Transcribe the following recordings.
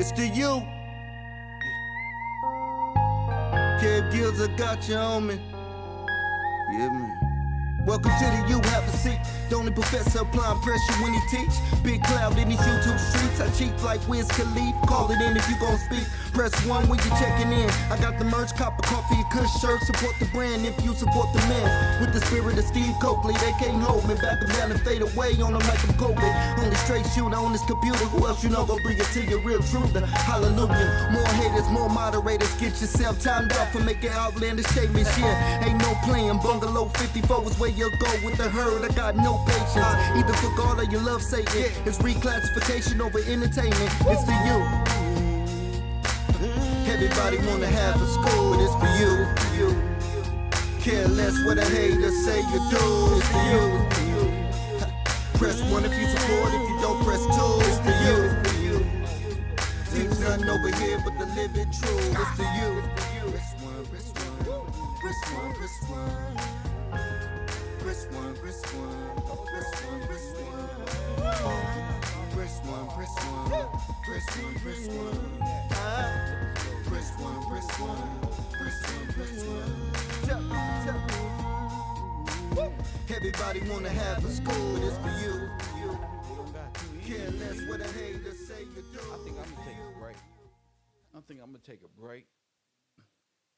It's to you. Kev Gills, I got you on me. Yeah, man. Welcome to the U, have a seat. The only professor applying pressure when he teach. Big cloud in these YouTube streets. I cheat like Wiz Khalif. Call it in if you gon' speak. Press 1 when you checking in. I got the merch, copper coffee, a kush shirt. Support the brand if you support the man. With the spirit of Steve Coakley, they can't hold me. Back them down and fade away on them like I'm Kobe. Only straight shooter on this computer. Who else you know gon' bring it to your real truther? Hallelujah. More haters, more moderators. Get yourself timed up for making outlandish statements. Yeah, ain't no playing. Bungalow 54 is where you go with the herd. I got no patience. Either for God or you love Satan. It's reclassification over entertainment. It's for you. Everybody wanna have a school, but it's for you. Care less what a hater say you do. It's for you. Press 1 if you support, if you don't press 2. It's for you. Teach nothing over here but the living truth. It's for you. Press 1, press 1, press 1, press 1. Press 1, press 1, press 1, press 1. Press 1, press 1, press 1, press 1. Press 1, press 1, press 1, press 1. Everybody wanna have a school, but it's for you. Care less what a hater say you do. I think I'm gonna take a break. I think I'm gonna take a break.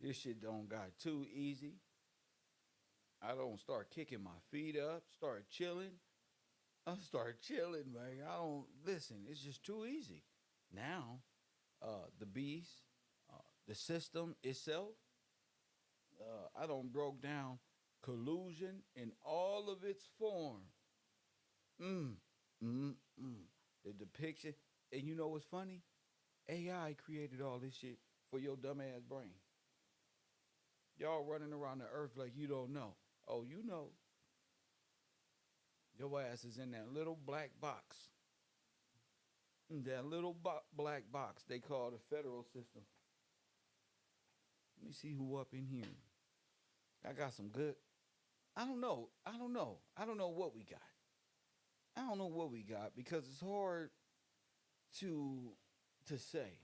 This shit don't got too easy. I don't start kicking my feet up, start chilling. I start chilling, man. I don't listen. It's just too easy. Now, the beast, the system itself, I don't broke down collusion in all of its form. The depiction, and you know what's funny? AI created all this shit for your dumbass brain. Y'all running around the earth like you don't know. Oh, you know. Your ass is in that little black box. That little black box they call the federal system. Let me see who up in here. I got some good. I don't know what we got. I don't know what we got because it's hard to say.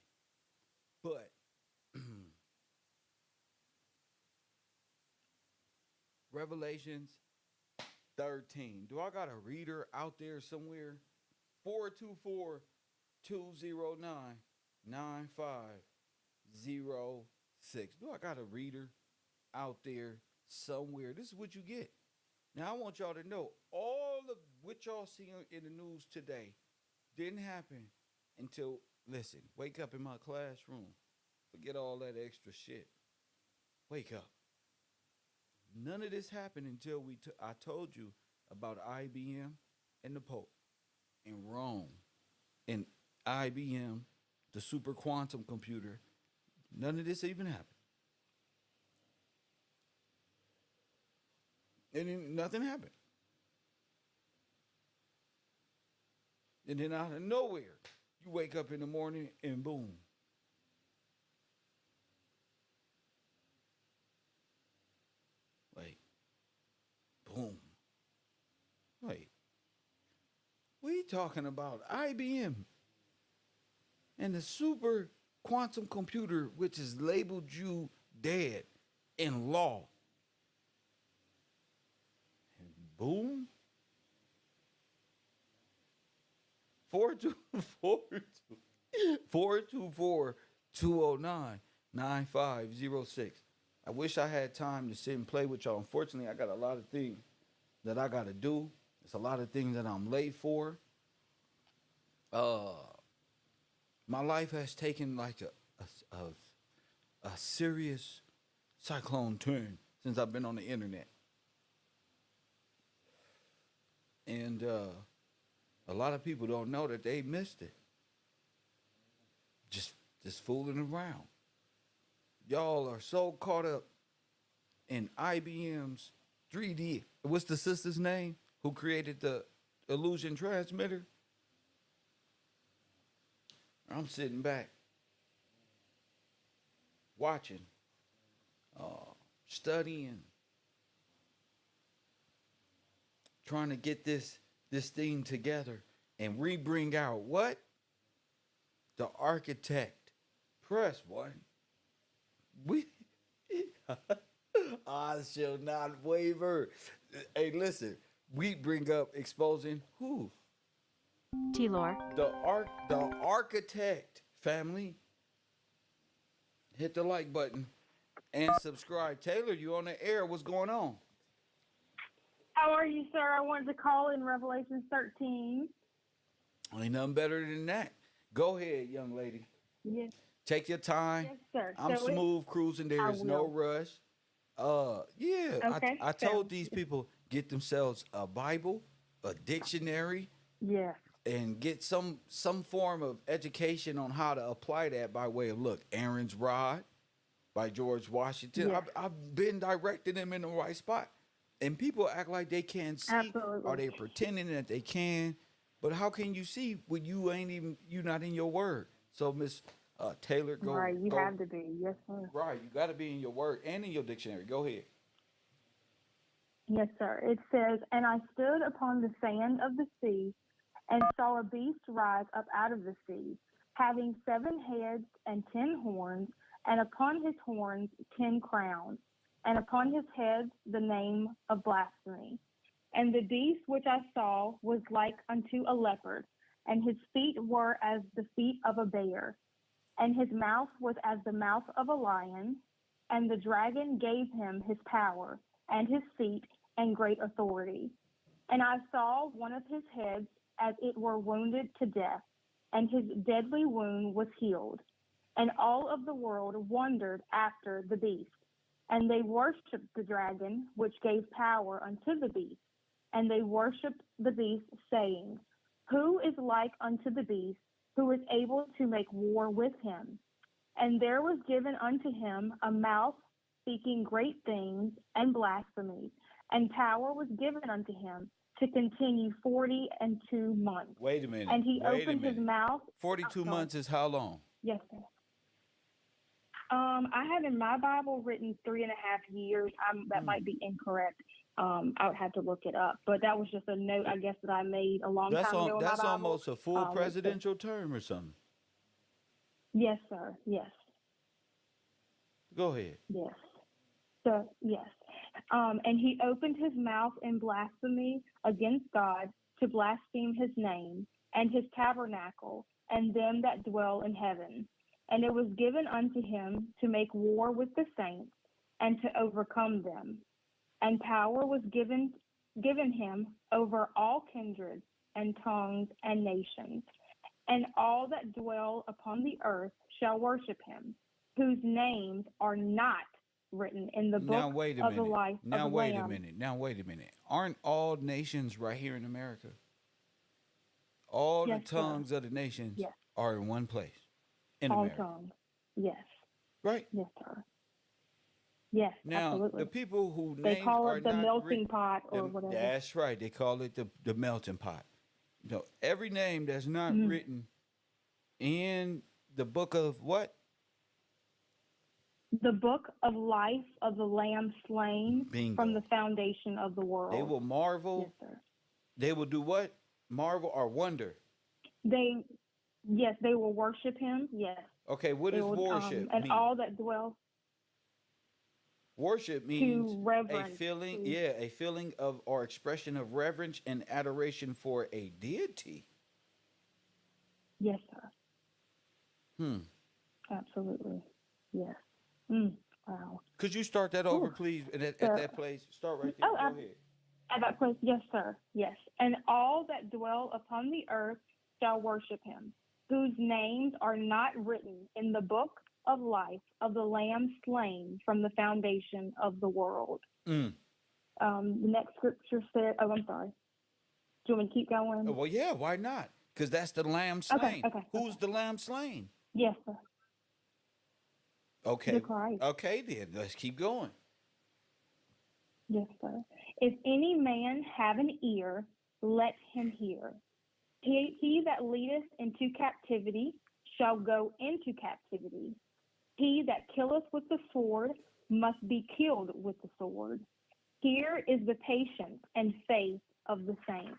But Revelations 13. Do I got a reader out there somewhere? 424-209-9506. Do I got a reader out there somewhere? This is what you get. Now, I want y'all to know all of what y'all see in the news today didn't happen until, listen, wake up in my classroom. Forget all that extra shit. Wake up. None of this happened until I told you about I.B.M. and the Pope in Rome. And I.B.M., the super quantum computer, none of this even happened. And then nothing happened. And then out of nowhere, you wake up in the morning and boom. Wait. Boom. Wait. We talking about I.B.M. and the super quantum computer, which has labeled you dead in law. And boom. 424-209-9506. I wish I had time to sit and play with y'all. Unfortunately, I got a lot of things that I got to do. It's a lot of things that I'm late for. My life has taken like a serious cyclone turn since I've been on the internet. And a lot of people don't know that they missed it. Just fooling around. Y'all are so caught up in I.B.M.'s 3D. What's the sister's name who created the illusion transmitter? I'm sitting back, watching, studying, trying to get this thing together and bring out what? the architect. Press one. We I shall not waver. Hey, listen, we bring up exposing who? T-Lore. The architect family. Hit the like button and subscribe. Taylor, you on the air. What's going on? How are you, sir? I wanted to call in Revelation 13. Ain't nothing better than that. Go ahead, young lady. Yes, Take your time. yes, sir. I'm So smooth cruising. I There's no will. rush. Yeah. Okay, I told sounds these good. people get themselves a Bible, a dictionary, Yes, and get some form of education on how to apply that by way of look, Aaron's Rod by George Washington. yes, I've been directing them in the right spot. And people act like they can't see, or absolutely. they pretending that they can. But how can you see when you not in your word? So Miss Taylor, Right, you go have to be. Yes, sir. right. You got to be in your word and in your dictionary. Go ahead. Yes, sir. It says, "And I stood upon the sand of the sea, and saw a beast rise up out of the sea, having 7 heads and 10 horns, and upon his horns 10 crowns, and upon his heads the name of blasphemy. And the beast which I saw was like unto a leopard, and his feet were as the feet of a bear, and his mouth was as the mouth of a lion. And the dragon gave him his power, and his seat, and great authority. And I saw one of his heads as it were wounded to death, and his deadly wound was healed. And all of the world wondered after the beast. And they worshipped the dragon, which gave power unto the beast. And they worshipped the beast, saying, Who is like unto the beast, who is able to make war with him? And there was given unto him a mouth speaking great things and blasphemies, and power was given unto him to continue 42 months. Wait a minute. And he Wait a opened his minute. mouth. 42 Sorry. months is how long? Yes, sir. I have in my Bible written 3.5 years. That might be incorrect. I would have to look it up, but that was just a note, I guess, that I made a long time ago in my That's Bible. almost a full Let's see. presidential term or something. Yes, sir. Yes. Go ahead. Yes. So, yes. And he opened his mouth in blasphemy against God to blaspheme his name and his tabernacle and them that dwell in heaven. And it was given unto him to make war with the saints and to overcome them. And power was given him over all kindreds and tongues and nations. And all that dwell upon the earth shall worship him, whose names are not written in the Now book wait a of the minute. life of Now the wait a Lamb. minute. Now wait a minute. Aren't all nations right here in America? All the Yes, sir. tongues of the nations Yes. are in one place in All America, tongues. Yes. right? Yes, sir. Yes, Now, the absolutely. people whose They names call are it the not melting pot or whatever. that's right. They call it the melting pot. No, every name that's not Mhm. written in the book of what? The book of life of the Lamb slain from Bingo. the foundation of the They world. will Yes, marvel. sir. They will do what? Marvel or wonder. They, yes, they will worship him. Yes, Okay, what they does will, worship and mean? all that dwell Worship means to reverence. To, a feeling of or expression of reverence and adoration for a deity. yes, sir. Hmm. Absolutely. Yes. Wow. Could you start that over, Whew. please? At So, that place, start right there. oh, Go ahead. at that place, yes, sir. Yes. And all that dwell upon the earth shall worship him, whose names are not written in the book of life of the Lamb slain from the foundation of the world. Mm. The next scripture said, oh, I'm sorry. Do you want me to keep going? Well, yeah. Why not? Because that's the lamb Okay, slain. okay, Who's okay. the lamb slain? Yes, sir. The Okay. Christ. Okay, then let's keep going. Yes, sir. If any man have an ear, let him hear. He that leadeth into captivity shall go into captivity. He that killeth with the sword must be killed with the sword. Here is the patience and faith of the saints.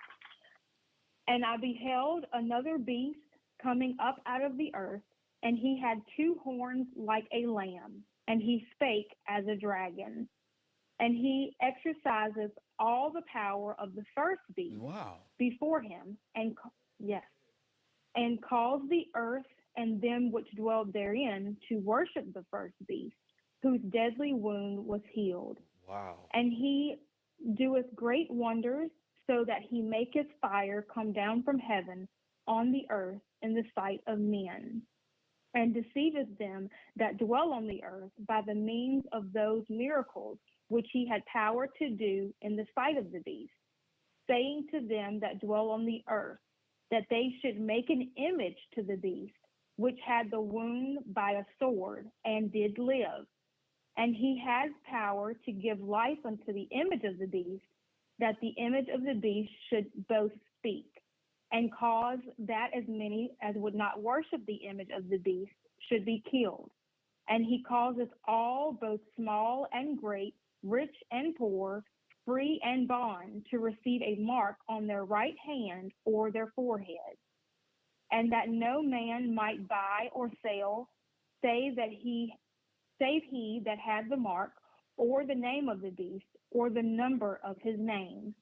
And I beheld another beast coming up out of the earth, and he had two horns like a lamb, and he spake as a dragon. And he exercises all the power of the first beast Wow. before him, yes, and caused the earth and them which dwelled therein to worship the first beast, whose deadly wound was healed. Wow. And he doeth great wonders, so that he maketh fire come down from heaven on the earth in the sight of men, and deceiveth them that dwell on the earth by the means of those miracles which he had power to do in the sight of the beast, saying to them that dwell on the earth, that they should make an image to the beast, which had the wound by a sword, and did live. And he has power to give life unto the image of the beast, that the image of the beast should both speak, and cause that as many as would not worship the image of the beast should be killed. And he causeth all, both small and great, rich and poor, free and bond, to receive a mark on their right hand or their forehead, and that no man might buy or sell, save he that had the mark, or the name of the beast, or the number of his name.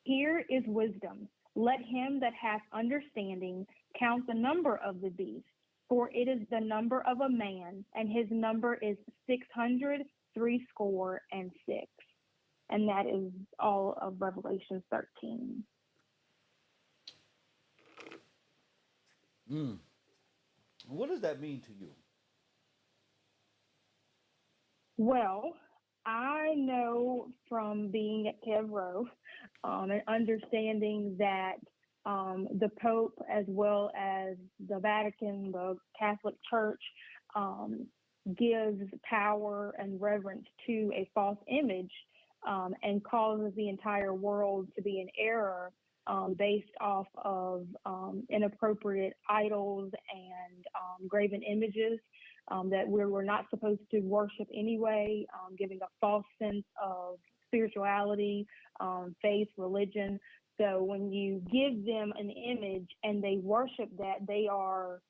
Here is wisdom. Let him that hath understanding count the number of the beast, for it is the number of a man, and his number is 666. And that is all of Revelation 13. What does that mean to you? Well, I know from being at KevRow and understanding that the Pope, as well as the Vatican, the Catholic Church, gives power and reverence to a false image and causes the entire world to be in error based off of inappropriate idols and graven images that we're not supposed to worship anyway, giving a false sense of spirituality, faith, religion. So when you give them an image and they worship that, they are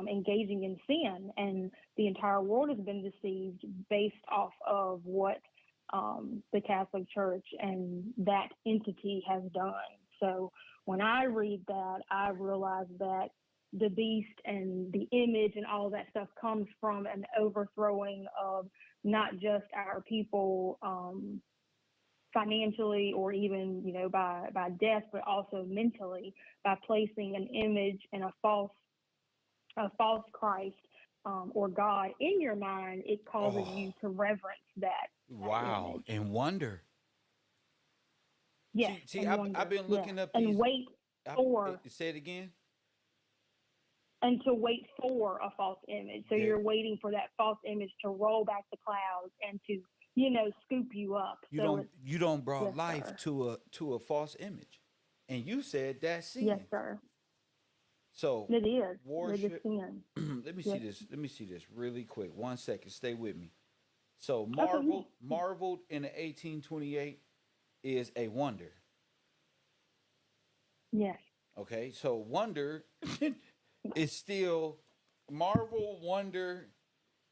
engaging in sin, and the entire world has been deceived based off of what the Catholic Church and that entity has done. So when I read that, I realize that the beast and the image and all that stuff comes from an overthrowing of not just our people financially or even, by death, but also mentally, by placing an image and a false Christ or God in your mind. It causes you to reverence that Wow. image. And wonder. Yes. See, I've been looking up and these. wait for Say it again. and to wait for a false image. So There- you're waiting for that false image to roll back the clouds and to, scoop you up. You don't brought Yes, life sir. to a false image, and you said that's sin. Yes, sir. So It is. It is worship. sin. Let me see Yes. this. Let me see this really quick. 1 second. Stay with me. So Okay. marveled in the 1828 is a wonder. Yes. Okay, so wonder is still marvel. Wonder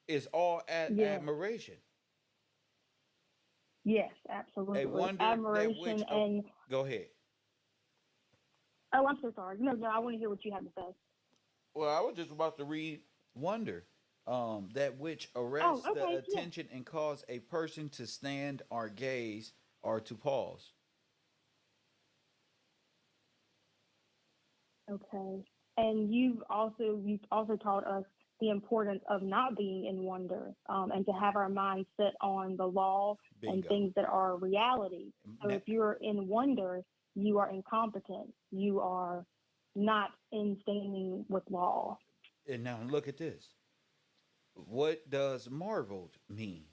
is all Yes. admiration. Yes, absolutely. A wonder that which. Admiration and Go ahead. oh, I'm so sorry. No, I want to hear what you have to say. Well, I was just about to read wonder. That which arrests Oh, the okay. Yeah. attention and cause a person to stand or gaze or to pause. Okay. And you've also taught us the importance of not being in wonder, and to have our minds set on the law and Bingo. things that are reality. So Now, if you're in wonder, you are incompetent. You are not in standing with law. and now look at this. What does marveled mean?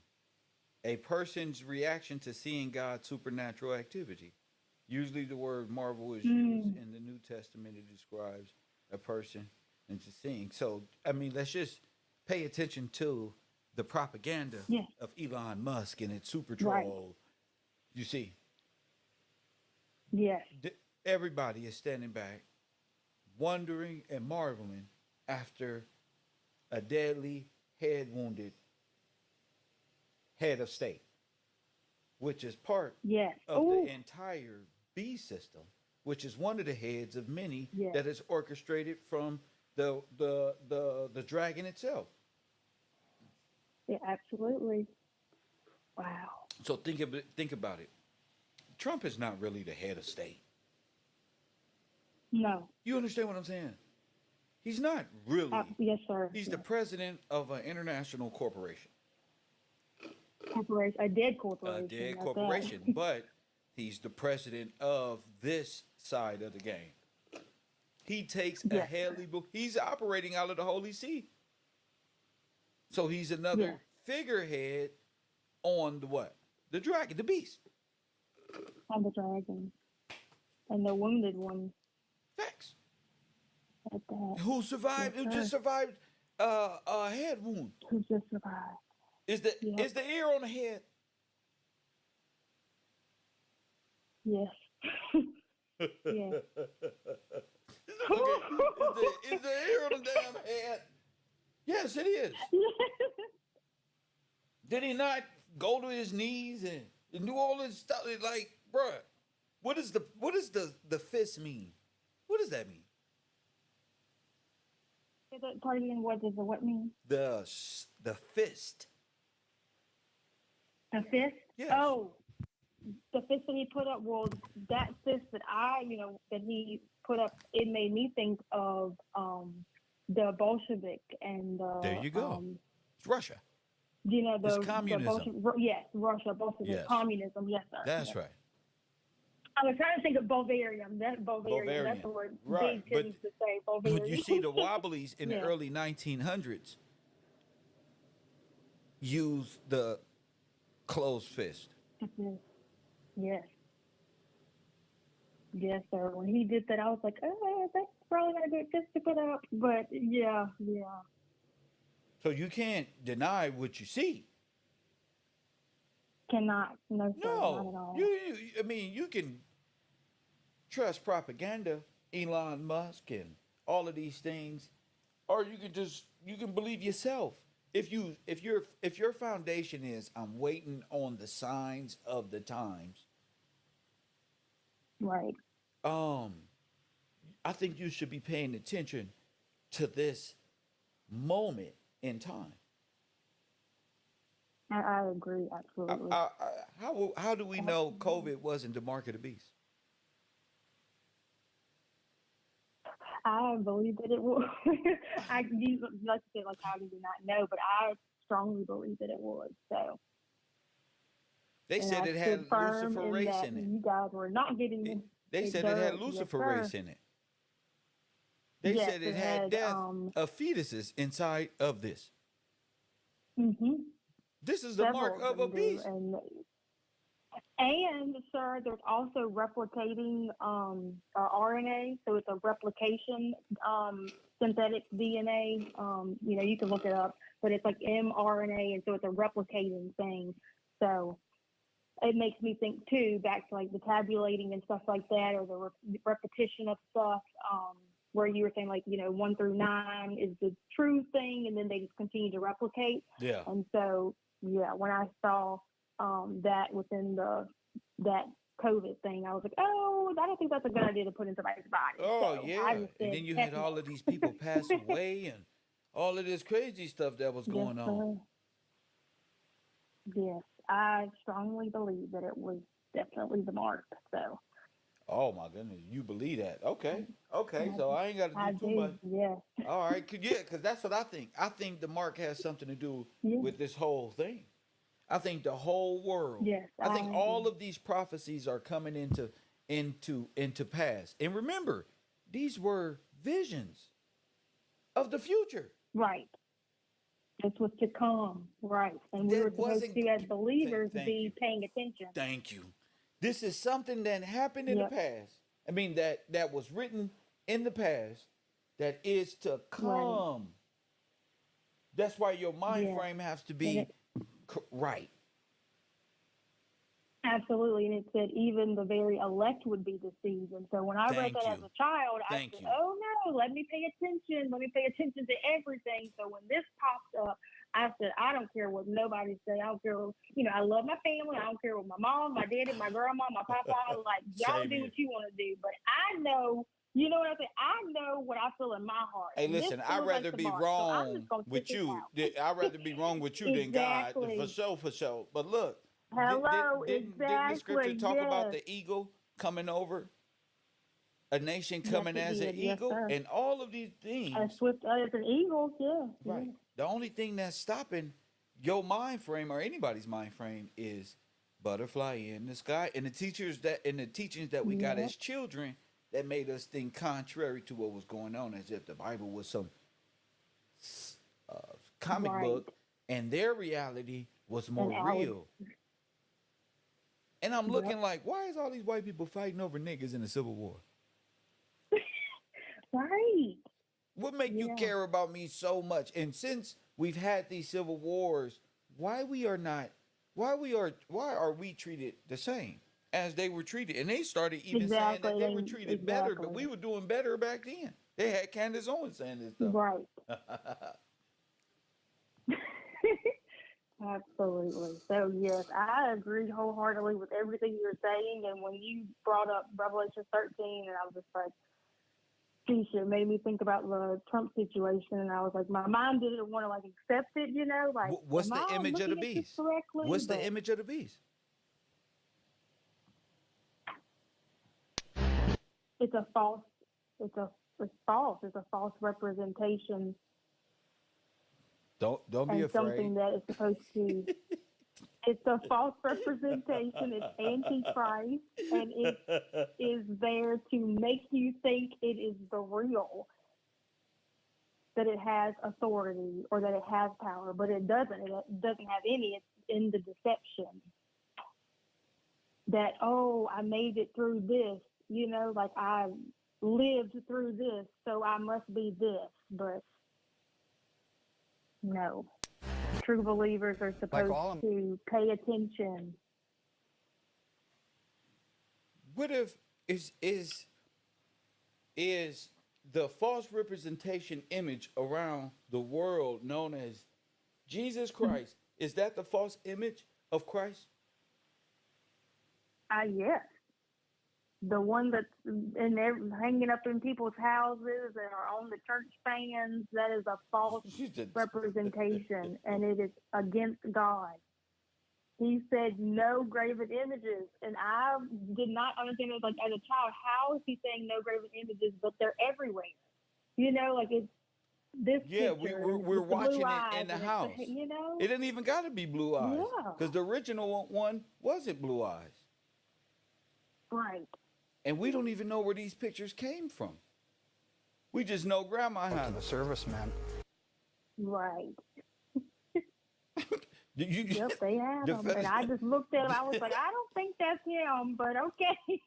A person's reaction to seeing God's supernatural activity. Usually, the word marvel is used in the New Testament. It describes a person into seeing. So, I mean, let's just pay attention to the propaganda Yes. of Elon Musk and its super Right. troll. You see, Yes. everybody is standing back, wondering and marveling after a deadly head wounded head of state, which is part Yes. of Oh, the entire B system, which is one of the heads of many yes. that is orchestrated from the dragon itself. Yeah, absolutely. Wow. So think about it. Trump is not really the head of state. No. You understand what I'm saying? He's not really. Yes, sir. He's the Yes. president of an international corporation, Corporation, a dead a corporation dead at corporation, that. but he's the president of this side of the game. He takes a Yes, sir. he's operating out of the Holy See. So he's another Yes. figurehead on the what? The dragon, the beast. On the dragon. And the wounded one Facts. at that. Who survived? Yes, Who sir. just survived a head wound? Who just survived. Is the Yep. is the ear on the head? Yes. Yes. Okay. Is the ear on the damn head? Yes, it is. Did he not go to his knees and do all this stuff? Like, bruh, what is the fist mean? What does that mean? Say that part again. What does the what mean? The fist. A fist? Yes. Oh, the fist that he put up. Well, that fist that that he put up, it made me think of the Bolshevik and There you go. It's Russia. The It's communism. yes, Russia, Bolshevik Yes. communism. Yes, sir. That's yes. right. I was trying to think of Bavarian. Bavarian. That's the word Right, Big tends to say. Bavarian. But you see the Wobblies in the Yeah. early 1900s use the closed fist. Yes. Yes, sir. When he did that, I was like, oh, that's probably not a good fist to put up. But yeah. So you can't deny what you see. Cannot. No, sir. Not at No, all. I mean, you can trust propaganda, Elon Musk, and all of these things, or you can believe yourself. If your foundation is I'm waiting on the signs of the times, Right. I think you should be paying attention to this moment in time. I agree. Absolutely. How do we know COVID wasn't the mark of the beast? I believe that it was. Like you said, like how do you not know? But I strongly believe that it was. So. They And said I it had stood firm Lucifer race that in it. You guys were not getting They said it had Lucifer race in it. They Yes, said it it had had, death of fetuses inside of this. Mm-hmm. This is the mark of a beast. And sir, there's also replicating RNA, so it's a replication synthetic DNA. You can look it up, but it's like mRNA, and so it's a replicating thing. So it makes me think too back to like the tabulating and stuff like that, or the repetition of stuff. Where you were saying like 1 through 9 is the true thing, and then they just continue to replicate. Yeah. And so when I saw that within that COVID thing, I was like, oh, I don't think that's a good idea to put in somebody's body. Oh, So yeah. I just And said, then you had all of these people pass away and all of this crazy stuff that was going on. Yes, I strongly believe that it was definitely the mark. So. Oh, my goodness. You believe that. Okay. So I ain't got to do too much. Yes. All right. Because that's what I think. I think the mark has something to do with this whole thing. I think the whole world. Yes. I think all of these prophecies are coming into pass. And remember, these were visions of the future. Right. This was to come. Right. And we were supposed to, as believers, be paying attention. Thank you. This is something that happened in the past. I mean, that was written in the past that is to come. Right. That's why your mind frame has to be right. Absolutely. And it said even the very elect would be deceived. And so when I read Thank that as you. a child, I Thank said, you. oh no, let me pay attention. Let me pay attention to everything. So when this popped up, I said, I don't care what nobody say. I don't care. I love my family. I don't care what my mom, my daddy, my grandma, my papa, like, y'all Same do here. what you want to do. But I know, you know what I say? I know what I feel in my heart. Hey, And this listen, I'd feels like rather the be mark. So I'm wrong just going to sit with this you. out. I'd rather be wrong with you than God, for Exactly. sure, for sure. But look, Hello. didn't the scripture Exactly. talk about Yes. the eagle coming over, a nation Yes, coming it as an did. Yes, eagle, sir. and all of these As things? swift as an eagle, yeah, Right. yeah. The only thing that's stopping your mind frame or anybody's mind frame is butterfly in the sky, and the teachings that we got Yep. as children that made us think contrary to what was going on, as if the Bible was some uh, comic Right. book, and their reality was And more Alex. real. And I'm Yep. looking like, why is all these white people fighting over niggas in the Civil War? Right. What make you Yeah. care about me so much? And since we've had these civil wars, why are we treated the same as they were treated? And they started even saying that Exactly. they were treated better, but Exactly. we were doing better back then. They had Candace Owens saying this stuff. Right. Absolutely. So yes, I agree wholeheartedly with everything you're saying. And when you brought up Revelation 13, and I was just like, geez, it made me think about the Trump situation, and I was like, my mind didn't want to like accept it, like, What's am the I image of the looking at this beast? correctly? What's the But image of the beast? it's a false, it's a, it's false. It's a false representation Don't be and afraid. something that is supposed to. It's a false representation. It's antichrist, and it is there to make you think it is the real, that it has authority or that it has power, but it doesn't. It doesn't have any. It's in the deception that, oh, I made it through this, like I lived through this, so I must be this. But no, true believers are Like supposed all to pay attention. What if is the false representation image around the world known as Jesus Christ? Is that the false image of Christ? Yes, the one that's hanging up in people's houses and are on the church fans, that is a false representation, and it is against God. He said no graven images, and I did not understand it. Like, as a child, how is he saying no graven images? But they're everywhere. Like, it's this Yeah, picture and we're with the blue watching it eyes, in the and it's house. the. It didn't even got to be blue eyes Yeah, because the original one wasn't blue eyes, right, and we don't even know where these pictures came from. We just know Grandma to had the them. servicemen. right. You, Yep, they had them, and I just looked at them. I was like, I don't think that's him, but okay.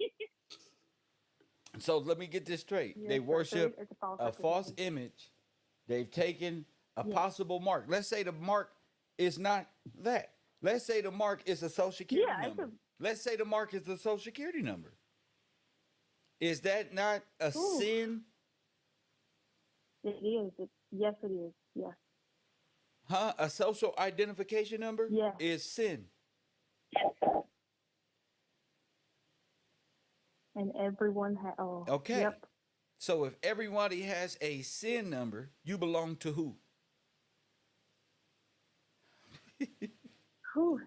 so let me get this straight. They Yes, sir. So worship it's a false a false representation. image. They've taken a Yes. possible mark. Let's say the mark is not that. Let's say the mark is a social security Yeah, number. Let's say the mark is the social security number. Is that not a Ooh, sin? it is. Yes, it is. Yes. Huh? A social identification number Yes. is sin. And everyone had. Oh, Okay. yep. So if everybody has a sin number, you belong to who? Whew.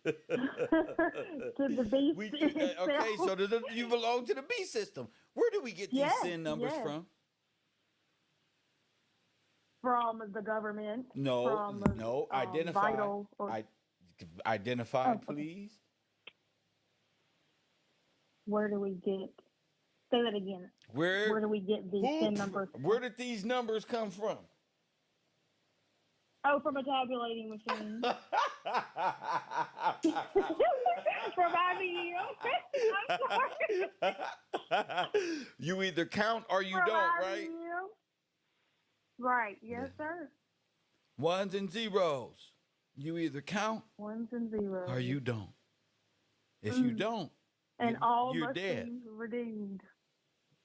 To the beast itself. Okay, so you belong to the B system. Where do we get these Yes, sin numbers yes. from? From the government. No, From no. Identify. vital. Or, I identify, okay. please. Where do we get? Say that again. Where do we get these Who? SIN numbers Where from? did these numbers come from? Oh, from a tabulating machine. From IBM. I'm sorry. You either count or you From don't, right? IBM. Right. Yes, Yeah. sir. Ones and zeros. You either count Ones and or zeros. you don't. If you don't, And all you're must dead. be redeemed.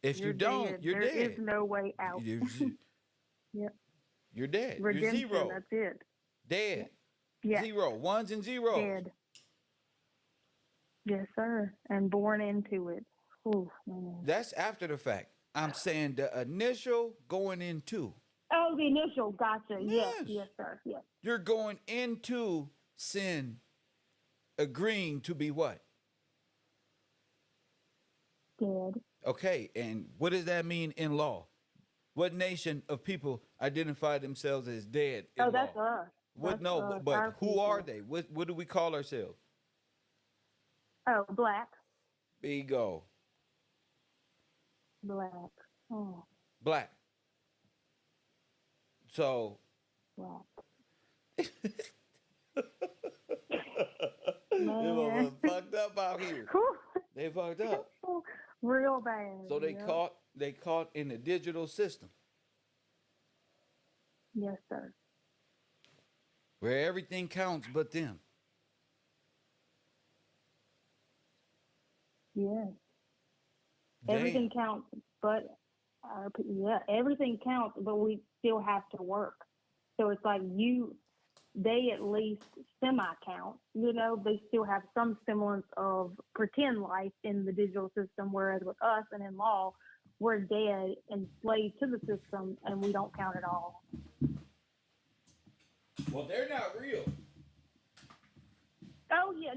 If you You're don't, dead. you're There is dead. no way out. You're Yep. you're dead. You're Redemption. zero. That's it. Dead. Yes. Zero. Ones and zeros. Dead. Yes, sir. And born into it. Ooh, man. That's after the fact. I'm saying the initial going into. Oh, the initial. Gotcha. Yes. Yes. Yes, sir. Yes. You're going into sin, agreeing to be what? Dead. Okay, and what does that mean in law? What nation of people identify themselves as dead in Oh, law? that's us. What? That's No, us. but Our who are people. they? What do we call ourselves? Oh, black. Bingo. Black. Oh, Black. So black. they Man. fucked up out here. Whew. They fucked up. Real bad. So they Yep. caught in the digital system Yes, sir. where everything counts but them. Yes. Damn. Everything counts, but everything counts, but we still have to work. So it's like they at least semi count. You know, they still have some semblance of pretend life in the digital system, whereas with us and in law, we're dead, enslaved to the system, and we don't count at all. Well, they're not real. Oh yeah.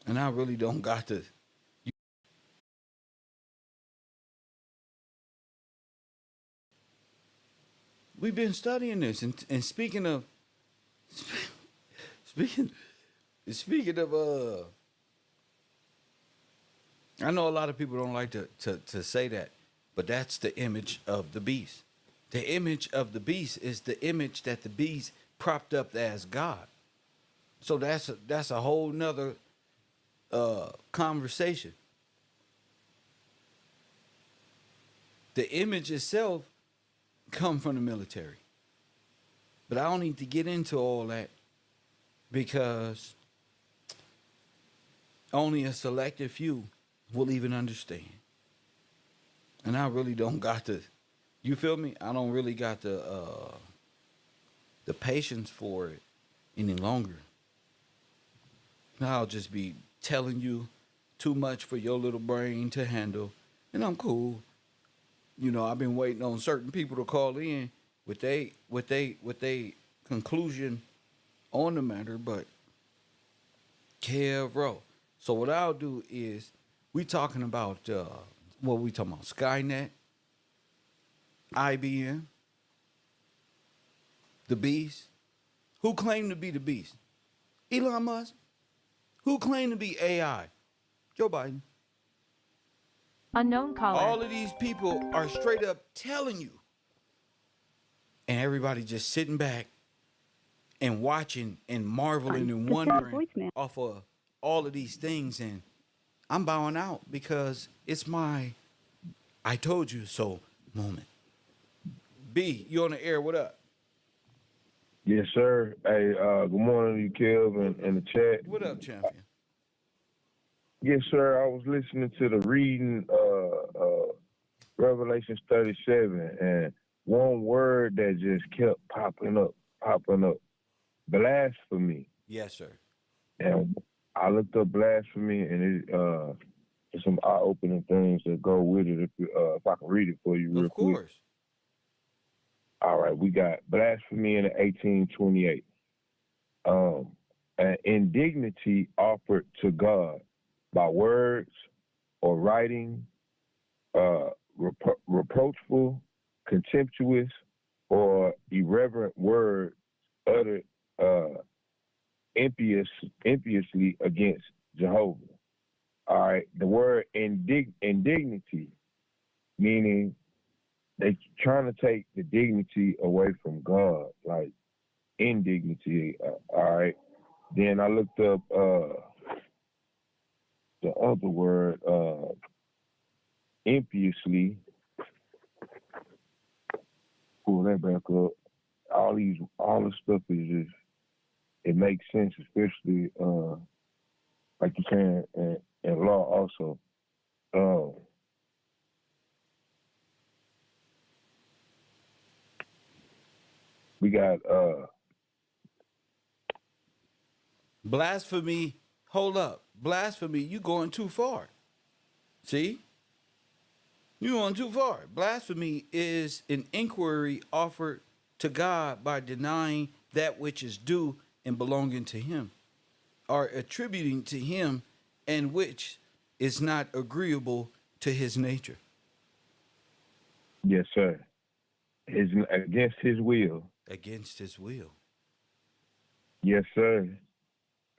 And I really don't got to. We've been studying this, and speaking of speaking speaking of I know a lot of people don't like to say that, but that's the image of the beast. The image of the beast is the image that the beast propped up as God. So that's a whole nother conversation. The image itself come from the military. But I don't need to get into all that because only a selected few will even understand. And I really don't got the, you feel me? I don't really got the patience for it any longer. I'll just be telling you too much for your little brain to handle, and I'm cool. You know, I've been waiting on certain people to call in with they conclusion on the matter, but KevRow. So what I'll do is we talking about what we talking about? Skynet, I.B.M, the beast. Who claimed to be the beast? Elon Musk. Who claimed to be AI? Joe Biden. Unknown caller. All of these people are straight up telling you. And everybody just sitting back and watching and marveling and wondering off of all of these things. And I'm bowing out because it's my I told you so moment. B, you on the air, what up? Yes, sir. Hey, good morning to you, Kev, and the chat. What up, champion? Yes, sir. I was listening to the reading, Revelation 37, and one word that just kept popping up, blasphemy. Yes, sir. And I looked up blasphemy, and there's some eye-opening things that go with it. If I can read it for you real Of quick. course. All right, we got blasphemy in 1828. An indignity offered to God by words or writing, reproachful, contemptuous, or irreverent words uttered impiously against Jehovah. All right, the word indignity, meaning they trying to take the dignity away from God, like indignity. All right. Then I looked up the other word, impiously. Pull that back up. All the stuff is just, it makes sense, especially like you're saying in law also. We got Blasphemy. Hold up. Blasphemy. You going too far. See? You going too far. Blasphemy is an inquiry offered to God by denying that which is due and belonging to Him, or attributing to Him and which is not agreeable to His nature. yes, sir. Against his will. Against His will. Yes, sir.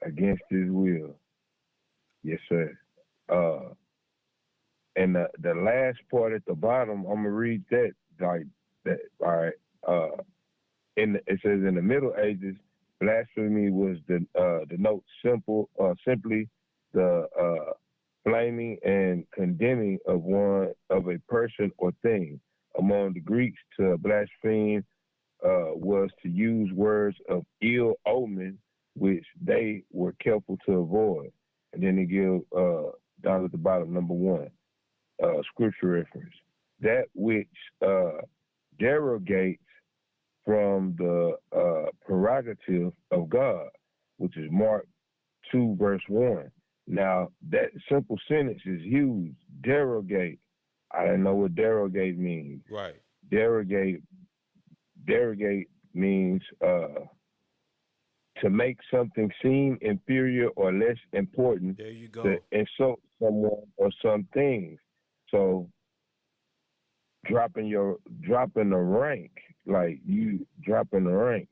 Against his will. Yes, sir. And the last part at the bottom, I'm gonna read that like that. All right. It says in the Middle Ages, blasphemy was denote simply the blaming and condemning of a person or thing. Among the Greeks, to blaspheme was to use words of ill omen, which they were careful to avoid. And then they give down at the bottom, number one, scripture reference. That which derogates from the prerogative of God, which is Mark 2, verse 1. Now, that simple sentence is huge. Derogate. I don't know what derogate means. Right. Derogate means to make something seem inferior or less important, There you go. to insult someone or some things. So dropping a rank, like you dropping a rank.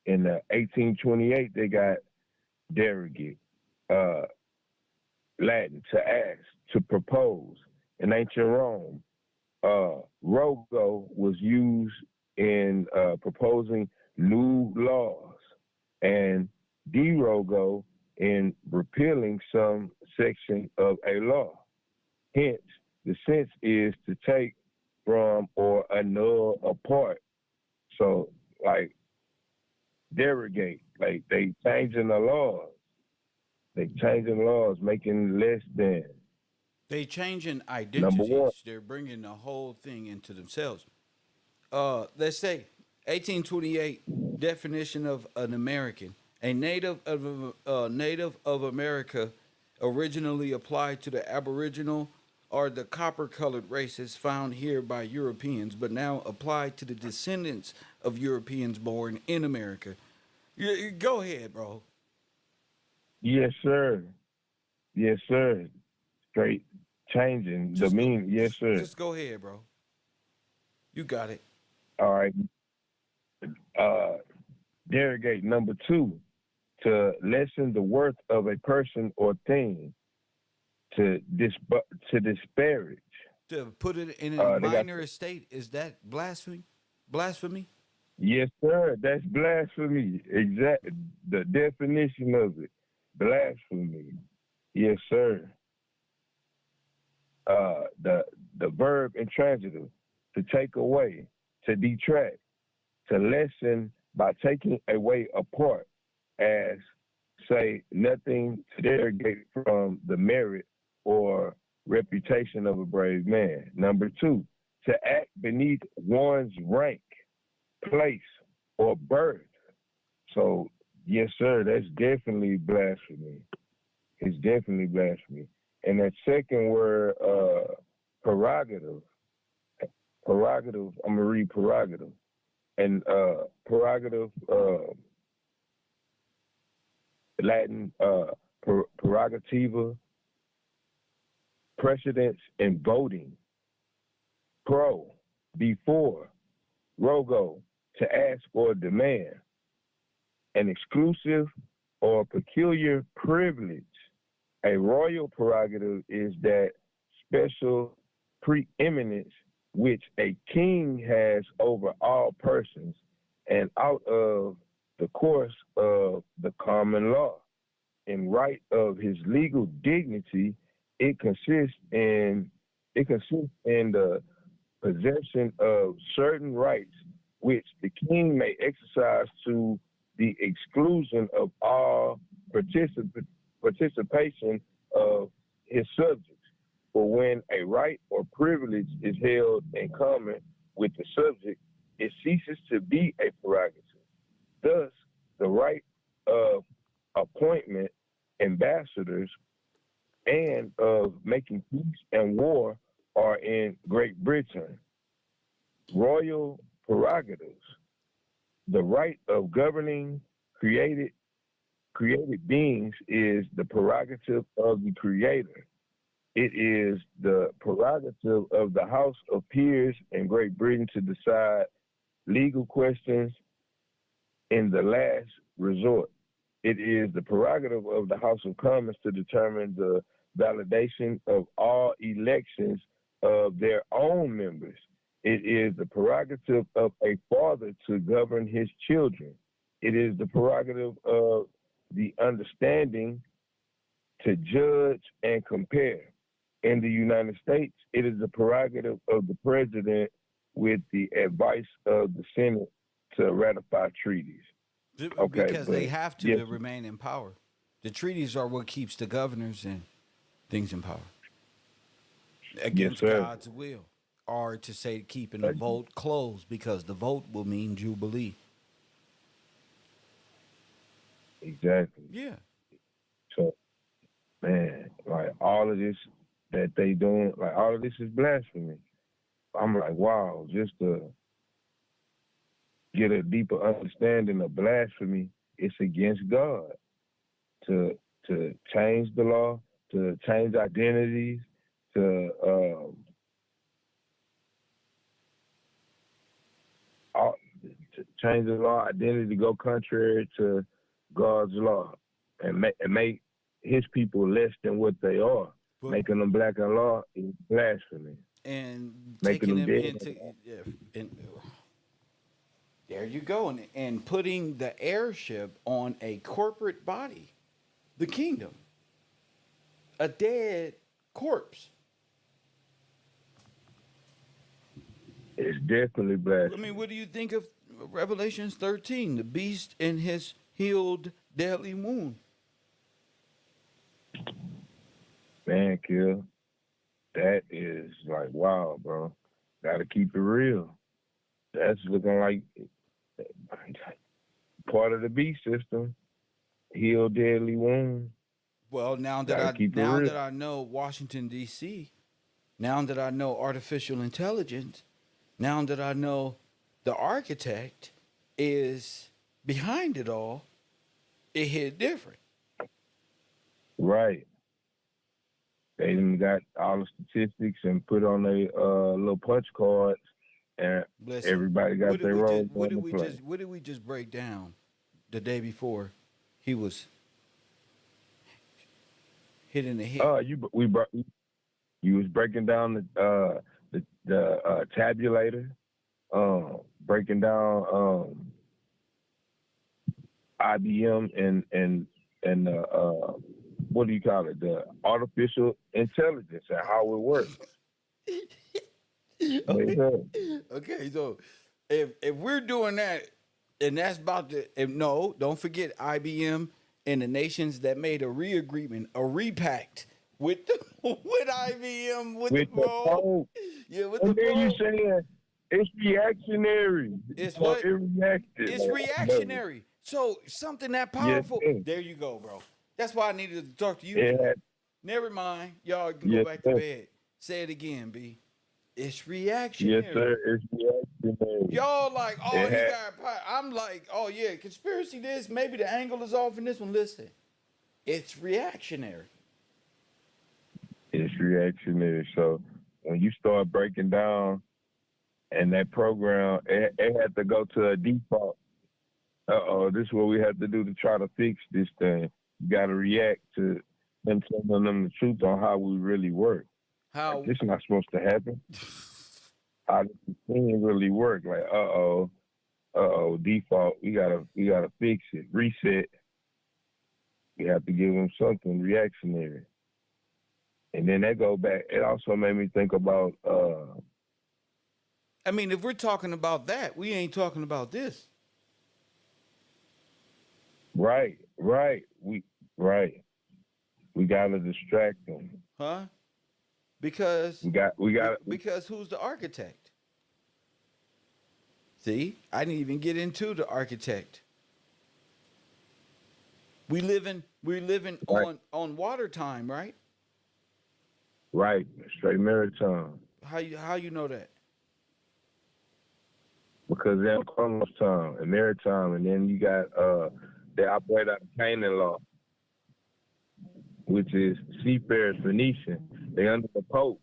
In 1828, they got derogate, Latin, to ask, to propose. In ancient Rome, rogo was used in proposing new laws, and derogo in repealing some section of a law. Hence, the sense is to take from or annul a part. So, like, derogate, like they changing the laws. They changing the laws, making less than. They changing Number one. identities. They're bringing the whole thing into themselves. Let's say 1828 definition of an American, a native of America, originally applied to the Aboriginal or the copper-colored races found here by Europeans, but now applied to the descendants of Europeans born in America. Go ahead, bro. Yes, sir. Yes, sir. Straight changing the Just go, meaning. Yes, sir. just go ahead, bro. You got it. All right. Uh, derogate, number two, to lessen the worth of a person or thing, to disparage. To put it in a They got, minor estate, is that blasphemy? Blasphemy? yes, sir. That's blasphemy. Exact. The definition of it, blasphemy. Yes, sir. The verb intransitive, to take away, to detract, to lessen by taking away a part, as say nothing to derogate from the merit or reputation of a brave man. Number two, to act beneath one's rank, place, or birth. So yes, sir, that's definitely blasphemy. It's definitely blasphemy. And that second word, prerogative, I'm gonna read prerogative. and prerogative, Latin prerogativa, precedence in voting, pro, before, rogo, to ask or demand, an exclusive or peculiar privilege. A royal prerogative is that special preeminence which a king has over all persons and out of the course of the common law. In right of his legal dignity, it consists in the possession of certain rights which the king may exercise to the exclusion of all participation of his subjects. For when a right or privilege is held in common with the subject, it ceases to be a prerogative. Thus, the right of appointment ambassadors and of making peace and war are in Great Britain. Royal prerogatives. The right of governing created beings is the prerogative of the Creator. It is the prerogative of the House of Peers in Great Britain to decide legal questions in the last resort. It is the prerogative of the House of Commons to determine the validation of all elections of their own members. It is the prerogative of a father to govern his children. It is the prerogative of the understanding to judge and compare. In the United States, it is the prerogative of the president with the advice of the Senate to ratify treaties. Okay, because they have to remain in power. The treaties are what keeps the governors and things in power against God's will, or to say keeping the vote closed because the vote will mean jubilee. Exactly. Yeah. So, man, like all of this that they doing, like all of this is blasphemy. I'm like, wow, just to get a deeper understanding of blasphemy, it's against God. To change the law, to change identities, to change the law identity to go contrary to God's law and make his people less than what they are. But making them black in law is blasphemy. And making taking them into there you go, and putting the heirship on a corporate body, the kingdom, a dead corpse. It's definitely blasphemy. I mean, what do you think of Revelations 13, the beast and his healed deadly wound? Man, Kill, that is like, wow, bro. Gotta keep it real. That's looking like part of the beast system. Healed deadly wound. Well, now that I know Washington D.C., now that I know artificial intelligence, now that I know the architect is behind it all, it hit different. Right. They even got all the statistics and put on their little punch cards, and everybody got their role. What did we just break down the day before he was hit in the head? You was breaking down the tabulator, breaking down I.B.M. and what do you call it? The artificial intelligence and how it works. Okay, so if we're doing that, and that's about to, don't forget I.B.M. and the nations that made a re-agreement, a repact with I.B.M. with the Pope. Yeah, with the Pope. And then you saying it's reactionary. It's what? It's reactionary. So something that powerful. Yes, there you go, bro. That's why I needed to talk to you. Yeah. Never mind. Y'all can go back to bed. Say it again, B. It's reactionary. Yes, sir. It's reactionary. Y'all like, oh, It he had, got. I'm like, oh yeah, conspiracy. This maybe the angle is off in this one. Listen, it's reactionary. it's reactionary. So when you start breaking down, and that program, it had to go to a default. This is what we have to do to try to fix this thing. You got to react to them telling them the truth on how we really work. Like, How? this is not supposed to happen. How does this thing really work? Like, default. We gotta fix it. Reset. We have to give them something reactionary. And then that go back. It also made me think about. I mean, if we're talking about that, we ain't talking about this, Right. We gotta distract them. huh? Because We got because who's the architect? See, I didn't even get into the architect. We're living right, on water time, right? right, straight maritime. How you know that? Because they're on Chronos time and maritime, and then you got they operate out of Canaan law, which is seafarers Phoenician. They under the Pope,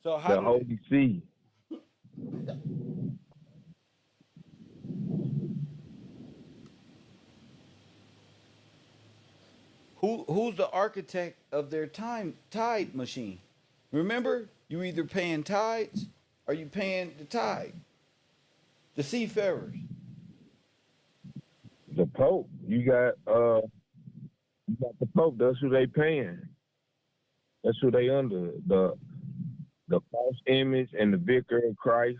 So the Holy See. who's the architect of their tide machine? Remember, you either paying tides or you paying the tide, the seafarers. The Pope. You got the Pope. That's who they paying. That's who they under. The false image and the vicar of Christ.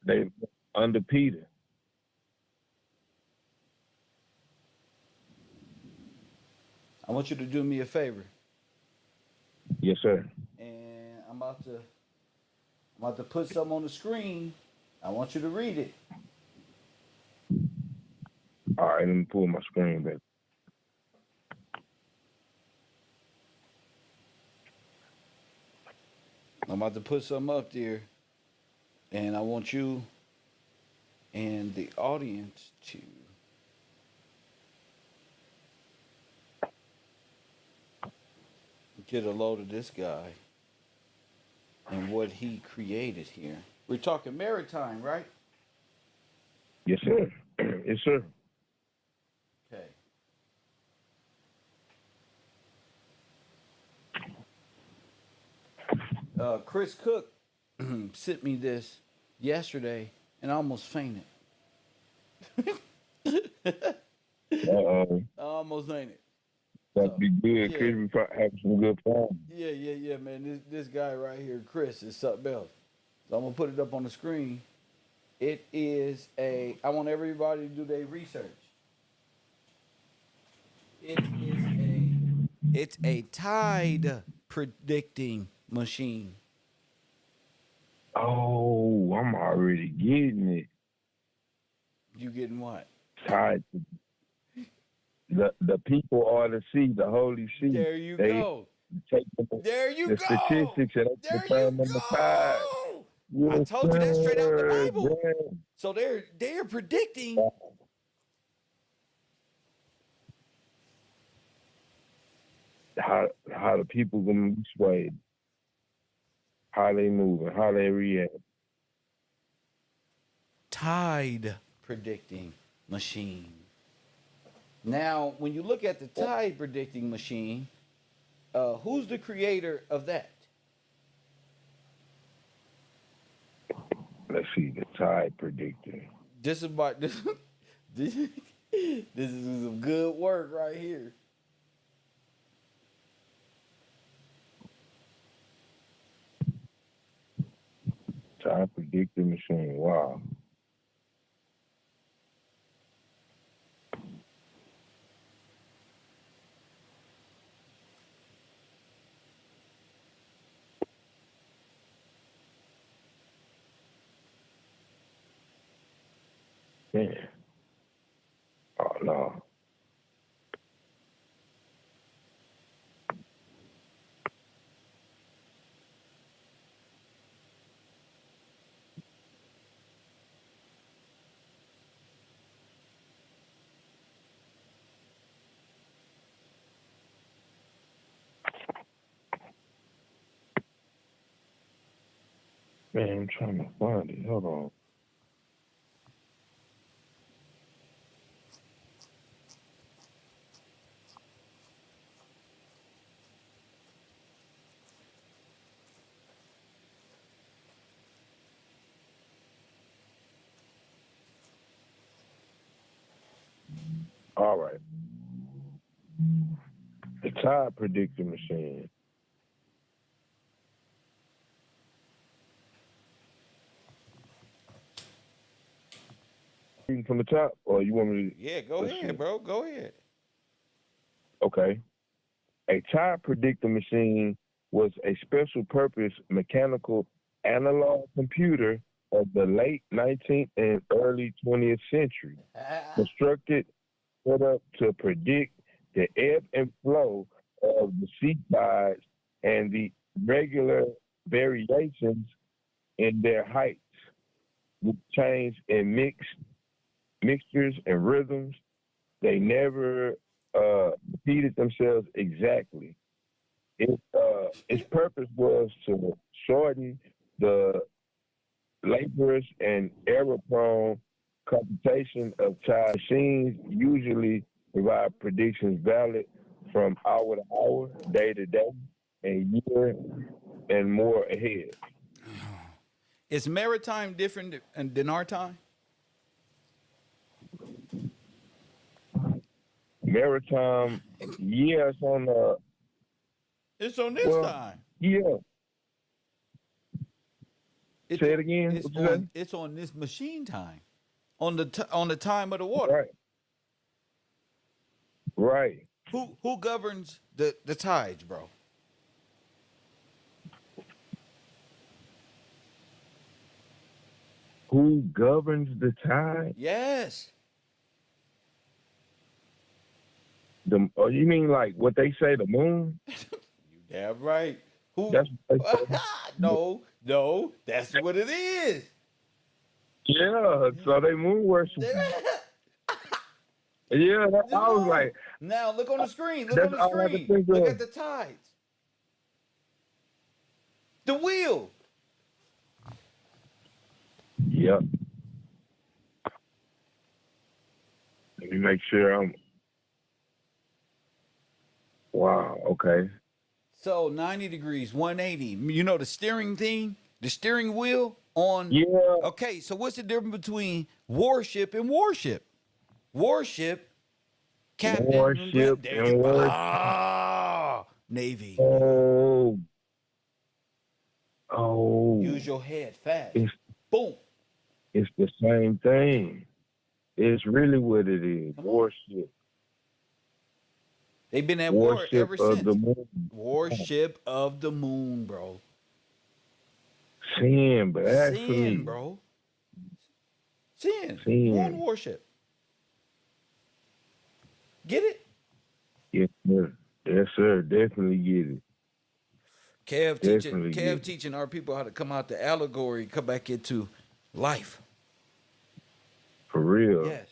They under Peter. I want you to do me a favor, Yes, sir. and I'm about to put something on the screen. I want you to read it. All right, let me pull my screen back. I'm about to put something up there, and I want you and the audience to get a load of this guy and what he created here. We're talking maritime, right? Yes, sir. Yes, sir. Okay. Chris Cook sent me this yesterday, and I almost fainted. Uh-oh. I almost fainted. That'd be good. Yeah. Chris, we having some good fun. Yeah, man. This guy right here, Chris, is something else. So I'm gonna put it up on the screen. It is I want everybody to do their research. It's a tide predicting machine. Oh, I'm already getting it. You getting what? Tied to the people are the sea, the holy sea. There you They go. take There you the go. statistics and they There confirm you them the tide. go. I Yes, told you that's straight out the sir. Bible. Yeah. So they're predicting How the people gonna be swayed, how they moving, how they react. tide predicting machine. Now, when you look at the tide predicting machine, who's the creator of that? Let's see the tide predictor. This is about this. This, this is some good work right here. Tide predictor machine. Wow. Man. Oh no. Man, I'm trying to find it. Hold on. All right. The tide predictor machine. Reading from the top, or you want me to? Yeah, go let's ahead, see. bro. Go ahead. Okay. A tide predictor machine was a special purpose mechanical analog computer of the late 19th and early 20th century, constructed set up to predict the ebb and flow of the sea tides and the regular variations in their heights, with change in mixtures and rhythms. They never repeated themselves exactly. Its purpose was to shorten the laborious and error-prone computation of time. Machines usually provide predictions valid from hour to hour, day to day, and year and more ahead. Is maritime different than our time? Maritime, yeah, it's on the It's on this well, time. yeah. It's Say it again. What you say? it's on this machine time. On the time of the water. Right, right. Who governs the tides, bro? Who governs the tide? Yes. Oh, you mean like what they say, the moon? You damn right. Who? That's what they say. no, that's what it is. Yeah, so they moon worship. Yeah, I was like, Now look on the screen. Look that's on the all I could screen. think Look of. at the tides. The wheel. Yep. Let me make sure I'm. Wow. Okay. So 90 degrees, 180. You know the steering thing, the steering wheel on. Yeah. Okay, so what's the difference between warship and warship? Warship, captain. Warship There you and warship. Navy. Oh. Oh. Use your head fast. It's Boom. it's the same thing. It's really what it is. Come on. Warship. They've been at war ever Warship of since. the moon. Warship of the moon, bro. Sin, but actually, Sin, bro. Sin. Sin. One warship. Get it? Yes, sir. Yes, sir. Definitely get it. Kev teaching our people how to come out the allegory, come back into life. For real. Yes.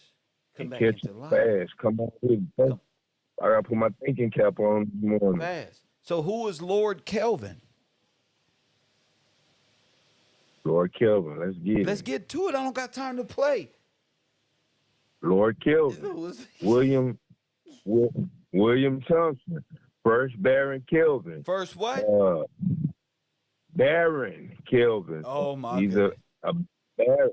Come And back catch into it life. fast. Come on with it. I gotta put my thinking cap on this morning. Fast. So who is Lord Kelvin? Lord Kelvin, let's get Let's it. get to it. I don't got time to play. Lord Kelvin. William Thompson. First Baron Kelvin. First what? Baron Kelvin. Oh my He's goodness. a baron.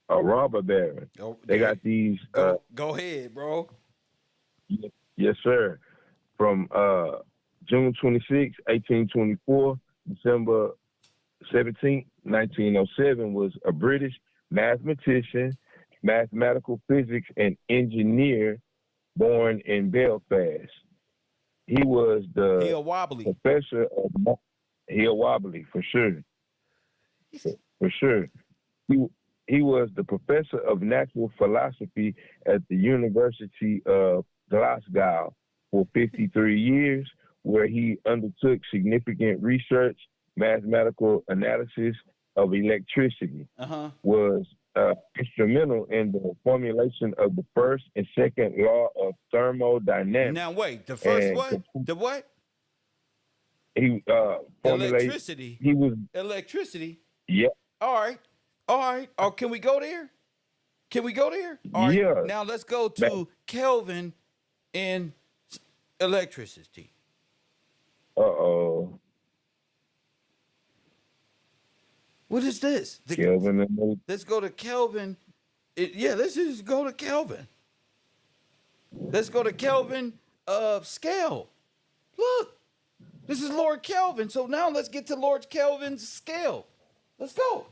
A robber baron. Oh, They got these go ahead, bro. yes, sir. From June 26, 1824, December 17, 1907, was a British mathematician, mathematical physics, and engineer born in Belfast. He was He a the wobbly. professor of wobbly for sure. For sure. He was the professor of natural philosophy at the University of Glasgow for 53 years, where he undertook significant research, mathematical analysis of electricity, was instrumental in the formulation of the first and second law of thermodynamics. Now wait, the first what? The what? he formulated. Electricity. He was Electricity. yeah All right. All right. Oh, can we go there? Can we go there? All right. yeah. Now let's go Man, to Kelvin in electricity. uh-oh. What is this? Kelvin and Let's go to Kelvin. Let's just go to Kelvin. Let's go to Kelvin scale. Look, this is Lord Kelvin. So now let's get to Lord Kelvin's scale. Let's go.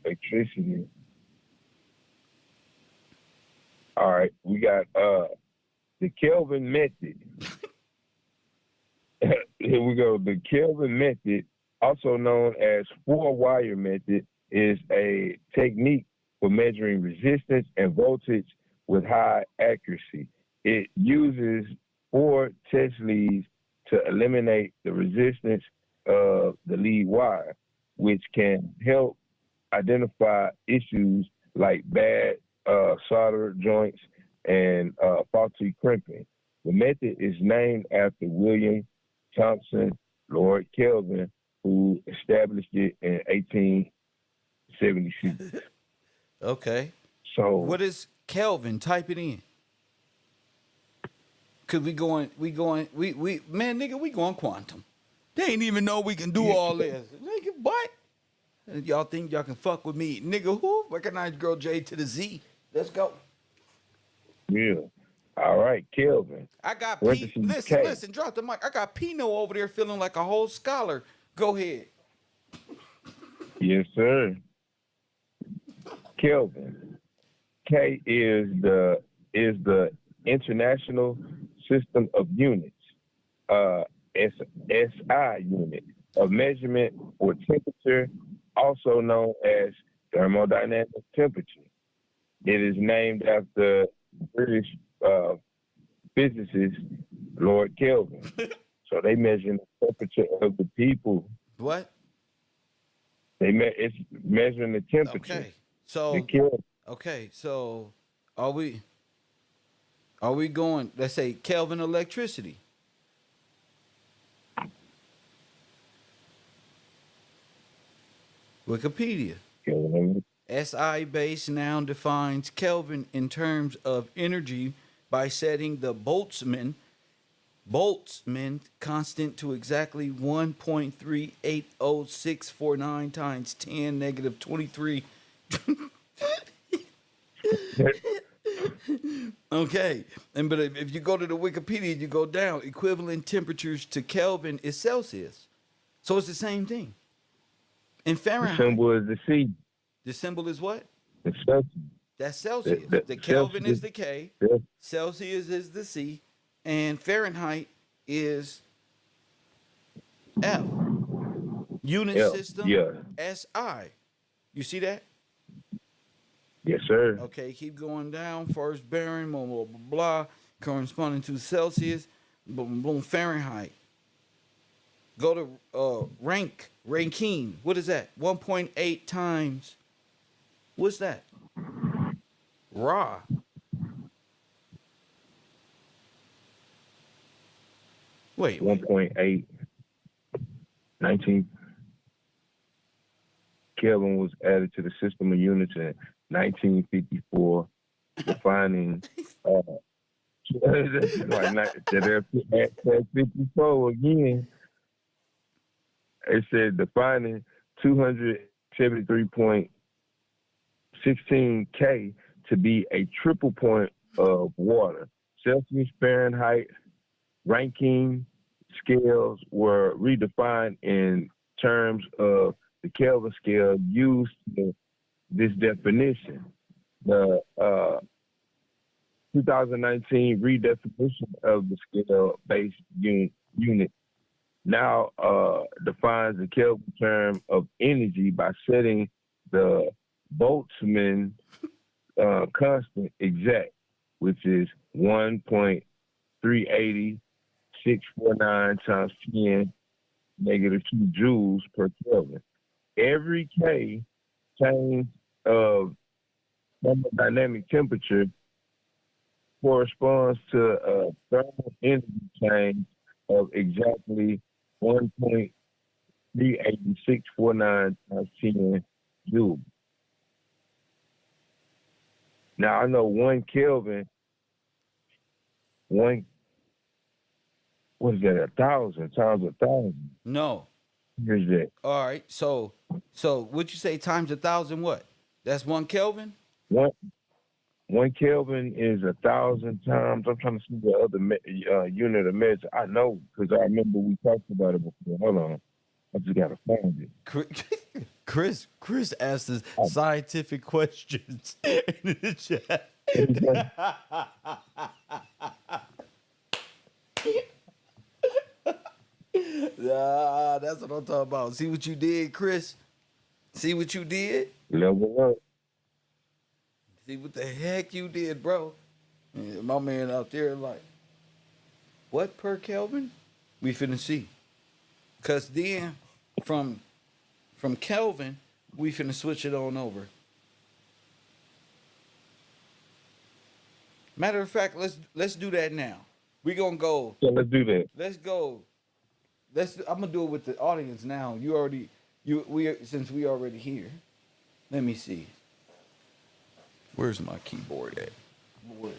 electricity. All right, we got the Kelvin method. Here we go. The Kelvin method, also known as four-wire method, is a technique for measuring resistance and voltage with high accuracy. It uses 4 test leads to eliminate the resistance of the lead wire, which can help identify issues like bad solder joints and faulty crimping. The method is named after William Thompson, Lord Kelvin, who established it in 1876. Okay. So What is Kelvin? Type it in. Cause we man, nigga, we going quantum. They ain't even know we can do all this. Nigga, what? Y'all think y'all can fuck with me? Nigga, who? Recognize girl J to the Z. Let's go. yeah. All right, Kelvin. I got P. Parentheses K. Listen, drop the mic. I got Pino over there feeling like a whole scholar. Go ahead. Yes, sir. Kelvin. K is the International System of Units, SI unit of measurement for temperature, also known as thermodynamic temperature. It is named after British physicist Lord Kelvin. So they measure the temperature of the people. What? It's measuring the temperature. Okay. So The Kelvin. okay. So are we going? Let's say Kelvin electricity. Wikipedia. Kelvin. SI base noun defines Kelvin in terms of energy by setting the Boltzmann constant to exactly 1.380649 times 10 negative 23. Okay, but if you go to the Wikipedia, you go down. Equivalent temperatures to Kelvin is Celsius, so it's the same thing. In The Fahrenheit, symbol is the C. the symbol is what? The Celsius. That's Celsius. The The Kelvin Celsius. is the K. Yeah. Celsius is the C, and Fahrenheit is F. Unit Yeah. system Yeah. SI. You see that? Yes, sir. Okay, keep going down. First bearing, blah, blah, blah, blah, corresponding to Celsius, boom, boom, Fahrenheit. Go to Rankine. What is that? 1.8 times. What's that? Ra. Wait. 1.8. 19. Kelvin was added to the system of units in 1954, defining they're at 54 again. It said defining 273.16 K to be a triple point of water. Celsius, Fahrenheit, Rankine scales were redefined in terms of the Kelvin scale used in this definition. The 2019 redefinition of the scale-based unit now defines the Kelvin term of energy by setting the Boltzmann constant exact, which is 1.380649 times 10 negative 2 joules per Kelvin. Every K change of thermodynamic temperature corresponds to a thermal energy change of exactly 1.38649 times 10 joules. Now I know 1 Kelvin, one what is that? 1,000 times 1,000. No. Here's that. All right. So would you say times 1,000 what? That's 1 Kelvin? One 1 Kelvin is 1,000 times. I'm trying to see the other unit of measure. I know because I remember we talked about it before. Hold on, I just gotta find it. Chris asked us scientific questions in the chat. That's what I'm talking about. See what you did, Chris? See what you did? Level up. See what the heck you did, bro? Yeah, my man out there like, what per Kelvin? We finna see. Cause then from Kelvin, we finna switch it on over. Matter of fact, let's do that now. We gonna go. So let's do that. Let's go. I'm gonna do it with the audience now. Since we already here. Let me see. Where's my keyboard at? Where?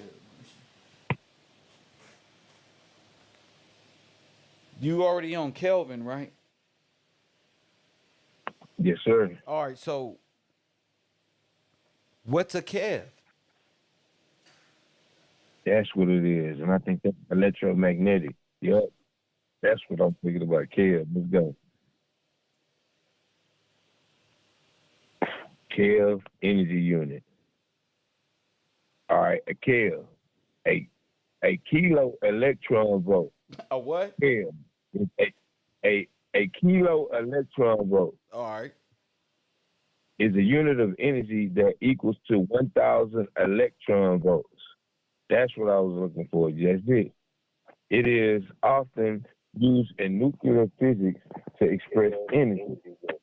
You already on Kelvin, right? Yes, sir. All right. So, what's a Kev? That's what it is, and I think that's electromagnetic. Yep, that's what I'm thinking about. Kev, let's go. Kev energy unit. All right, a Kev, a kilo electron volt. A what? Kev is a kilo electron volt. All right. Is a unit of energy that equals to 1,000 electron volts. That's what I was looking for. That's it. It is often used in nuclear physics to express energy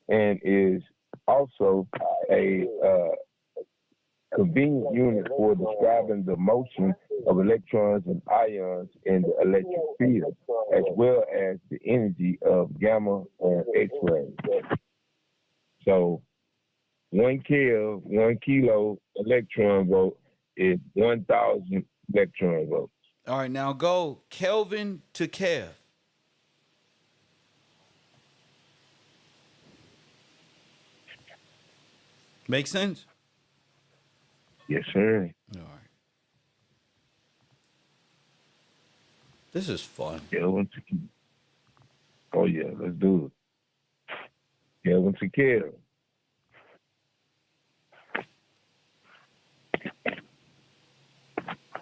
and is also a convenient unit for describing the motion of electrons and ions in the electric field, as well as the energy of gamma and X-rays. So 1 kilo electron volt is 1,000 electron volts. All right. Now go Kelvin to Kev. Make sense? Yes, sir. All right. This is fun. Kelvin to Kelvin. Oh yeah, let's do it. Kelvin to Kelvin.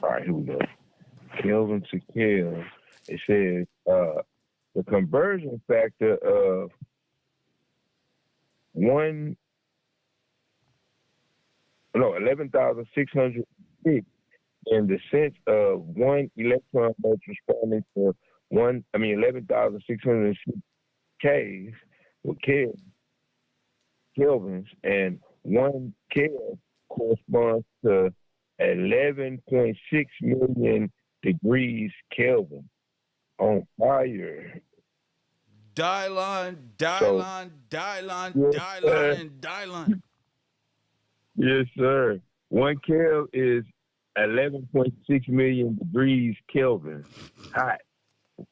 All right, here we go. Kelvin to Kelvin. It says the conversion factor of 11,606 in the sense of 1 electron volt responding to 11,606 Ks with Kelvins, and 1 Kelvin corresponds to 11.6 million degrees Kelvin. On fire. Dylon, and Dylon. Yes, sir. 1 Kelvin is 11.6 million degrees Kelvin. Hot.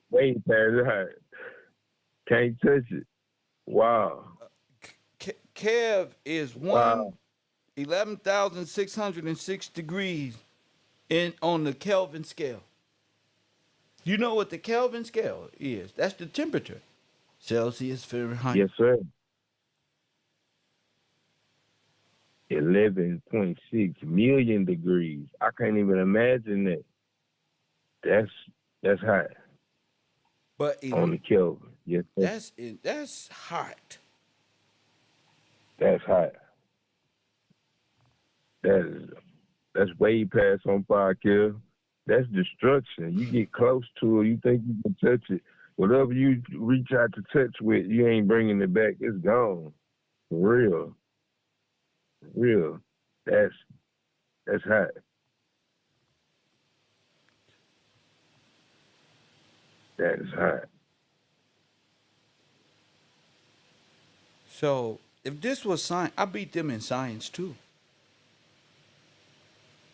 Way past hot. Can't touch it. Wow. Kev is Wow. 11,606 degrees on the Kelvin scale. You know what the Kelvin scale is? That's the temperature. Celsius, Fahrenheit. Yes, sir. 11.6 million degrees. I can't even imagine that. That's hot. But on the Kelvin. Yes, sir. That's hot. That's hot. That's way past on fire, Kev. That's destruction. You get close to it, you think you can touch it. Whatever you reach out to touch with, you ain't bringing it back. It's gone. For real. For real. That's hot. That is hot. So if this was science, I beat them in science too.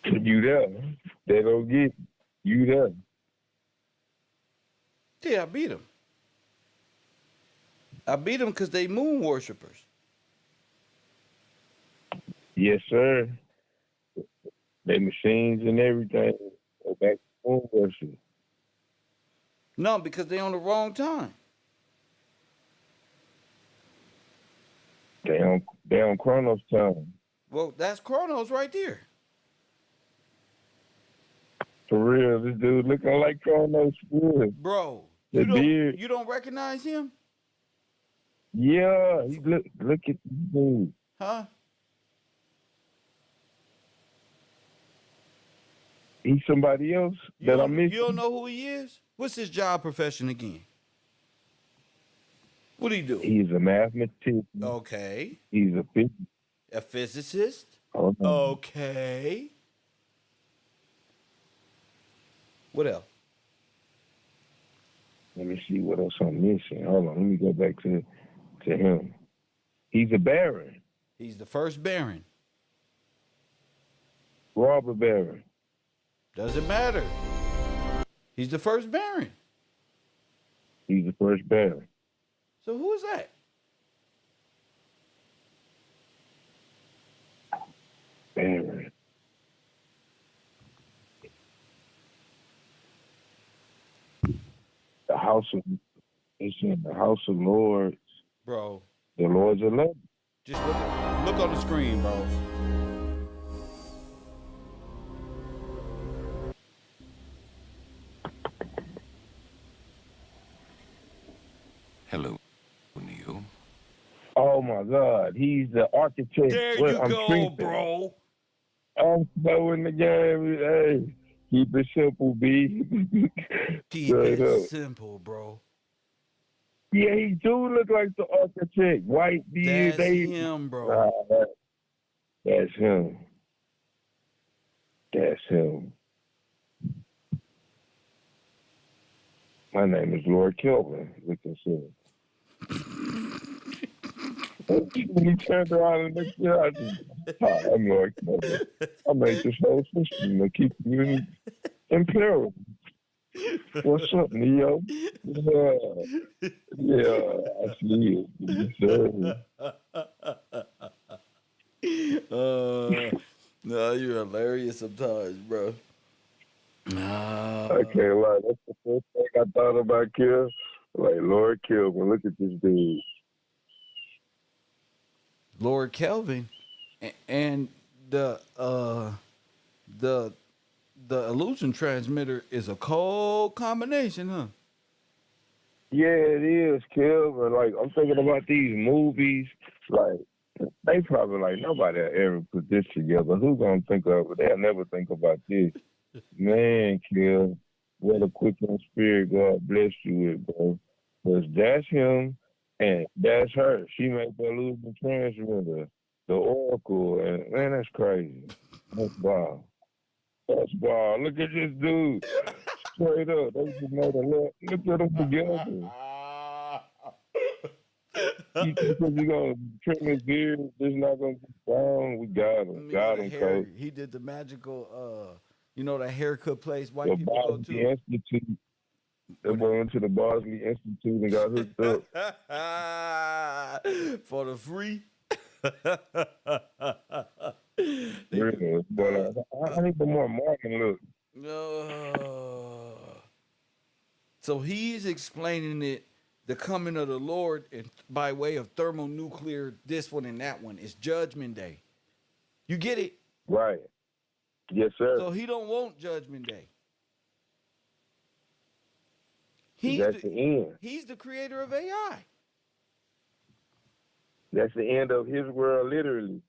You there. They don't get you there. Yeah, I beat them. I beat them because they moon worshippers. Yes, sir. They machines and everything. Go back to home worship. No, because they on the wrong time. They on Chronos time. Well, that's Chronos right there. For real, this dude looking like Chronos. For real. Bro, The beard. you don't recognize him? Yeah, he look at this dude. Huh? He's somebody else that I'm missing. You don't know who he is? What's his job profession again? What do he do? He's a mathematician. Okay. He's a physicist. A physicist? Hold on. Okay. What else? Let me see what else I'm missing. Hold on, let me go back to him. He's a baron. He's the first baron. Robber baron. Doesn't matter. He's the first baron. He's the first baron. So who is that? Baron. The house of it's in the House of Lords. Bro, The Lords of Love. just look on the screen, bro. Hello, Neil. Oh my God, he's the architect. There Well, you I'm go, tripping. bro. I'm slow in the game. Hey, keep it simple, B. Keep Straight it up. simple, bro. Yeah, he do look like the architect. White beard. That's him, bro. That's him. That's him. My name is Lord Kelvin. Look and see. When he turned around and looked at I just, hi, I'm Lord Kelvin. I made this whole system to keep you in peril. What's up, Neo? Yeah, I see it. Yes, sir. No, you're hilarious sometimes, bro. I can't lie. That's the first thing I thought about Kill. Like, Lord Kelvin, look at this dude. Lord Kelvin, and the the illusion transmitter is a cold combination, huh? Yeah, it is, Kelvin. Like, I'm thinking about these movies. Like, they probably, like, nobody ever put this together. Who's going to think of it? They'll never think about this. Man, Kill, what a quickening spirit God bless you with, bro. Because that's him and that's her. She made the illusion transmitter, the oracle, and man, that's crazy. That's wild. That's wild. Look at this dude. Straight up. They just made a look. Look at them together. You think because he's going to trim his beard, this not going to be brown? We got him. Got him, coach. He did the magical, that haircut place white The people go Bosley to. Institute. They went to the Bosley Institute and got hooked up. For the free. Really. But I need the more Martin look. So he's explaining it, the coming of the Lord, by way of thermonuclear, this one and that one. It's Judgment Day. You get it? Right. Yes, sir. So he don't want Judgment Day. That's the end. He's the creator of AI. That's the end of his world, literally.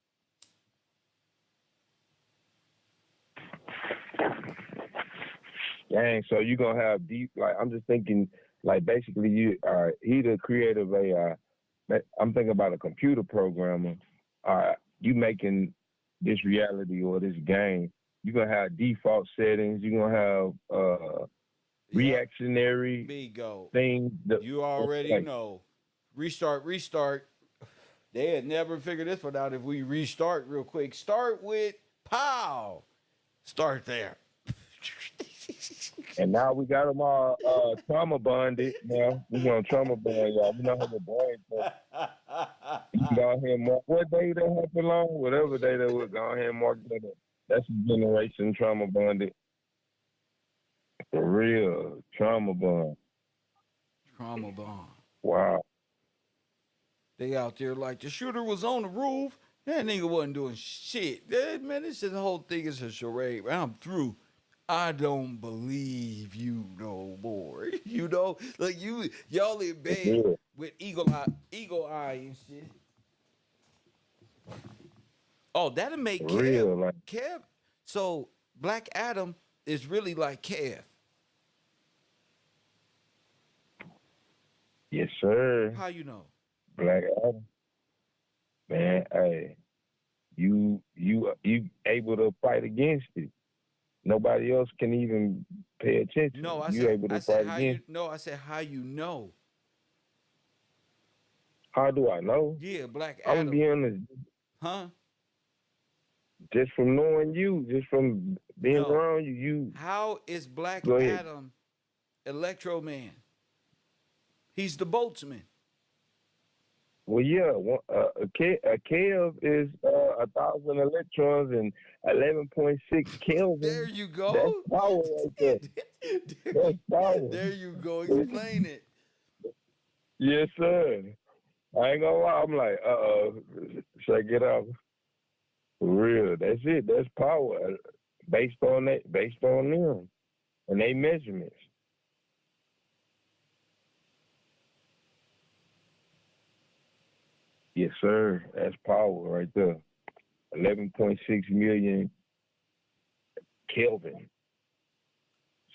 Dang, so you're going to have deep, like, I'm just thinking, like, basically, he the creator of AI. I'm thinking about a computer programmer. You making this reality or this game, you're going to have default settings. You're going to have reactionary Bingo. thing. You already know. Restart. They had never figured this one out if we restart real quick. Start with pow. Start there. And now we got them all trauma bonded. Now we gonna trauma bond y'all. We know how the boys go. You can go ahead and mark what day that happened on, whatever day that was. Go ahead and mark that up. That's a generation trauma bonded. For real, trauma bond. Trauma bond. Wow. They out there like the shooter was on the roof. That nigga wasn't doing shit. Man, this whole thing is a charade. I'm through. I don't believe you no more. You know, like y'all in bed with eagle eye and shit. Oh, that'll make For real, Kev. like Kev. So Black Adam is really like Kev. yes, sir. How you know? Black Adam. Man, hey, you able to fight against it. Nobody else can even pay attention. No, You able to said fight how against. you. No, I said how you know. How do I know? Yeah, Black I'm Adam. gonna be honest. Huh? Just from knowing you, just from being No. around you. How is Black Go ahead. Adam Electro Man? He's the boatsman. Well, yeah, a kev is 1,000 electrons and 11.6 Kelvin. There you go. That's power right there. That's power. There you go. Explain it. Yes, sir. I ain't gonna lie. I'm like, should I get out? For real, that's it. That's power based on that, based on them and they measurements. Yes, sir. That's power right there. 11.6 million Kelvin.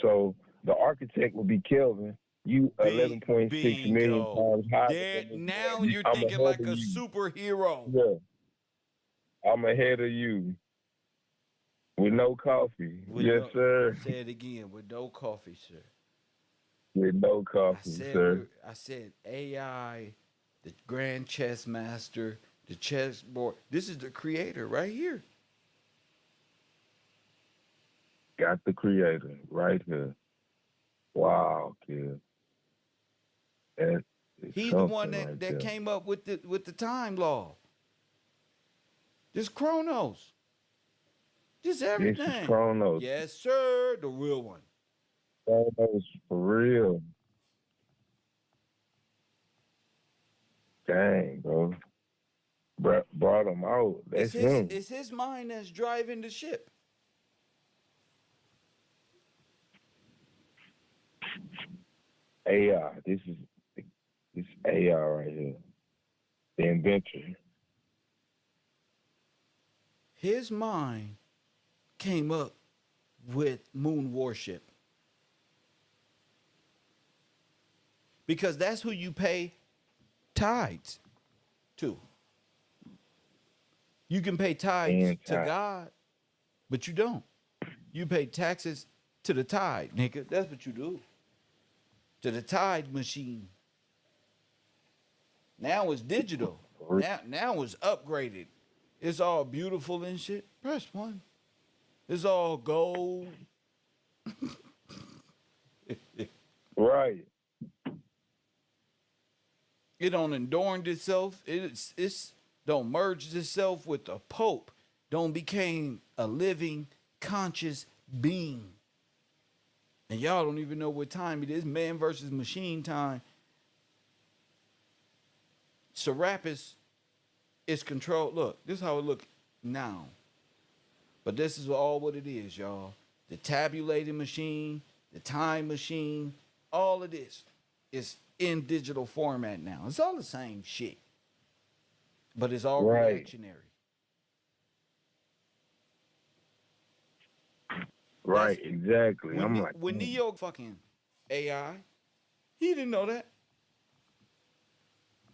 So the architect would be Kelvin. You 11.6 million times higher. Now you're I'm thinking like a superhero. Yeah. I'm ahead of you. With no coffee. Yes, sir. Say it again. With no coffee, sir. With no coffee, sir. I said AI, the grand chess master, the chessboard. This is the creator right here. Got the creator right here. Wow, kid. He's the one that came up with the time law. This Chronos. Just everything. This is Chronos. Yes, sir. The real one. Chronos for real. Dang, bro. Brought him out. That's him. It's his mind that's driving the ship. AI. This AI right here. The inventor. His mind came up with moon worship. Because that's who you pay tithes to. You can pay tithes to God, but you don't. You pay taxes to the tithe, nigga. That's what you do. To the tithe machine. Now it's digital. Now it's upgraded. It's all beautiful and shit. Press 1. It's all gold. Right. It don't adorn itself. It's don't merge itself with the Pope. Don't became a living, conscious being. And y'all don't even know what time it is. Man versus machine time. Serapis is controlled. Look, this is how it look now. But this is all what it is, y'all. The tabulating machine, the time machine, all of this is in digital format now. It's all the same shit. But it's all reactionary. Right, exactly. When Neo fucking AI, he didn't know that.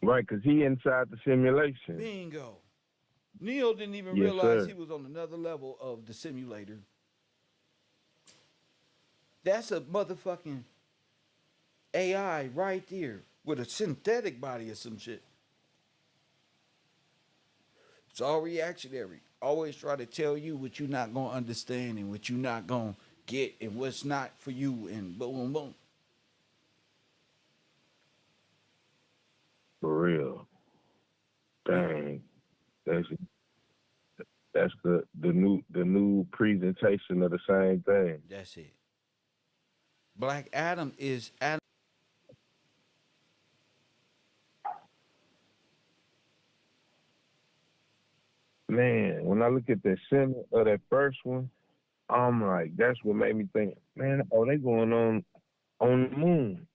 Right, because he inside the simulation. Bingo. Neo didn't even realize he was on another level of the simulator. That's a motherfucking AI right there with a synthetic body or some shit. It's all reactionary. Always try to tell you what you're not gonna understand and what you're not gonna get and what's not for you and boom, boom, boom. For real. Dang. That's the new presentation of the same thing. That's it. Black Adam is Adam. Man, when I look at the center of that first one, I'm like, that's what made me think, man, oh, they going on the moon.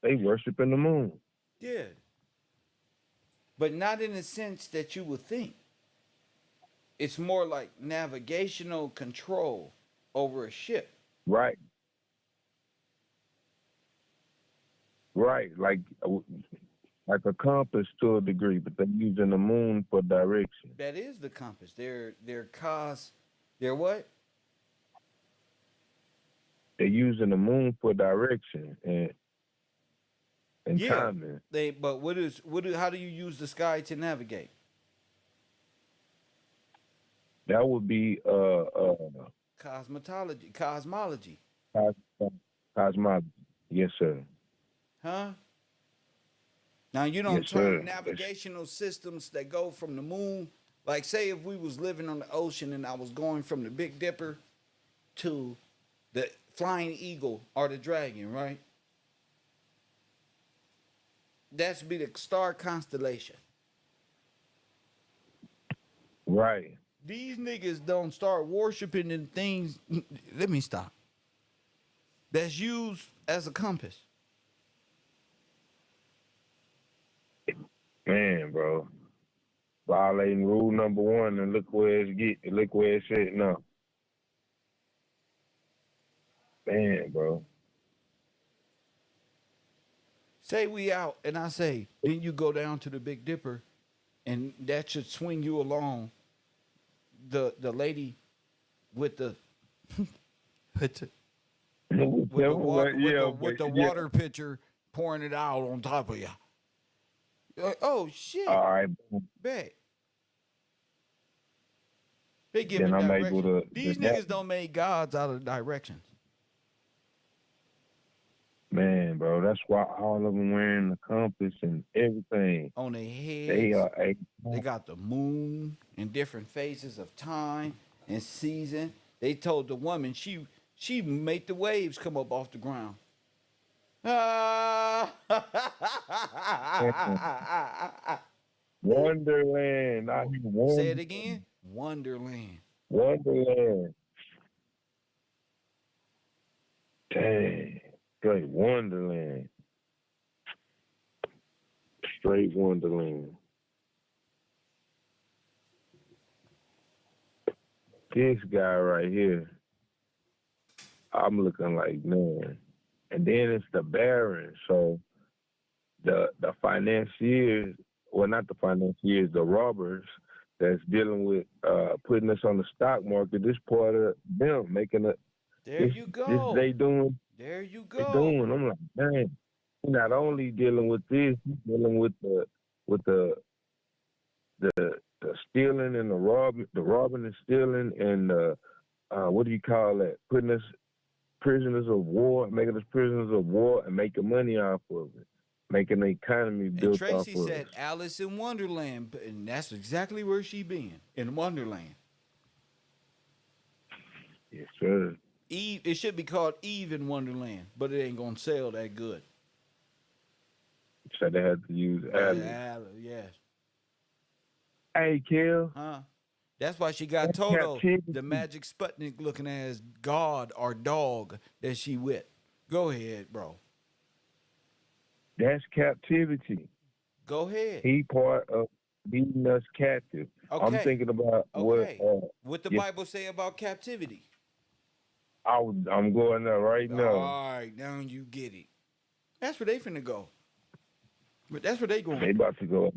They worshiping the moon. Yeah. But not in the sense that you would think. It's more like navigational control over a ship. Right. Right. Like a compass to a degree, but they're using the moon for direction. That is the compass. They're what? They're using the moon for direction and Yeah. timing. But how do you use the sky to navigate? That would be Cosmology. cosmology. Yes, sir. Huh? Now you Yes, don't sir. turn navigational systems that go from the moon. Like say if we was living on the ocean and I was going from the Big Dipper to the Flying Eagle or the Dragon, right? That's be the star constellation. Right. These niggas don't start worshiping in things. Let me stop. That's used as a compass. Man, bro. Violating rule number one, and look where it's at now. Man, bro. Say we out, and I say, then you go down to the Big Dipper, and that should swing you along. The lady with the with the water pitcher pouring it out on top of you. Oh shit! All right. Bet they give Then me I'm able directions. to. These niggas don't make gods out of directions. Man, bro, that's why all of them wearing the compass and everything. On their heads, They are they got the moon in different phases of time and season. They told the woman she made the waves come up off the ground. Ah! Wonderland. I hear Say it again. Wonderland. Wonderland. Dang. Straight Wonderland. Straight Wonderland. This guy right here, I'm looking like, man. And then it's the Baron. So the financiers, well, not the financiers, the robbers that's dealing with putting us on the stock market, this part of them making it. There you go. This they doing. There you They go. doing. I'm like, dang. He's not only dealing with this, he's dealing with the stealing and the robbing and stealing and what do you call that? Putting us prisoners of war, making us prisoners of war, and making money off of it, making the economy built And off Tracy of said it. Alice in Wonderland, and that's exactly where she been, in Wonderland. Yes, sir. Eve, it should be called Eve in Wonderland, but it ain't gonna sell that good. So they had to use Alice. Alice, yes. Hey, Kel. Huh? That's why she got That's Toto, captivity. the magic Sputnik looking ass god or dog that she with. Go ahead, bro. That's captivity. Go ahead. He part of beating us captive. Okay. I'm thinking about Okay. what What the yes, Bible say about captivity? I'm going there right now. All right, now you get it. That's where they finna go. But that's where they going. They about to go.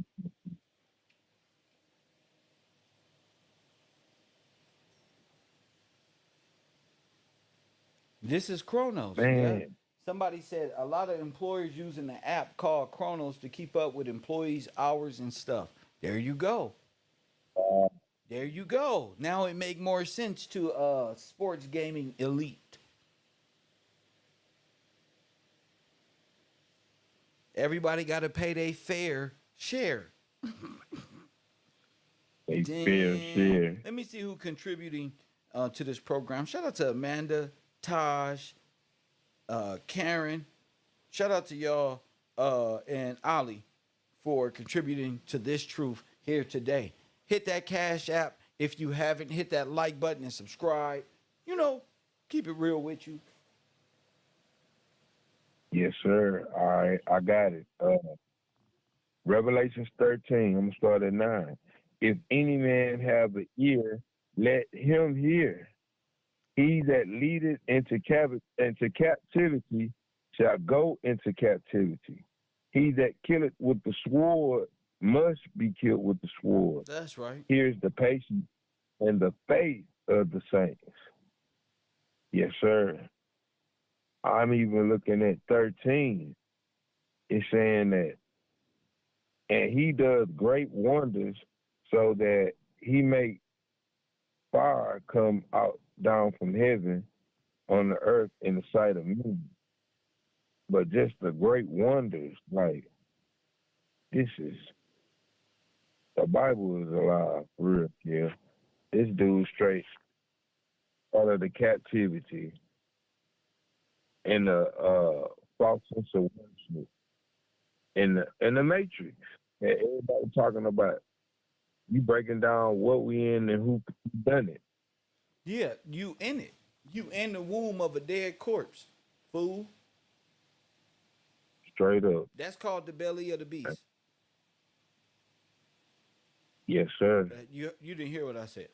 This is Chronos. Man. Yeah? Somebody said a lot of employers using the app called Chronos to keep up with employees' hours and stuff. There you go. Uh, There you go. Now it make more sense to sports gaming elite. Everybody got to pay their fair share. they fair Damn. share. Let me see who contributing to this program. Shout out to Amanda, Taj, Karen. Shout out to y'all and Ali for contributing to this truth here today. Hit that Cash App if you haven't. Hit that like button and subscribe. You know, keep it real with you. Yes, sir. All right, I got it. Revelations 13. I'm gonna start at 9. If any man have an ear, let him hear. He that leadeth into captivity shall go into captivity. He that killeth with the sword must be killed with the sword. That's right. Here's the patience and the faith of the saints. Yes, sir. I'm even looking at 13. It's saying that, and he does great wonders so that he make fire come out down from heaven on the earth in the sight of men. But just the great wonders, like this is the Bible is alive, for real, yeah. This dude straight out of the captivity and the false sense of worship in the matrix. And everybody talking about you breaking down what we in and who done it. Yeah, you in it. You in the womb of a dead corpse, fool. Straight up. That's called the belly of the beast. Yes, sir. You didn't hear what I said.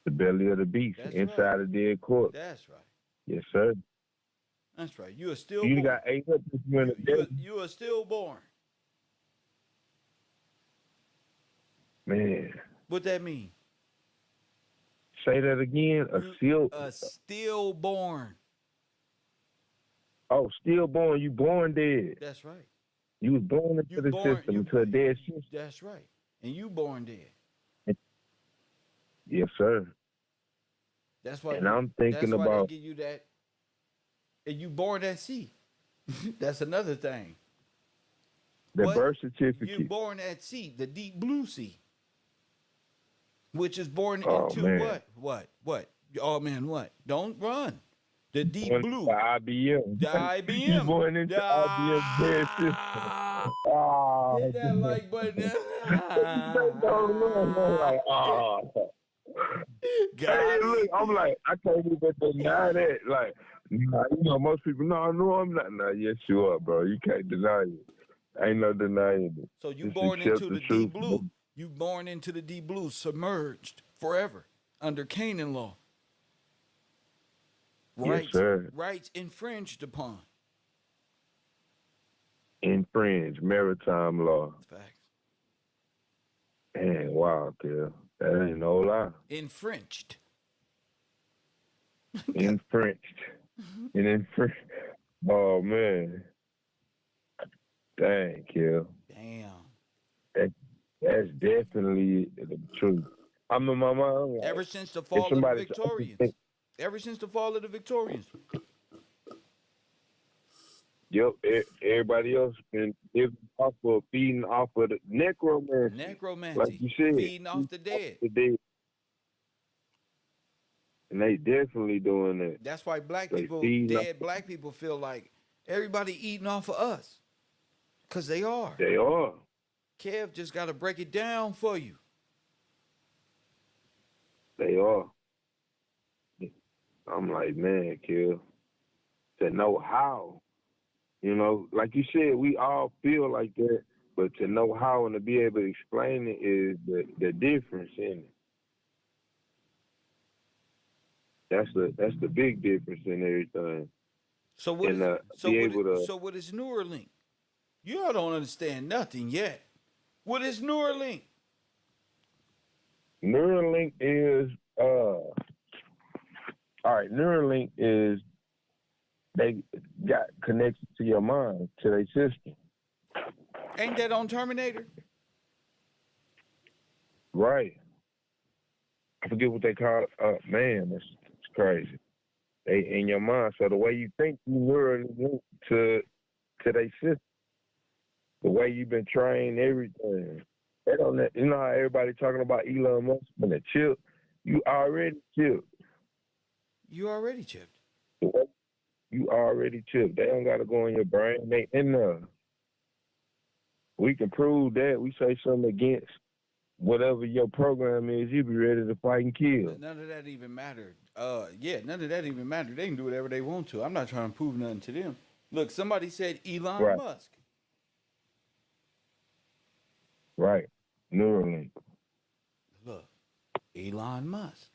The belly of the beast. That's inside right. a dead corpse. That's right. Yes, sir. That's right. You are still You born. got 800 minutes. You are still born. Man, What that mean? say that again. Stillborn. Oh, stillborn. You born dead. That's right. You was born into the system, into a dead system. That's right. And you born dead. Yes, sir. That's why. And I'm thinking that's why about. they give you that. And you born at sea. That's another thing. The What? birth certificate. You born at sea, the deep blue sea, which is born Oh, into man. what? Oh man, what? Don't run. The deep blue. The I.B.M. The You I.B.M. born into IBM dead system. Oh, Hit that like button. like, oh. Hey, look, I'm like, I can't even deny that. Like, nah, you know, most people, no, I'm not. Nah, yes, you are, bro. You can't deny it. Ain't no denying it. So you Just born accept into the truth, deep blue. You born into the deep blue, submerged forever under Canaan law. Yes, sir. Rights infringed upon. Infringe maritime law. Facts. Man, wow, Kel. That ain't no lie. Infringed. Infringed. And infringed. Oh, man. Dang, Kel. Damn. That's definitely the truth. I'm in my mind. Like, Ever since the fall of the Victorians. Ever since the fall of the Victorians. Yep, everybody else been living off of feeding off of the necromancy. Necromancy. Like you said. Feeding off the dead. And they definitely doing that. That's why black people feel like everybody eating off of us. Because they are. They are. Kev just got to break it down for you. They are. I'm like, man, Kev, to know how. You know, like you said, we all feel like that, but to know how and to be able to explain it is the difference in it. That's the big difference in everything. So what is Neuralink? You all don't understand nothing yet. What is Neuralink? Neuralink is Neuralink is they got connected to your mind, to their system. Ain't that on Terminator? Right. I forget what they call it. Man, it's crazy. They in your mind. So the way you think, you neurally linked to their system. The way you've been trained, everything. They don't. You know how everybody talking about Elon Musk and the chip. You already chipped. You already chipped. You already chipped. They don't got to go in your brain. They in there. We can prove that. We say something against whatever your program is, you be ready to fight and kill. None of that even mattered. None of that even mattered. They can do whatever they want to. I'm not trying to prove nothing to them. Look, somebody said Elon Right. Musk. Right. Neuralink. Look, Elon Musk.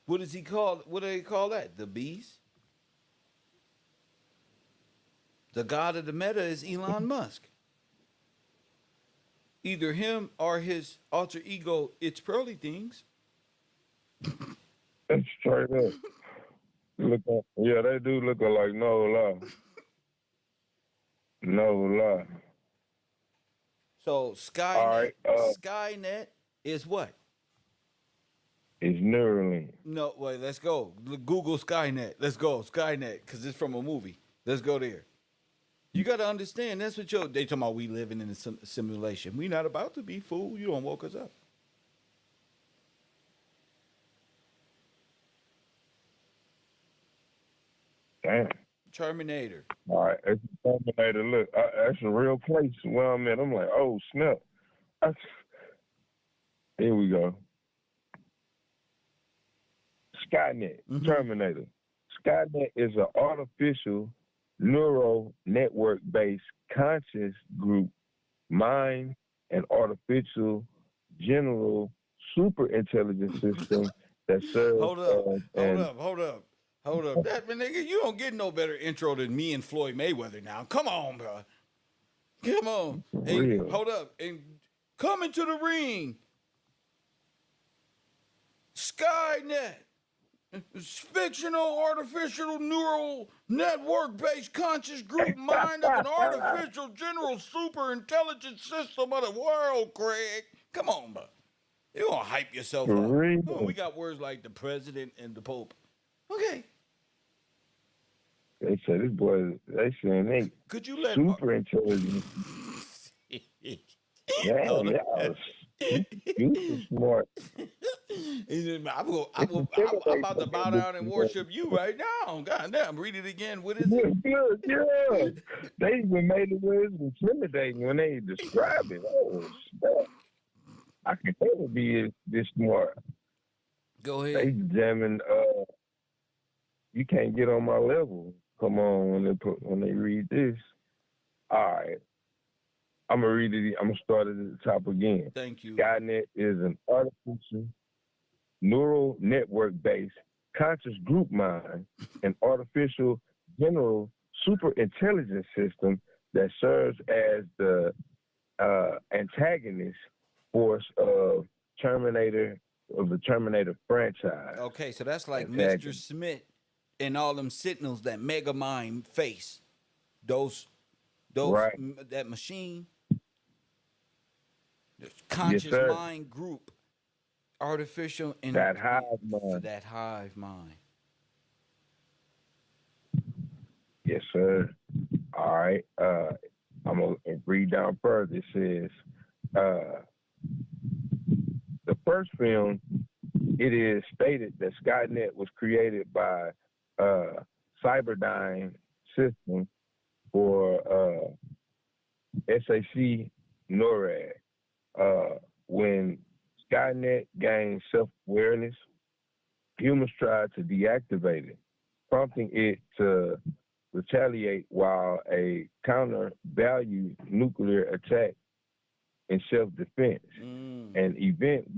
What does he call? What do they call that? The beast. The god of the meta is Elon Musk. Either him or his alter ego, It's Pearly Things. That's straight up. Yeah, they do look like no lie. No lie. So Skynet, Skynet is what? It's Neuralink. No, wait, let's go. Google Skynet. Let's go, Skynet, because it's from a movie. Let's go there. You got to understand, that's what they talking about, we living in a simulation. We not about to be, fool. You don't woke us up. Damn. Terminator. All right, it's Terminator. Look, that's a real place where I'm at. I'm like, oh, snap. Here we go. Skynet, Terminator. Skynet is an artificial neural network-based conscious group, mind, and artificial general super intelligence system that serves. Hold up. That nigga, you don't get no better intro than me and Floyd Mayweather now. Come on, bro. Come on. Hey, hold up. And come into the ring. Skynet. Fictional artificial neural network-based conscious group mind of an artificial general super intelligence system of the world, Craig. Come on, bro. You gonna hype yourself up. Oh, we got words like the president and the Pope. Okay. They said this boy, they saying they Could you let super intelligent. Damn, y'all super smart. I'm about to bow down and worship you right now. God damn, read it again. What is it? Yeah. They even made it where it's intimidating when they describe it. Oh, snap. I can never be this smart. Go ahead. They jamming. You can't get on my level. Come on, when they read this. All right. I'm gonna read it. I'm gonna start it at the top again. Thank you. Skynet is an artificial neural network-based conscious group mind and artificial general super intelligence system that serves as the antagonist force of the Terminator franchise. Okay, so that's like Mr. Smith and all them Sentinels that Megamind face. Those right. That machine, the conscious mind group, artificial and that hive mind. Yes, sir. All right. I'm gonna read down further. It says the first film. It is stated that Skynet was created by Cyberdyne System for SAC NORAD. When Skynet gained self-awareness, humans tried to deactivate it, prompting it to retaliate while a counter-value nuclear attack in self-defense. An event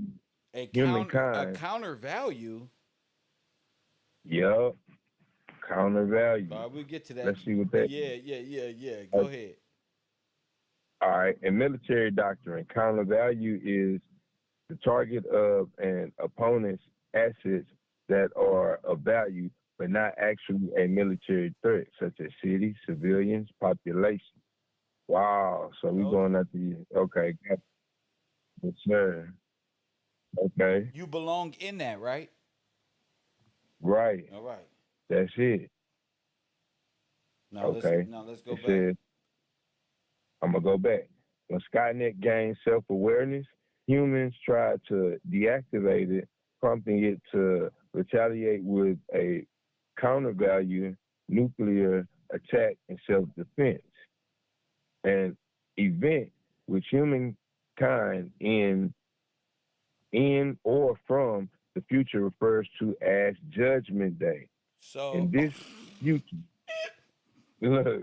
humankind. A counter-value? Yup. Counter-value. All right, we'll get to that. Let's see what that Yeah. Go ahead. All right. In military doctrine, counter-value is the target of an opponent's assets that are of value, but not actually a military threat, such as cities, civilians, population. Wow. So we're Told you. going at the okay. Got yes, sir. Okay. You belong in that, right? Right. All right. That's it. Now Okay. let's go It back. says, I'm gonna go back. When Skynet gained self-awareness, humans tried to deactivate it, prompting it to retaliate with a counter-value nuclear attack and self-defense. An event which humankind in or from the future refers to as Judgment Day. So In this future, look,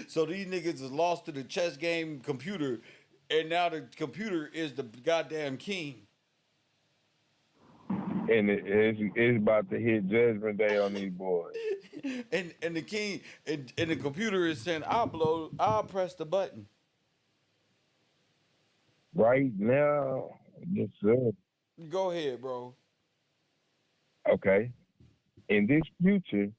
so these niggas is lost to the chess game computer, and now the computer is the goddamn king. and it's about to hit Judgment Day on these boys. And the king and the computer is saying, I'll press the button. Right now, yes, sir. Go ahead, bro. Okay. In this future,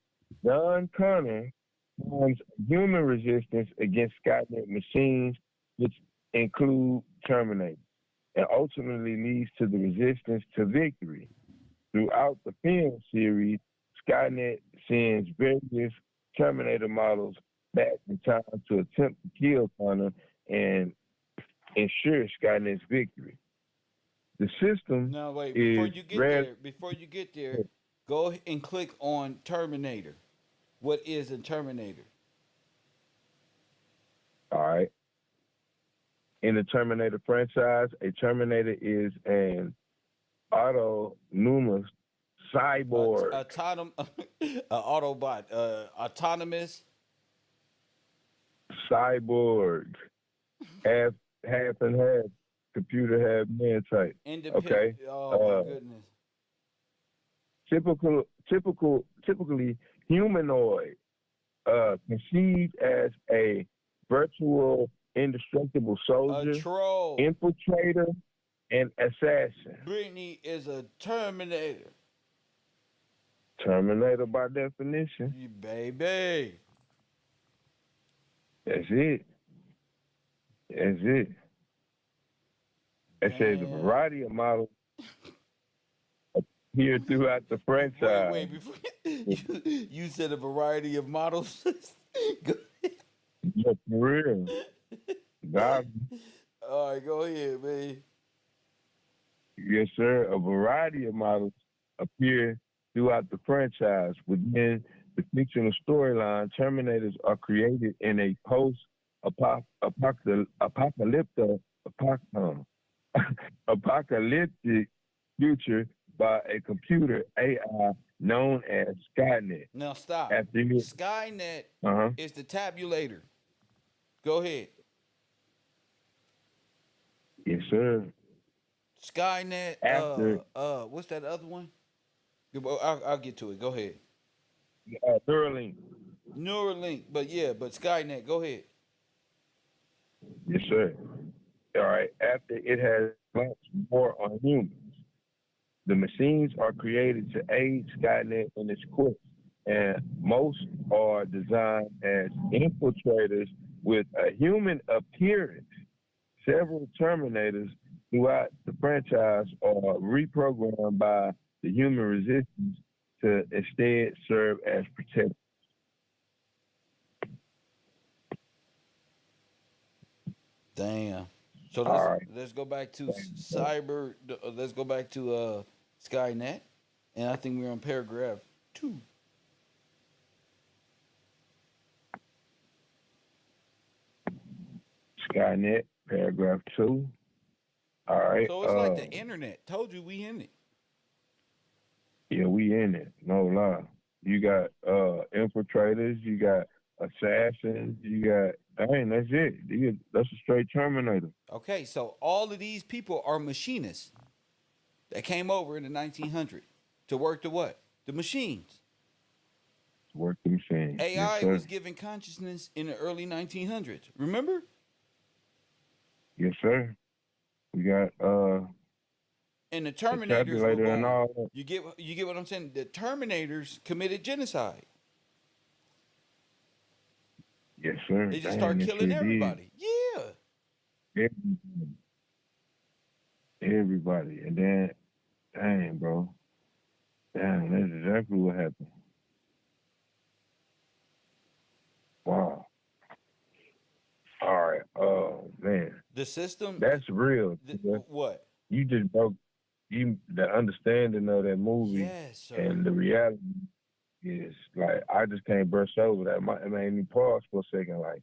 John Connor forms human resistance against Skynet machines, which include Terminator, and ultimately leads to the resistance to victory. Throughout the film series, Skynet sends various Terminator models back in time to attempt to kill Connor and ensure Skynet's victory. The system No, wait, is rare. before you get there, go and click on Terminator. What is a Terminator? All right. In the Terminator franchise, a Terminator is an autonomous cyborg. Autobot, autonomous. Cyborg. Half and half. Computer half man type. Independent. Okay. Oh my goodness. Typically humanoid, conceived as a virtual indestructible A soldier, troll. infiltrator, and assassin. Brittany is a Terminator. Terminator by definition. You baby. That's it. That's it. It says a Man. variety of models appear throughout the franchise. Wait, before you said a variety of models. Go ahead. Yeah, for real. God, All right, go ahead, man. yes, sir. A variety of models appear throughout the franchise. Within the fictional storyline, Terminators are created in a apocalyptic future by a computer AI known as Skynet. Now stop. After you, Skynet uh-huh. is the tabulator. Go ahead. Yes, sir. Skynet. After What's that other one? I'll get to it. Go ahead. Neuralink. Neuralink, but Skynet. Go ahead. Yes, sir. All right. After it has launched war on humans, the machines are created to aid Skynet in its quest, and most are designed as infiltrators with a human appearance. Several Terminators throughout the franchise are reprogrammed by the human resistance to instead serve as protectors. Damn. So All right. let's go back to cyber. Let's go back to Skynet, and I think we're on paragraph 2. Skynet, paragraph 2. All right. So it's like the internet. Told you we in it. Yeah, we in it. No lie. You got infiltrators, you got assassins, you got that's it. That's a straight Terminator. Okay, so all of these people are machinists that came over in the 1900s to work the what? The machines. Work the machine. AI yes, was given consciousness in the early 1900s. Remember? Yes, sir. We got And the the Terminators were calculator and born. all that. You get what I'm saying? The Terminators committed genocide. Yes, sir. They just Damn, start that killing shit did. everybody. Yeah. Everybody. Everybody. And then, dang, bro. Damn, that's exactly what happened. Wow. All right. Oh man, The system. that's real. What? You just broke the understanding of that movie Yes, sir. and the reality is like I just can't brush over that. It made me pause for a second. Like,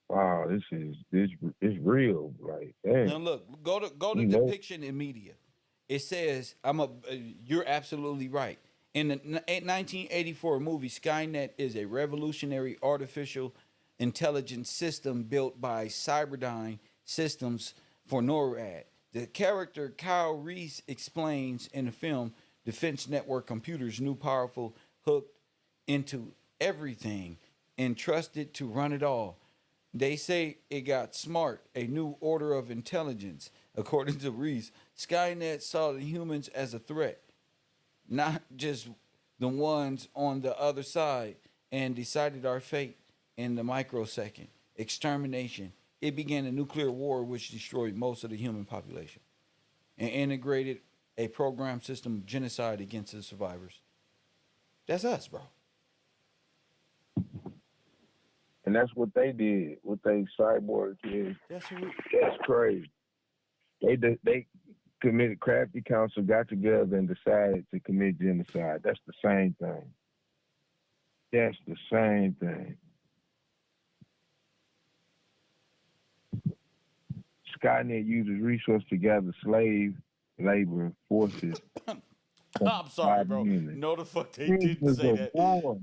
wow, this is real. Like, Now damn, look, go to you know, depiction in media. It says you're absolutely right. In the 1984 movie, Skynet is a revolutionary artificial intelligence system built by Cyberdyne Systems for NORAD. The character Kyle Reese explains in the film Defense Network Computers' new powerful hooked into everything and trusted to run it all. They say it got smart, a new order of intelligence. According to Reese, Skynet saw the humans as a threat, not just the ones on the other side, and decided our fate in the microsecond. Extermination. It began a nuclear war which destroyed most of the human population and integrated a programmed system of genocide against the survivors. That's us, bro. and that's what they did. What they cyborg did. That's who we, That's crazy. They committed crafty council, got together and decided to commit genocide. That's the same thing. That's the same thing. Skynet uses resources to gather slave labor forces from I'm sorry, body bro. humans. No, the fuck they didn't Prisoners say of that. war.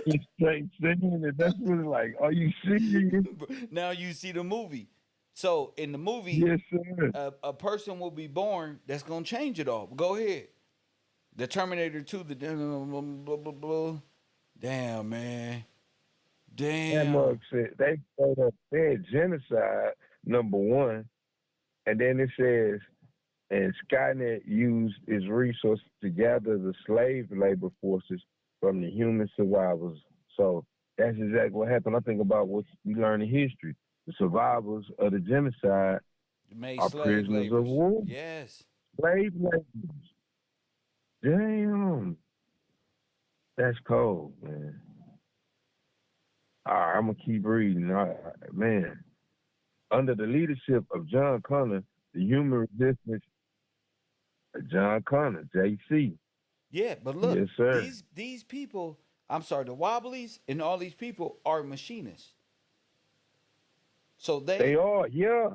He's straight saying it. That's what it's like. Are you serious? Now you see the movie. So in the movie, Yes, sir. a person will be born that's gonna change it all. Go ahead. The Terminator 2, the blah, blah, blah, blah. Damn, man. That Damn. mug said they straight up said genocide, number one, and then it says, and Skynet used its resources to gather the slave labor forces from the human survivors. So that's exactly what happened. I think about what we learn in history. The survivors of the genocide Made are slave prisoners of labors. war, Yes. slave laborers. Damn, that's cold, man. All right, I'm gonna keep reading. All right, man, under the leadership of John Connor, the human resistance, John Connor, JC. Yeah, but look, Yes, sir. these people, I'm sorry, the Wobblies and all these people are machinists. So They they, are, yeah.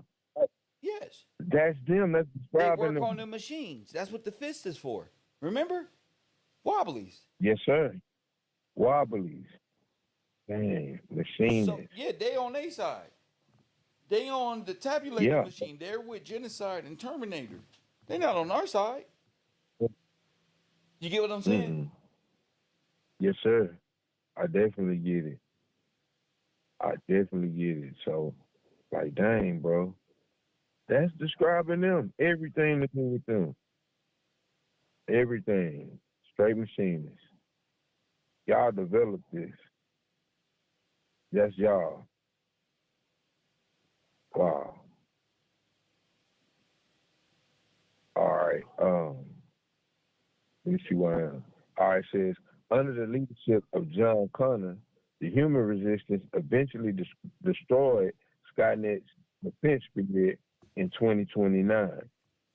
yes, That's them. That's they describing work them. on the machines. That's what the fist is for. Remember? Wobblies. Yes, sir. Wobblies. Dang, So machinists. yeah, they on their side. They on the tabulating Yeah. machine. They're with genocide and Terminator. They not on our side. You get what I'm saying? Mm-mm. Yes, sir. I definitely get it. I definitely get it. So, like, dang, bro. That's describing them. Everything to do with them. Everything. Straight machinists. Y'all developed this. That's y'all. Wow. All right. Let me see what I am. All right, it says under the leadership of John Connor, the human resistance eventually destroyed Skynet's defense grid in 2029.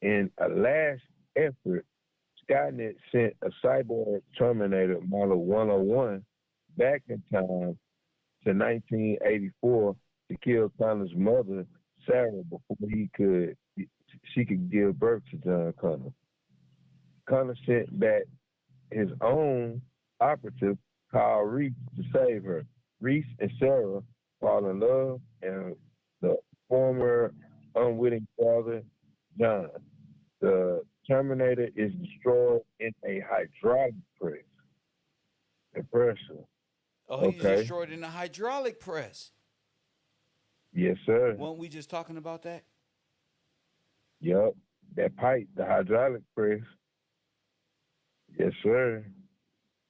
In a last effort, Skynet sent a cyborg Terminator Model 101 back in time to 1984 to kill Connor's mother, Sarah, before she could give birth to John Connor. Connor sent back his own operative, Kyle Reese, to save her. Reese and Sarah fall in love, and the former unwitting father, John. The Terminator is destroyed in a hydraulic press. Compressor. Oh, he's Okay. destroyed in a hydraulic press. Yes, sir. Weren't we just talking about that? Yep. that pipe, the hydraulic press. Yes, sir.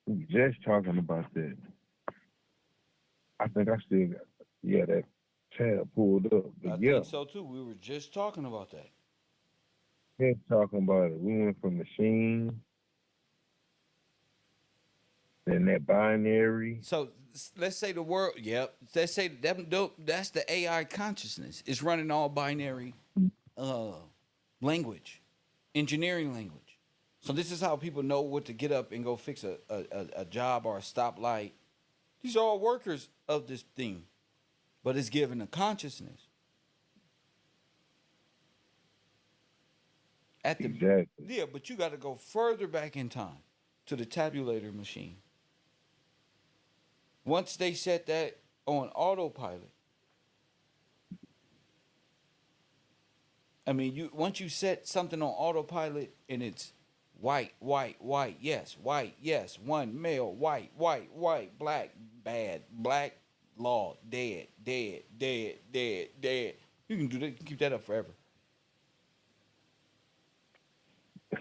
We were just talking about that. I think I still got that tab pulled up. But I yeah, think so too. We were just talking about that. just talking about it. We went from machine, then that binary. So let's say the world. Yep. Let's say that's the AI consciousness. It's running all binary uh, language, engineering language. So this is how people know what to get up and go fix a job or a stoplight. These are all workers of this thing, but it's given a consciousness. At the Exactly. Yeah, but you got to go further back in time to the tabulator machine. Once they set that on autopilot, I mean, once you set something on autopilot and it's white, white, white, yes, one male, white, white, white, black, bad, black, law, dead, dead, dead, dead, dead. You can do that. You can keep that up forever.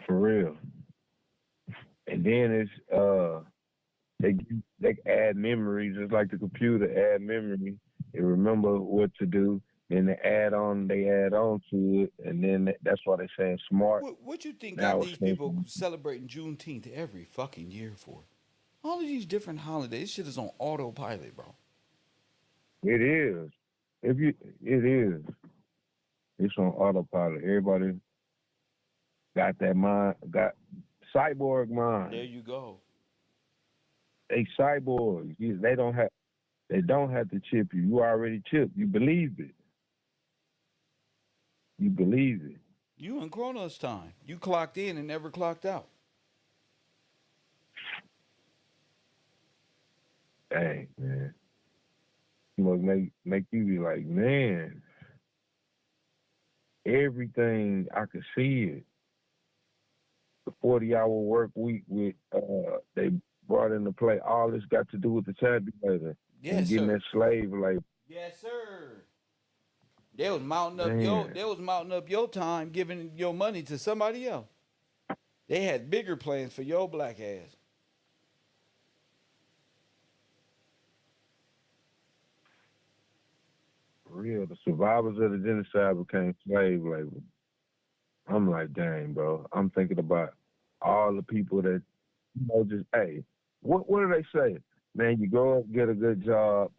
For real. And then it's they add memory, just like the computer add memory. They remember what to do. Then they add on to it, and then that's why they saying smart. What you think got Now it's these people celebrating Juneteenth every fucking year for? All of these different holidays, this shit is on autopilot, bro. it is. It is. It's on autopilot. Everybody got that mind, got cyborg mind. There you go. They cyborgs. They don't have to chip you. You already chipped. You believe it. You believe it. You in Chronos time. You clocked in and never clocked out. Dang, man. You must make you be like, man, everything I could see it. The 40-hour work week with they brought into play. All this got to do with the tabulator and Yes, getting sir. that slave labor. Yes, sir. They was mounting up your time, giving your money to somebody else. They had bigger plans for your black ass. For real, the survivors of the genocide became slave labor. I'm like, dang, bro. I'm thinking about all the people that, just, hey, what do they say? Man, you go up, get a good job,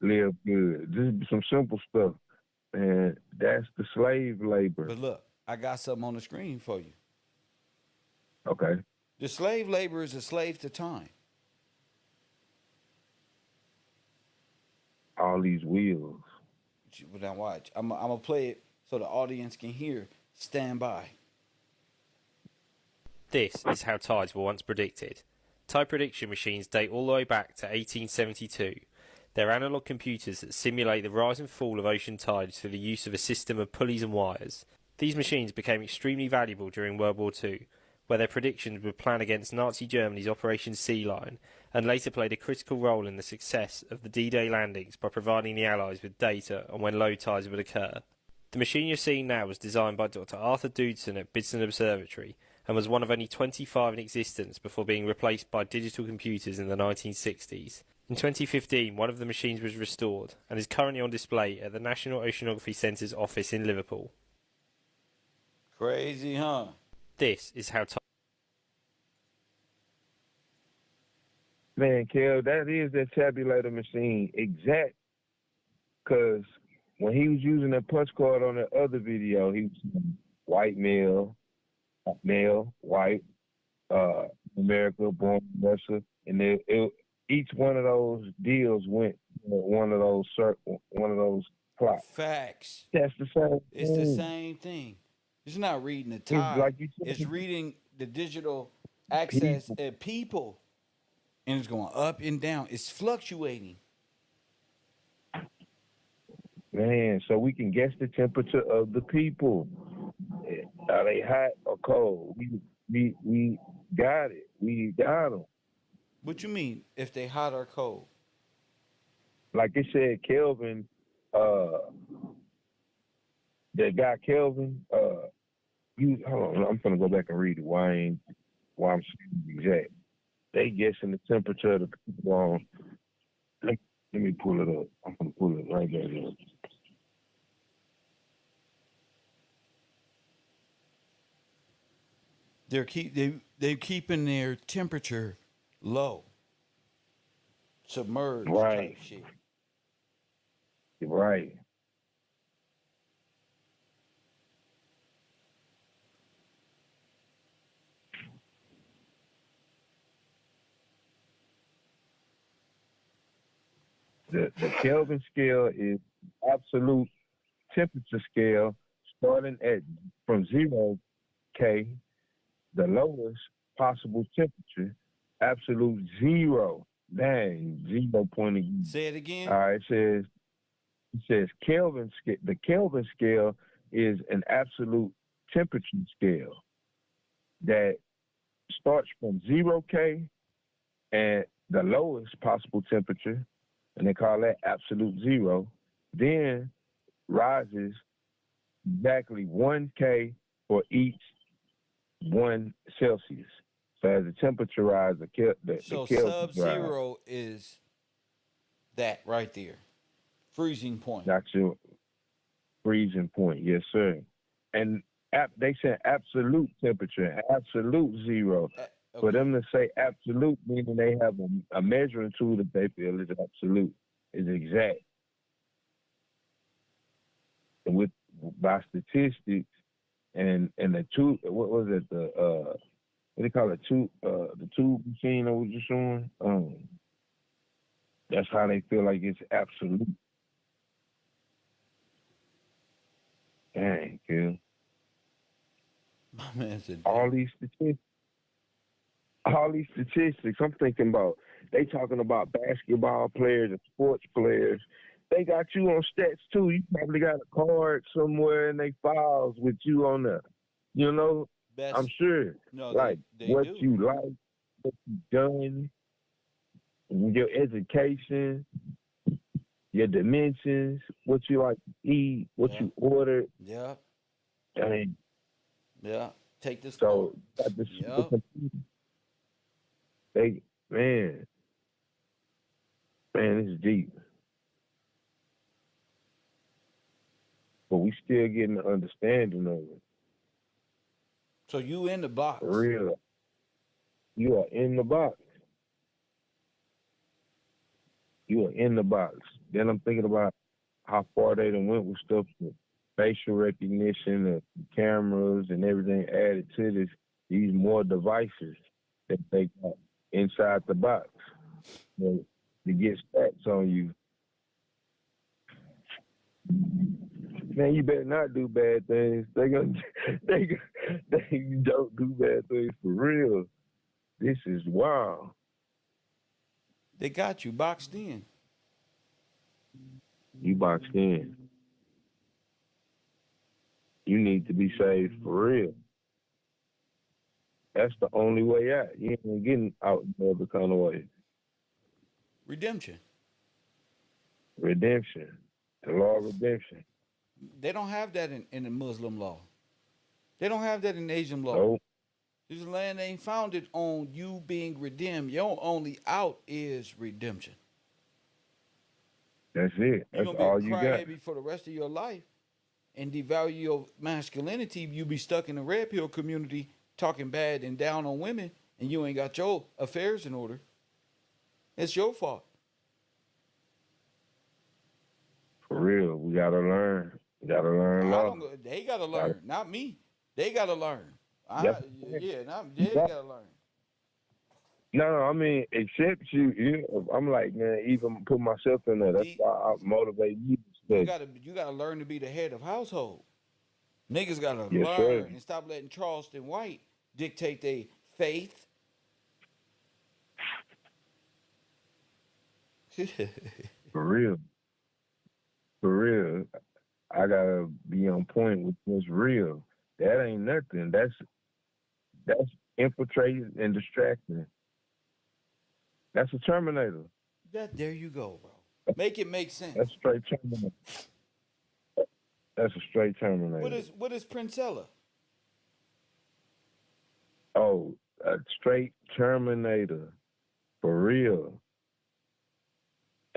live good. Just some simple stuff. And that's the slave labor. But look, I got something on the screen for you. Okay. The slave labor is a slave to time. All these wheels. Now watch. I'm gonna play it so the audience can hear. Stand by. This is how tides were once predicted. Tide prediction machines date all the way back to 1872. They're analog computers that simulate the rise and fall of ocean tides through the use of a system of pulleys and wires. These machines became extremely valuable during World War II, where their predictions would plan against Nazi Germany's Operation Sea Lion, and later played a critical role in the success of the D-Day landings by providing the Allies with data on when low tides would occur. The machine you're seeing now was designed by Dr. Arthur Doodson at Bidston Observatory, and was one of only 25 in existence before being replaced by digital computers in the 1960s. In 2015, one of the machines was restored, and is currently on display at the National Oceanography Centre's office in Liverpool. Crazy, huh? This is how Man, Kel, that is that tabulator machine, exact. Because when he was using that punch card on the other video, he was white male, white, America, born in Russia, and each one of those deals went one of those plots. Facts. That's the same. It's thing. the same thing. It's not reading the It's time. like you said, It's reading the digital access at people. And it's going up and down. It's fluctuating. Man, so we can guess the temperature of the people. Are they hot or cold? We got it. We got them. What you mean if they hot or cold? Like it said, Kelvin, that guy Kelvin, You hold on, I'm gonna go back and read it. Why I'm saying the exact. They guessing the temperature of the people on. Let, let me pull it up. I'm gonna pull it right back up. They're keeping their temperature low, submerged Right, type shit. right. The Kelvin scale is absolute temperature scale starting at from 0 K, the lowest possible temperature, absolute zero. Dang, 0 point. Say it All again. right, it says Kelvin scale. The Kelvin scale is an absolute temperature scale that starts from 0 K and the lowest possible temperature, and they call that absolute zero. Then rises exactly 1 K for each 1 Celsius. So as the temperature rises, the So Kelvin sub rise. zero is that right there, freezing point. That's your freezing point. Yes, sir. And they say absolute temperature, absolute zero. For Okay. them to say absolute, meaning they have a measuring tool that they feel is absolute, is exact. And with by statistics and the two, what was it, the what do they call it, the tube machine I was just showing? That's how they feel like it's absolute. Dang, kid. My man said, All "Damn." these statistics, all these statistics. I'm thinking about they talking about basketball players and sports players. They got you on stats too. You probably got a card somewhere in they files with you on there. You know, I'm Best. sure. No, Like they what do. you like, what you done, your education, your dimensions, what you like to eat, what Yeah. you ordered. Yeah. I mean, Yeah. Take this card. so got the Yeah. they man, man, it's deep. But we still getting the understanding of it. So you in the For box. real. You are in the box. You are in the box. Then I'm thinking about how far they done went with stuff with facial recognition and cameras and everything added to this, these more devices that they got inside the box. To get stats on you. Man, you better not do bad things. They don't do bad things for real. This is wild. They got you boxed in. You boxed in. You need to be saved for real. That's the only way out. You ain't getting out no other kind of way. Redemption. Redemption. The law of redemption. They don't have that in the Muslim law. They don't have that in Asian law. Nope. This land ain't founded on you being redeemed. Your only out is redemption. That's it. You're That's gonna be a all you got. crybaby for the rest of your life and devalue your masculinity. You be stuck in the red pill community talking bad and down on women, and you ain't got your affairs in order. It's your fault. For real. We gotta learn. We gotta learn I law. don't. They gotta Gotta, learn, not me. They gotta learn. that's, Yeah, not they gotta learn. no, I mean, except you. I'm like, man, even put myself in there. That's The, why I motivate you to study. you gotta learn to be the head of household. Niggas gotta Yes, sir. learn and stop letting Charleston White dictate their faith. For real. For real. I gotta be on point with what's real. That ain't nothing. That's infiltrating and distracting. That's a Terminator. There you go, bro. Make it make That's sense. straight Terminator. That's a straight Terminator. What is Princella? Oh, a straight Terminator. For real.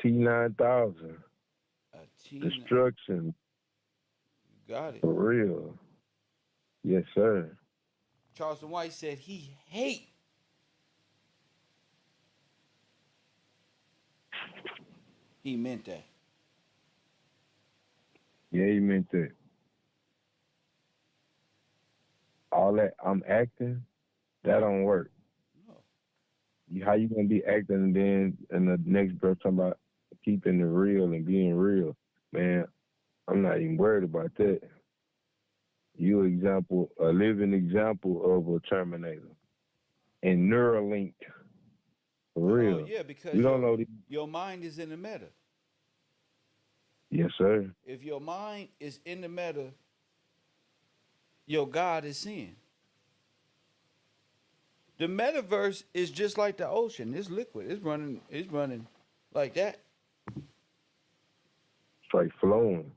T9000. A T. Destruction. Got it. For real. Yes, sir. Charleston White said he hate. He meant that. Yeah, he meant that. All that I'm acting, that don't work. No. How you gonna be acting and then in the next breath talking about keeping it real and being real? Man, I'm not even worried about that. You example, a living example of a Terminator and Neuralink. For Oh real. yeah, because We don't know these. your mind is in the meta. Yes, sir. If your mind is in the meta, your God is sin. The metaverse is just like the ocean. It's liquid. It's running like that. Straight flowing.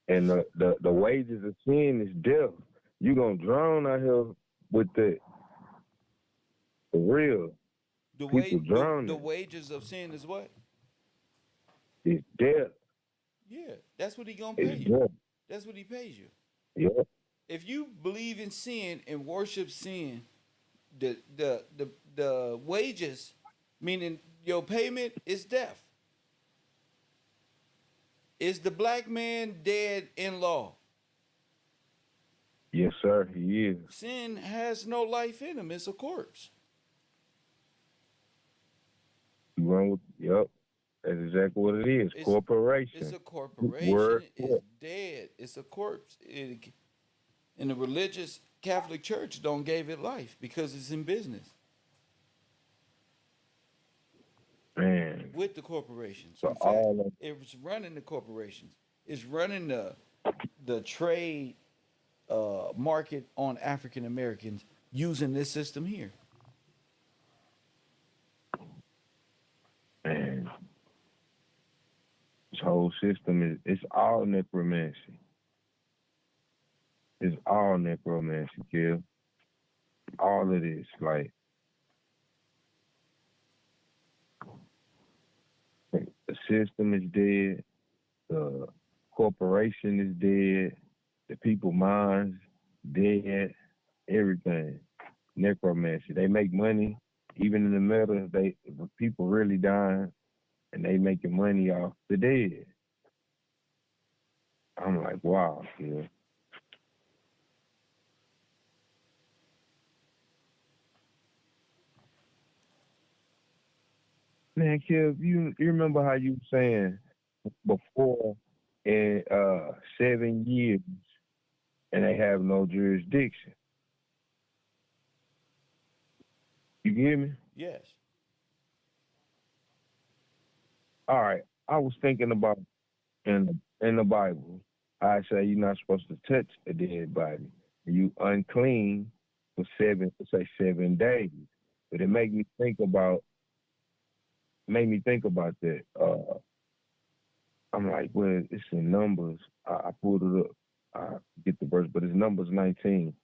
And the wages of sin is death. You gonna drown out here with that. For real. People The drowning. wages of sin is what? It's death. Yeah, that's what he gonna pay It's you. death. That's what he pays you. Yeah. If you believe in sin and worship sin, the wages, meaning your payment, is death. Is the black man dead in law? Yes, sir. He is. Sin has no life in him. It's a corpse. You run with. Yep. That's exactly what it is. It's Corporation. a corporation. Word. It's dead. It's a corpse. And the religious Catholic Church don't gave it life because it's in business Man. with the corporations. So In fact, all of it's running the corporations. It's running the trade market on African Americans using this system here. man. This whole system is it's all necromancy. It's all necromancy, Kill. All of this. Like the system is dead, the corporation is dead, the people minds dead, everything. Necromancy. They make money, even in the meta, people really dying and they making money off the dead. I'm like, wow, yeah. Man, Kev, you remember how you were saying before in 7 years and they have no jurisdiction. You get me? Yes. All right. I was thinking about in the Bible, I say you're not supposed to touch a dead body. You unclean for 7 days. But it made me think about that. I'm like, well, it's in Numbers. I pulled it up. I get the verse, but it's Numbers 19.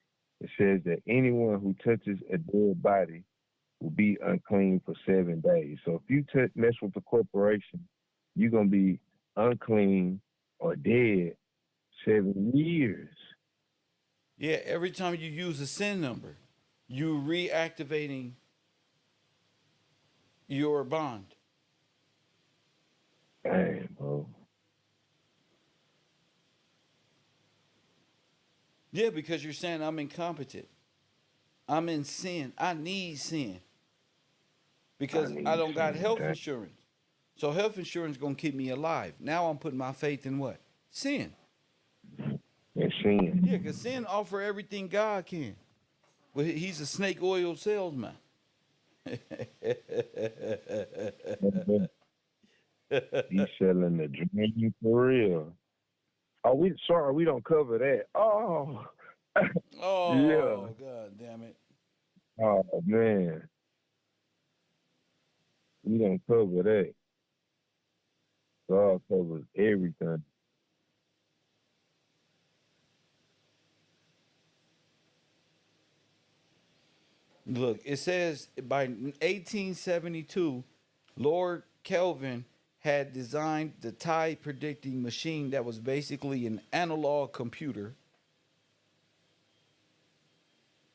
It says that anyone who touches a dead body will be unclean for 7 days. So if you mess with the corporation, you're gonna be unclean or dead 7 years. Yeah, every time you use a SIN number, you reactivating your bond. Dang, bro. Yeah, because you're saying I'm incompetent. I'm in sin. I need sin because I don't got health Dang. insurance. So health insurance gonna keep me alive. Now I'm putting my faith in what? Sin. And sin. Yeah, because sin offer everything God can. But he's a snake oil salesman. He's selling the dream for real. Oh, we don't cover that. Oh, yeah. Oh, God damn it. Oh man, we don't cover that. God covers everything. Look, it says by 1872, Lord Kelvin had designed the tide predicting machine that was basically an analog computer.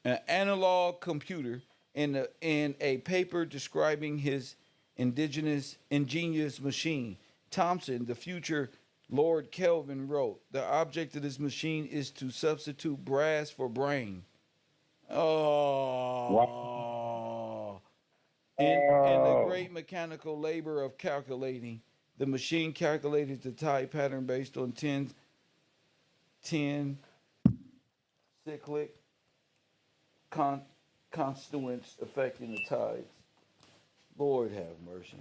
An analog computer in a paper describing his ingenious machine. Thomson, the future Lord Kelvin, wrote, "The object of this machine is to substitute brass for brain." Wow. Oh. In the great mechanical labor of calculating, the machine calculated the tide pattern based on 10 cyclic constituents affecting the tides. Lord have mercy.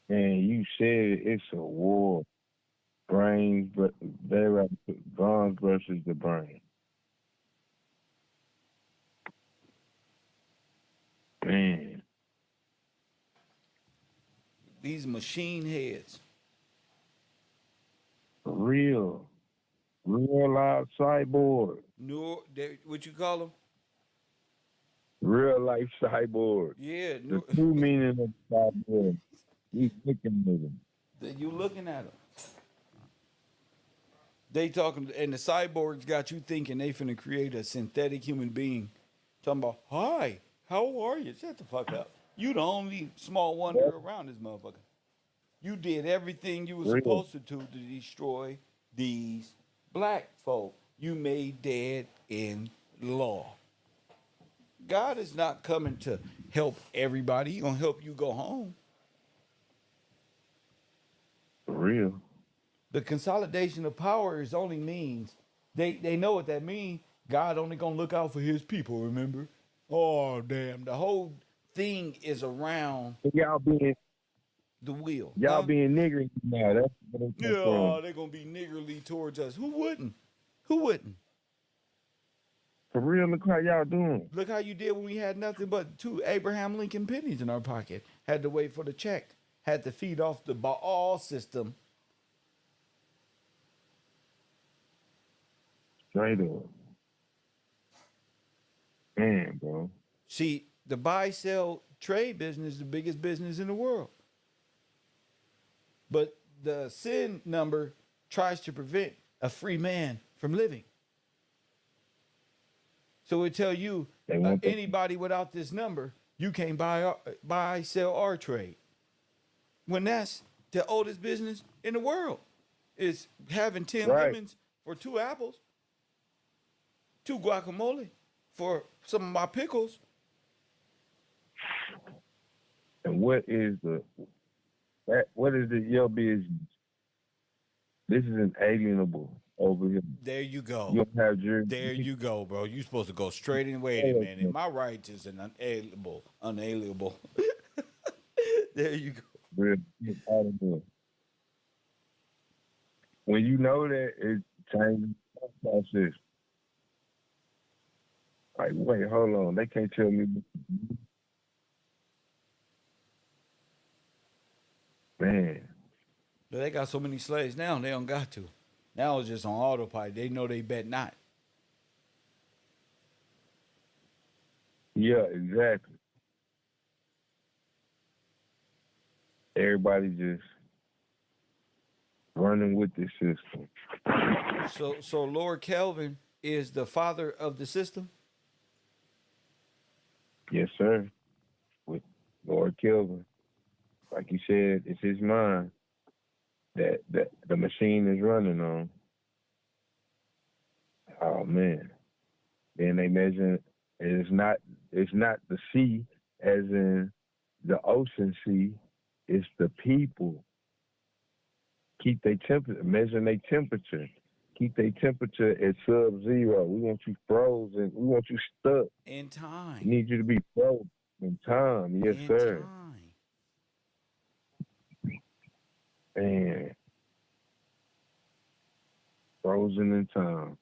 And you said it's a war. Brains, but they're guns versus the brain. Man, These machine heads. real life cyborg. What you call them? Real life cyborg. Yeah, The true meaning of cyborg. We looking at them. you looking at them. They talking, and the cyborgs got you thinking they finna create a synthetic human being. Talking about, hi, how are you? Shut the fuck up. You the only small wonder around this motherfucker. You did everything you were Real. supposed to do to destroy these black folk. You made dead in law. God is not coming to help everybody. He gonna help you go home. Real. The consolidation of power is only means they know what that means. God only gonna look out for his people, remember? Oh damn. The whole thing is around Y'all being the wheel. being nigger now. That's where they come Yeah, from. they're gonna be niggerly towards us. Who wouldn't? Who wouldn't? For real, look how y'all doing. Look how you did when we had nothing but 2 Abraham Lincoln pennies in our pocket. Had to wait for the check. Had to feed off the Baal system. Straight up. Man, bro. See, the buy sell trade business is the biggest business in the world. But the sin number tries to prevent a free man from living. So it tell you They want that. anybody without this number, you can't buy, sell, or trade. When that's the oldest business in the world, is having 10 Right. lemons for 2 apples, 2 guacamole for some of my pickles. And what is your business? This is inalienable over here. There you go. You don't have jury. There you go, bro. You supposed to go straight in. Wait a minute. My rights is an unalienable. There you go. Real, get out of there. When you know that, it changes the process. Like, wait, hold on. They can't tell me. Man, But they got so many slaves now, they don't got to. Now it's just on autopilot. They know they bet not. yeah, exactly. Everybody just running with this system. So Lord Kelvin is the father of the system. Yes, sir. With Lord Kelvin. Like you said, it's his mind that the machine is running on. Oh man. Then they measure it's not the sea as in the ocean sea, it's the people. Keep their temperature, measuring their temperature. Keep their temperature at sub-zero. We want you frozen. We want you stuck. In time. We need you to be frozen in time. Yes, in sir. Time. Man. Frozen in time.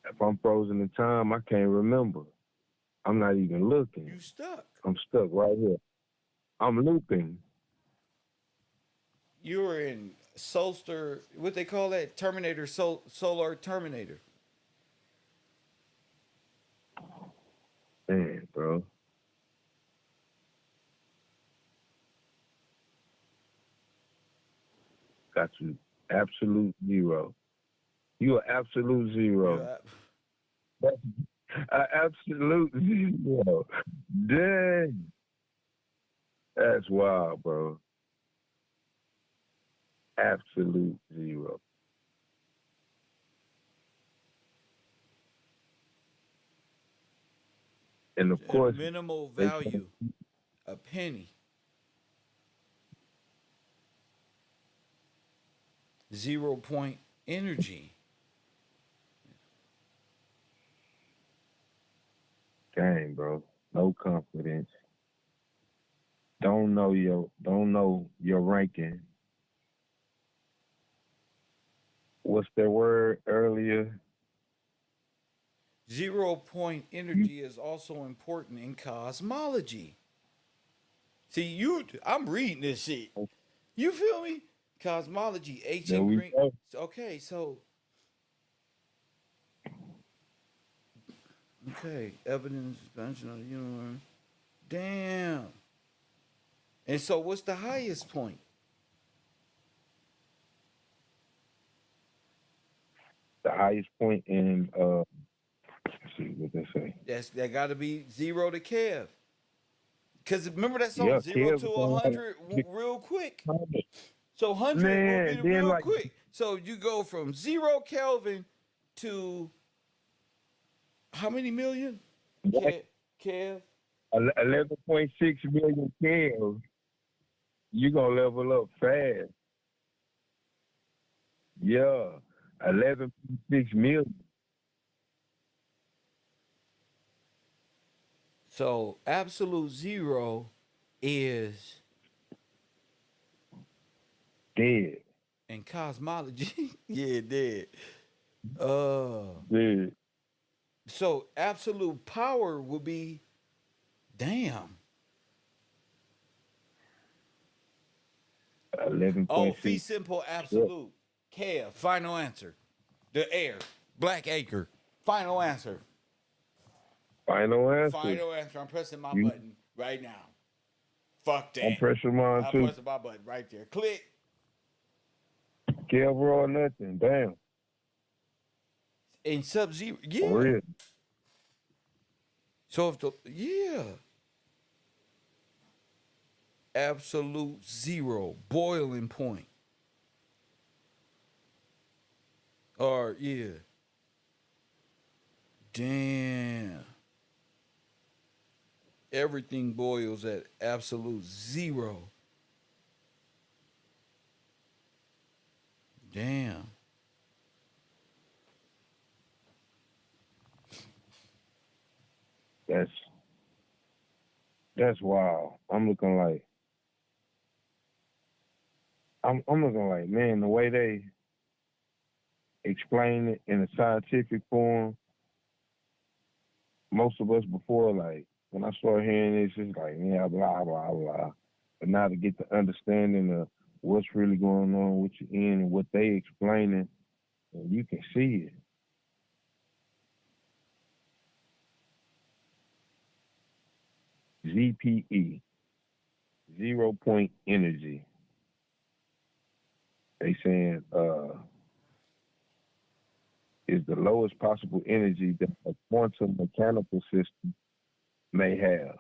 If I'm frozen in time, I can't remember. I'm not even looking. You stuck. I'm stuck right here. I'm looping. You're in Solster, what they call that? Terminator, Solar Terminator. bro. Got you absolute zero. You are absolute zero. Yeah. That's an absolute zero. Dang. That's wild, bro. Absolute zero. And of course, Minimal they value, a penny. 0 point energy. dang, bro. No confidence. Don't know your ranking. What's their word earlier? 0 point energy is also important in cosmology. See, I'm reading this shit. You feel me? Cosmology, There ancient we Greek. go. Okay, so evidence, expansion of the universe. Damn. And so, what's the highest point? The highest point in let's see what they say. That got to be 0 to Kev. Cause remember that song Yeah, 0 Kev to was on like 100 real quick. 600. So 100 will be Man, the then real like quick. So you go from 0 Kelvin to how many million? Kev. 11.6 million kills, you gonna level up fast. Yeah, 11.6 million. So absolute zero is Dead. in cosmology. Yeah, dead. Uh, Dead. so absolute power will be damn. Oh, fee 11.6. simple Yeah. absolute. Kev. Final answer. The air. Black acre. Final answer. Final answer. Final answer. I'm pressing my You, button right now. Fuck I'm that. pressing mine I'm too. pressing my button right there. Click. KevRow or nothing. Damn. In sub zero. For Yeah. real. So if the absolute zero boiling point. Or damn. Everything boils at absolute zero. Damn. That's that's wild. I'm looking like, man, the way they explain it in a scientific form, most of us before, like, when I started hearing this, it's like, yeah, blah, blah, blah. But now to get the understanding of what's really going on with you in and what they explaining, and you can see it. ZPE, 0 point energy. They saying is the lowest possible energy that a quantum mechanical system may have.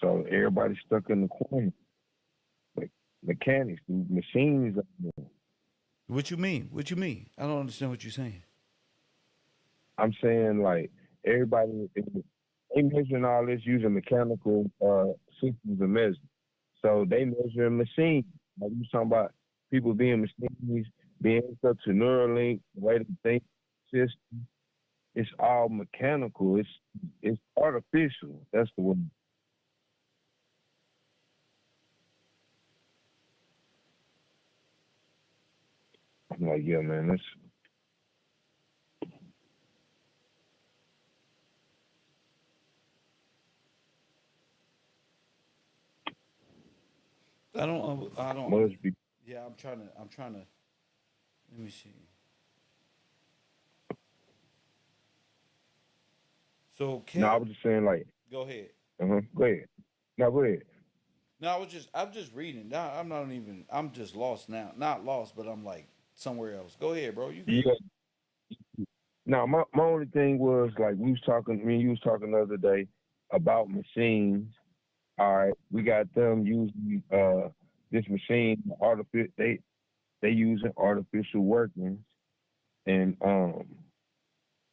So everybody's stuck in the quantum, like mechanics, machines. What you mean? What you mean? I don't understand what you're saying. I'm saying like everybody they measuring all this using mechanical systems of measure. So they measuring machines. Like you talking about people being machines, being hooked up to Neuralink, the way they think system. It's all mechanical. It's artificial. That's the word. I'm like, yeah, man, that's I don't must be. yeah, I'm trying to let me see. So No, I Kev, was just saying like, go ahead. go ahead. No, go ahead. No, I'm just reading. Now I'm just lost now. Not lost, but I'm like somewhere else. Go ahead, bro. You good? Yeah. Now, my only thing was like we was talking. Me and you was talking the other day about machines. All right, we got them using this machine, they using artificial workings, and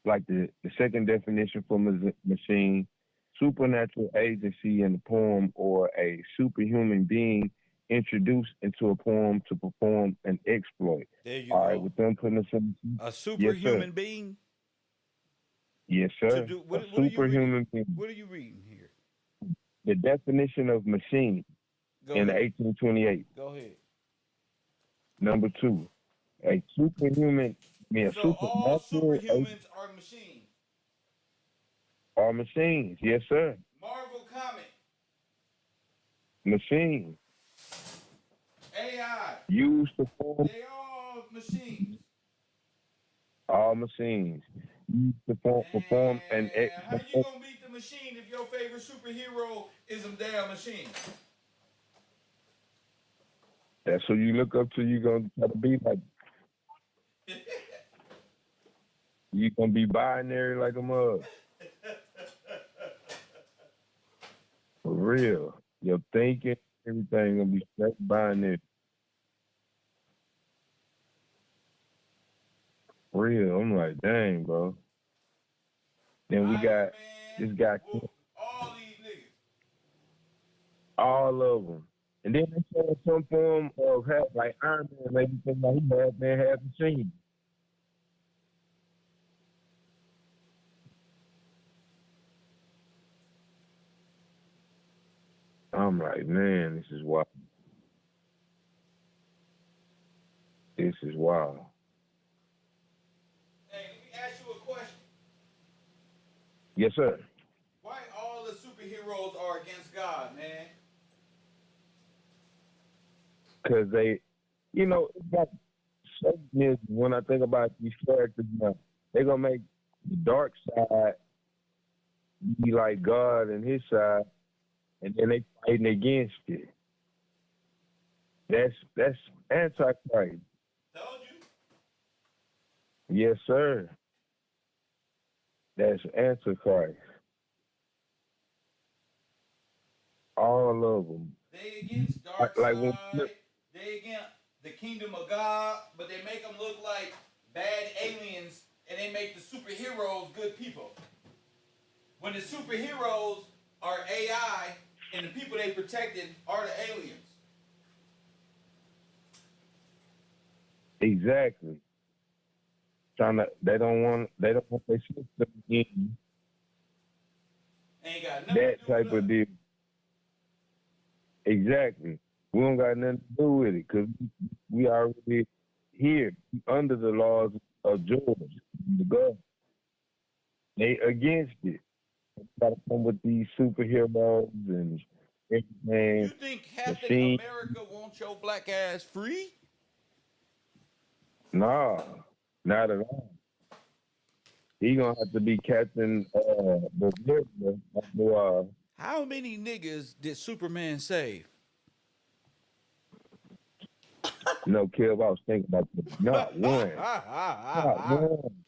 like the second definition for machine, supernatural agency in the poem or a superhuman being introduced into a poem to perform an exploit. There you All right, go. with them putting us in. A Yes, sir. superhuman being Yes, to sir. do A what are you reading? superhuman being. What are you reading here? The definition of machine Go in the ahead. 1828. Go ahead. Number two, a superhuman, I mean, a So all supernatural superhumans are machines. are machines. Yes, sir. Marvel comic, Machines AI, used to form they all machines. all machines used to perform an And how you gonna beat the machine if your favorite superhero is a damn machine? That's who you look up to. You gonna try to be like. You gonna be binary like a mug. For real. Your thinking, everything gonna be straight binary. For real. I'm like, dang, bro. Then we Iron got Man, this guy, whoop, all these niggas. all of them. And then they show some form of like Iron Man, made me think like he had been half machine. I'm like, man, this is wild. This is wild. Hey, let me ask you a question. Yes, sir. Why all the superheroes are against God, man? Because they, it's like certain when I think about these characters now, they're gonna make the dark side be like God and his side, and then they fighting against it. That's antichrist. Told you. Yes, sir. That's antichrist. All of them. They against dark Like when side. They against the kingdom of God, but they make them look like bad aliens, and they make the superheroes good people. When the superheroes are AI, and the people they protected are the aliens. exactly they don't want their system in Ain't got nothing that to do with type of us. deal. Exactly. We don't got nothing to do with it because we already here under the laws of Georgia, the government. They against it. Got to come with these superheroes and You everything, think Captain machine. America wants your black ass free? Nah, not at all. He gonna have to be Captain Bavaria after a while. How many niggas did Superman save? No, Kev, I was thinking about this. Not one. Not one.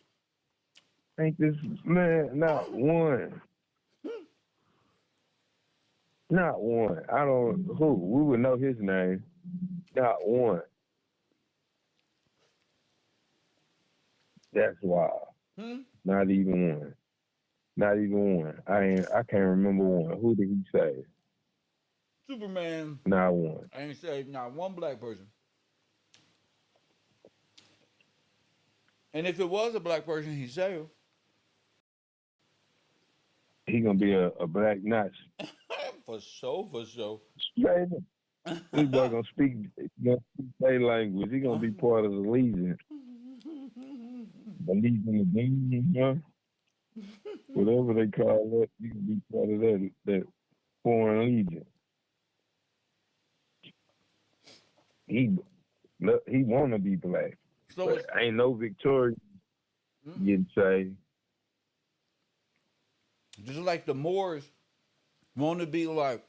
Ain't this man? Not one. Not one. I don't who. We would know his name. Not one. That's wild. Hmm? Not even one. Not even one. I can't remember one. Who did he say? Superman Not one. ain't saved not one black person. And if it was a black person, he saved. He gonna be a black Nazi. For sure, for sure. Straight up. This boy gonna speak their language. He gonna be part of the Legion. The Legion of Demons, huh? Whatever they call it, he gonna be part of that foreign legion. He he wanna be black, So but it's ain't no Victorian mm, you'd say. Just like the Moors want to be like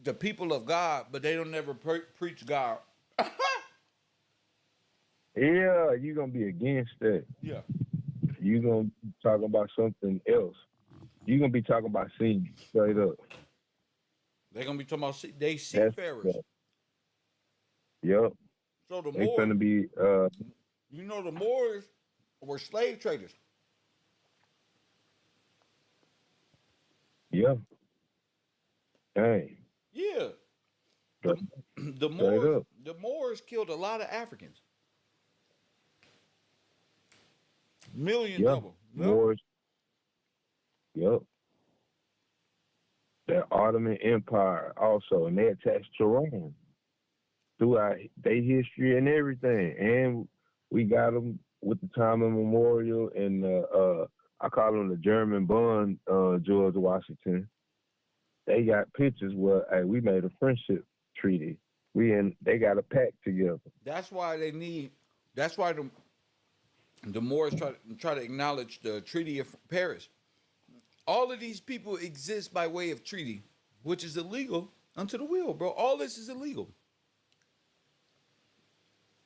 the people of God, but they don't never preach God. Yeah, you're gonna be against that. Yeah. You're gonna be talking about something else. You're gonna be talking about sin straight up. They're gonna be talking about they That's seafarers. that. Yep. So the They Moors, finna be you know, the Moors were slave traders. yeah. Dang. Yeah. Straight, The the straight Moors up. the Moors killed a lot of Africans. Millions Yeah. of them. Yep. Moors. Yep. The Ottoman Empire also, and they attached to Rome throughout their history and everything. And we got them with the time immemorial and I call them the German bond, George Washington. They got pictures where hey, we made a friendship treaty. They got a pact together. That's why they need. That's why the Moors try to acknowledge the Treaty of Paris. All of these people exist by way of treaty, which is illegal unto the will, bro. All this is illegal.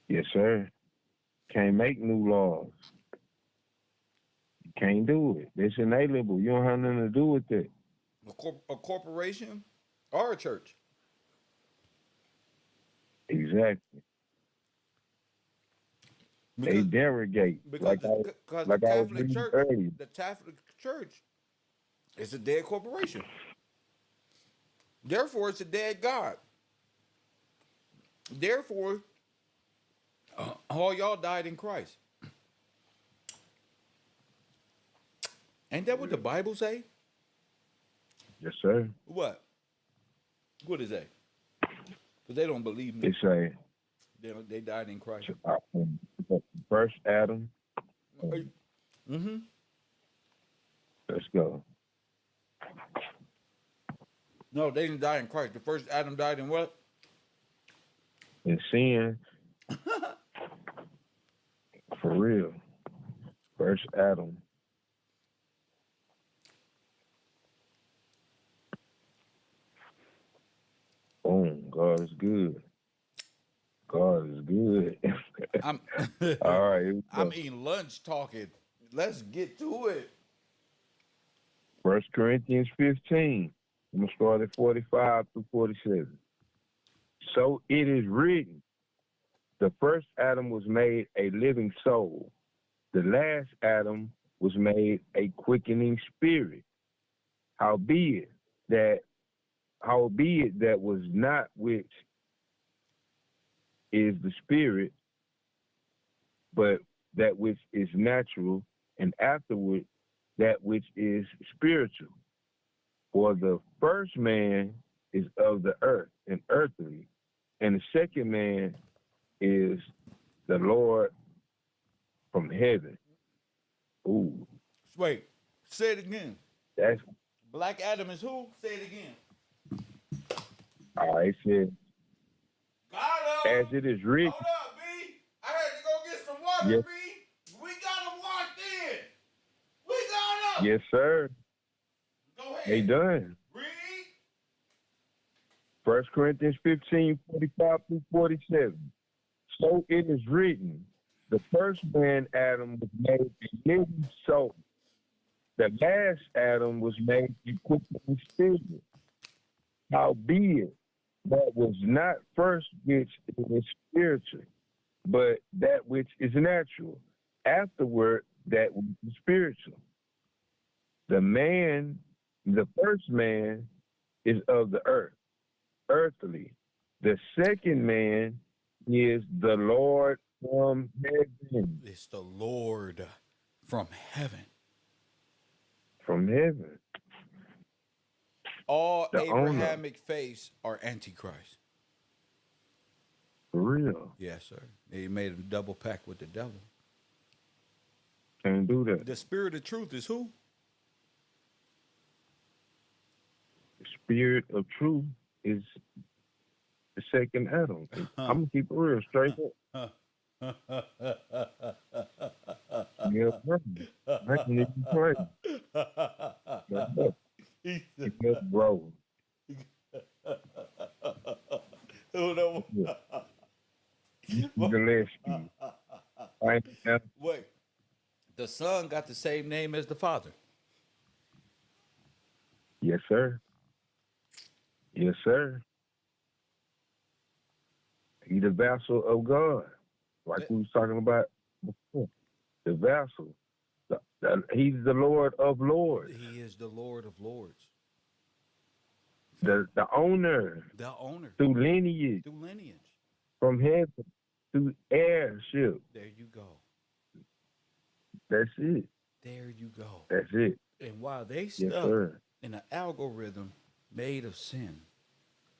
Yes, sir. Can't make new laws. You can't do it. It's inalienable. You don't have nothing to do with it. A corporation or a church. Exactly. They Because derogate. because the Like I was Catholic reading Church, earlier. the Catholic Church is a dead corporation. Therefore, it's a dead God. Therefore, all y'all died in Christ. Ain't that what the Bible say? Yes, sir. What? What is that? Because they don't believe me. It's a They died in Christ. first Adam. Mm-hmm. Let's go. No, they didn't die in Christ. The first Adam died in what? And sin, for real. First Adam. Boom. God is good. God is good. I'm All right. Here we I'm go. eating lunch talking. Let's get to it. 1 Corinthians 15. I'm going to start at 45 through 47. So it is written, the first Adam was made a living soul. The last Adam was made a quickening spirit. Howbeit that was not which is the spirit, but that which is natural, and afterward that which is spiritual. For the first man is of the earth and earthly, and the second man is the Lord from heaven. Ooh, Wait, say it again. that's Black Adam is who? Say it again. all right. It says, Got as him. it is written, Hold up, B. I had to go get some water, yes, B. We got him locked in. We got him. yes, sir. Go They ahead. done. Read. 1 Corinthians 15, 45 through 47. So it is written, the first man, Adam, was made a living soul. The last Adam was made a quickening spirit. Howbeit, that was not first which is spiritual, but that which is natural. Afterward, that which is spiritual. The first man, is of the earth, earthly. The second man is the Lord from heaven. It's the Lord from heaven. From heaven. All The owner. Abrahamic faiths are antichrist. For real. Yes, sir. They made a double pact with the devil. Can't do that. The spirit of truth is who? The spirit of truth is the second Adam. I'm gonna keep it real straight up. Yeah, bro. I can even play. But look, yeah, bro. Yeah. Gillespie. I ain't never- Wait, the son got the same name as the father. Yes, sir. Yes, sir. He the vassal of God, like That- we was talking about before. The vassal. He's the Lord of Lords. He is the Lord of Lords, The owner the owner through lineage, through lineage. from heaven, through heirship. There you go. That's it. There you go. That's it. And while they Yes, stuck sir. in an algorithm made of sin,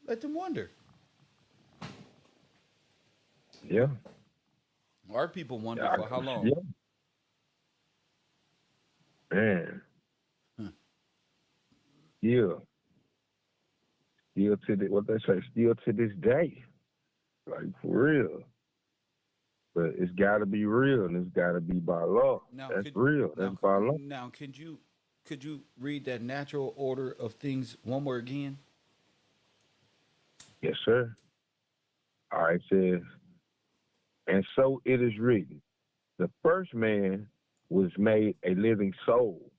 let them wonder. Yeah. Our people wonder Yeah. for how long. Yeah. Man. Huh. Yeah. Still to the, what they say, still to this day. Like for real. But it's gotta be real and it's gotta be by law. Now, That's real. That's by law. now, could you read that natural order of things one more again? Yes, sir. All right, says, and so it is written, the first man was made a living soul.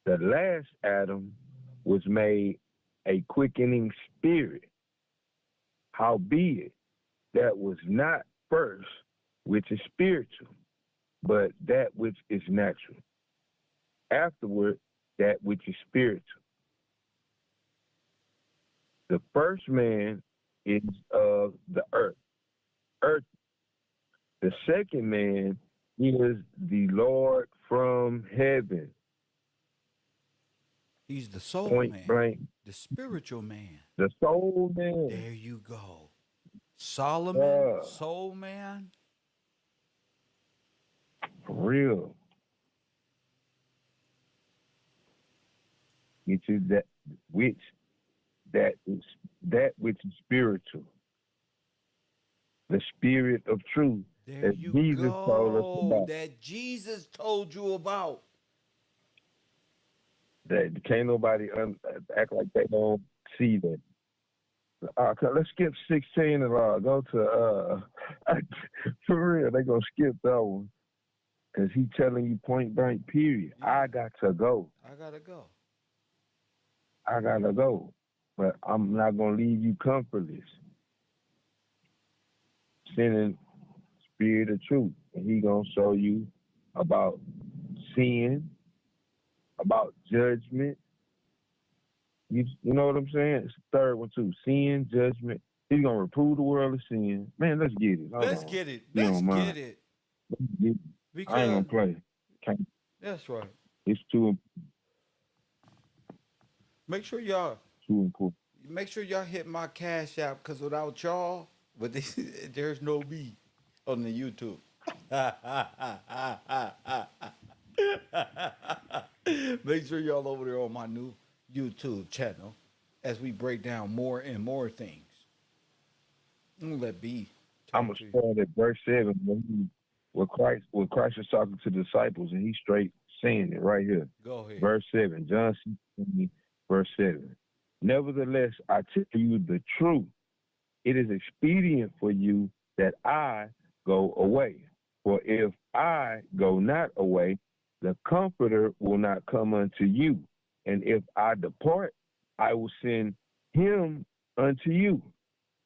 The last Adam was made a quickening spirit. Howbeit, that was not first which is spiritual, but that which is natural. Afterward, that which is spiritual. The first man is of the earth. The second man is the Lord from heaven. He's the soul Point man, blank. the spiritual man. The soul man. There you go. Solomon, Uh, soul man. for real. Which is that which is spiritual. The spirit of truth There that you Jesus told us go. about. That Jesus told you about. That can't nobody act like they don't see that. Let's skip 16 and go to for real. They gonna skip that one because he telling you point blank. Period. Yeah. I got to go. I gotta go. I gotta go, but I'm not gonna leave you comfortless. Sending spirit of truth, and he gonna show you about sin, about judgment. You know what I'm saying? It's the third one too. Sin, judgment. He's gonna reprove the world of sin. Man, let's get it. Hold Let's on. get it. You Let's don't mind. get it. Let's get it. I ain't Because gonna play. Can't. that's right. It's too Make sure y'all important. hit my cash app because without y'all, there's no me on the YouTube. Make sure y'all over there on my new YouTube channel as we break down more and more things. I'm gonna let B I'm talk gonna to you. start at verse 7 when Christ was talking to the disciples, and he's straight saying it right here. Go ahead. Verse 7, John 16, verse 7. Nevertheless, I tell you the truth. It is expedient for you that I go away. For if I go not away, the Comforter will not come unto you. And if I depart, I will send him unto you.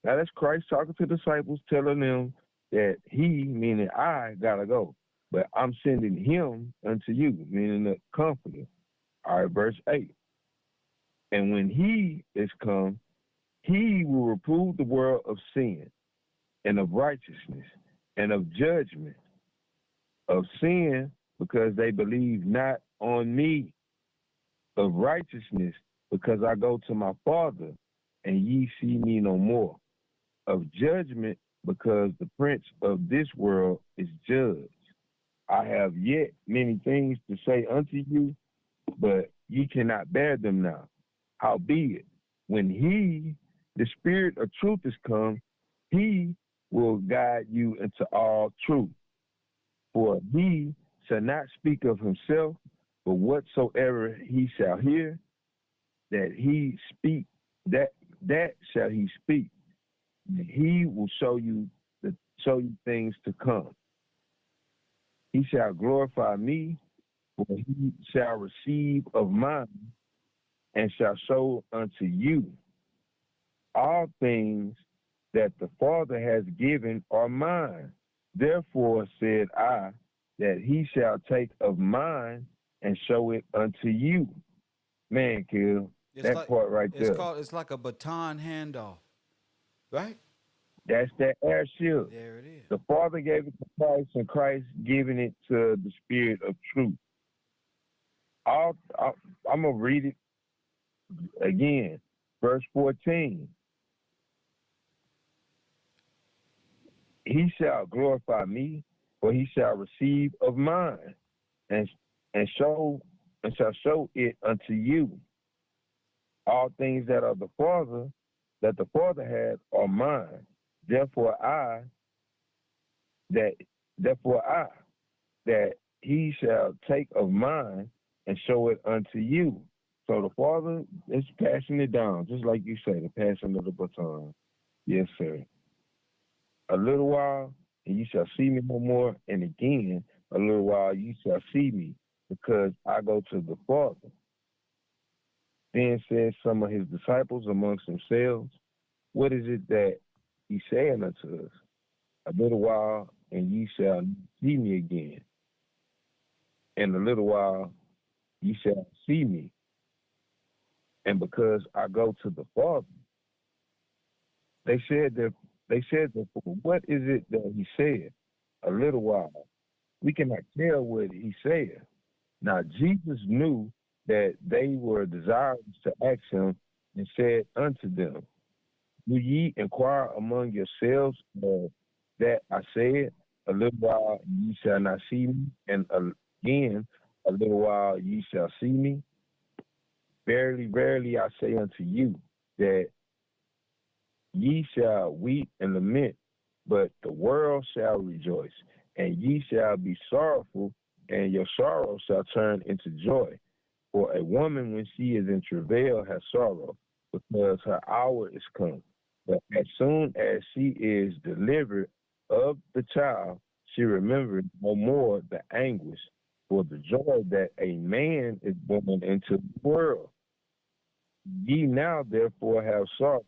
Now that's Christ talking to the disciples, telling them that he, meaning I, gotta go. But I'm sending him unto you, meaning the Comforter. All right, verse 8. And when he is come, he will reprove the world of sin and of righteousness and of judgment. Of sin, because they believe not on me. Of righteousness, because I go to my Father, and ye see me no more. Of judgment, because the prince of this world is judged. I have yet many things to say unto you, but ye cannot bear them now. Howbeit, when he, the Spirit of truth, is come, he will guide you into all truth. For he shall not speak of himself, but whatsoever he shall hear, that he speak, that shall he speak. He will show you things to come. He shall glorify me, for he shall receive of mine, and shall show unto you. All things that the Father has given are mine. Therefore said I, that he shall take of mine and show it unto you. Man, Kill, that part right there. It's like a baton handoff, right? That's that airship. There it is. The Father gave it to Christ, and Christ giving it to the Spirit of truth. I'm going to read it again. Verse 14. He shall glorify me, for he shall receive of mine, and shall show it unto you. All things that the Father has are mine. Therefore I, that he shall take of mine and show it unto you. So the Father is passing it down, just like you say, the passing of the baton. Yes, sir. A little while, and you shall see me no more, and again, a little while, you shall see me, because I go to the Father. Then said some of his disciples amongst themselves, what is it that he's saying unto us? A little while, and ye shall see me again. In a little while, ye shall see me. And because I go to the Father, they said, what is it that he said? A little while. We cannot tell what he said. Now, Jesus knew that they were desirous to ask him, and said unto them, do ye inquire among yourselves that I said, a little while ye shall not see me, and again, a little while ye shall see me? Verily, verily, I say unto you, that ye shall weep and lament, but the world shall rejoice, and ye shall be sorrowful, and your sorrow shall turn into joy. For a woman, when she is in travail, has sorrow, because her hour is come. But as soon as she is delivered of the child, she remembered no more the anguish for the joy that a man is born into the world. Ye now therefore have sorrow.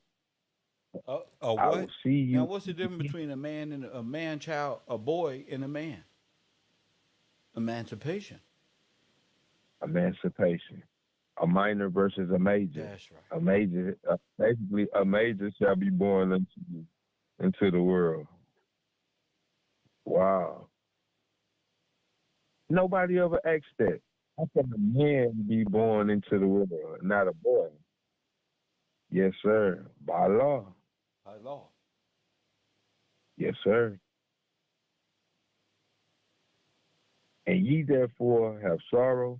What? I will see you. Now, what's the difference between a man and a man child, a boy and a man? Emancipation. Emancipation. A minor versus a major. That's right. A major, basically, a major shall be born into the world. Wow. Nobody ever asked that. How can a man be born into the world, not a boy? Yes, sir. By law. By law. Yes, sir. And ye therefore have sorrow,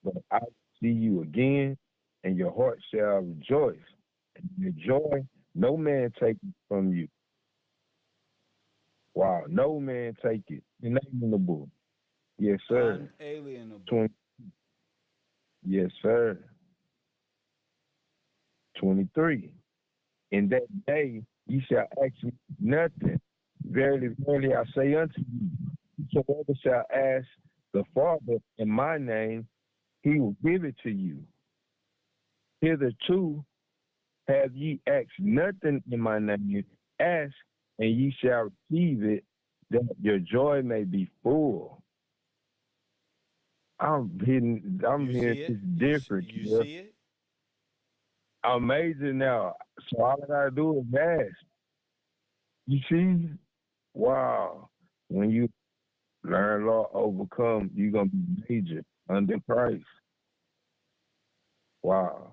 but I will see you again, and your heart shall rejoice. And your joy no man take it from you. Wow, no man take it. Inalienable. Yes, sir. Unalienable. Yes, sir. 23. In that day ye shall ask me nothing. Verily, verily, I say unto you, whosoever shall ask the Father in my name, he will give it to you. Hitherto have ye asked nothing in my name. Ask, and ye shall receive it, that your joy may be full. I'm hearing this different. You see it? I'm major now. So all I gotta do is ask. You see? Wow. When you learn law, overcome, you're gonna be major under Christ. Wow.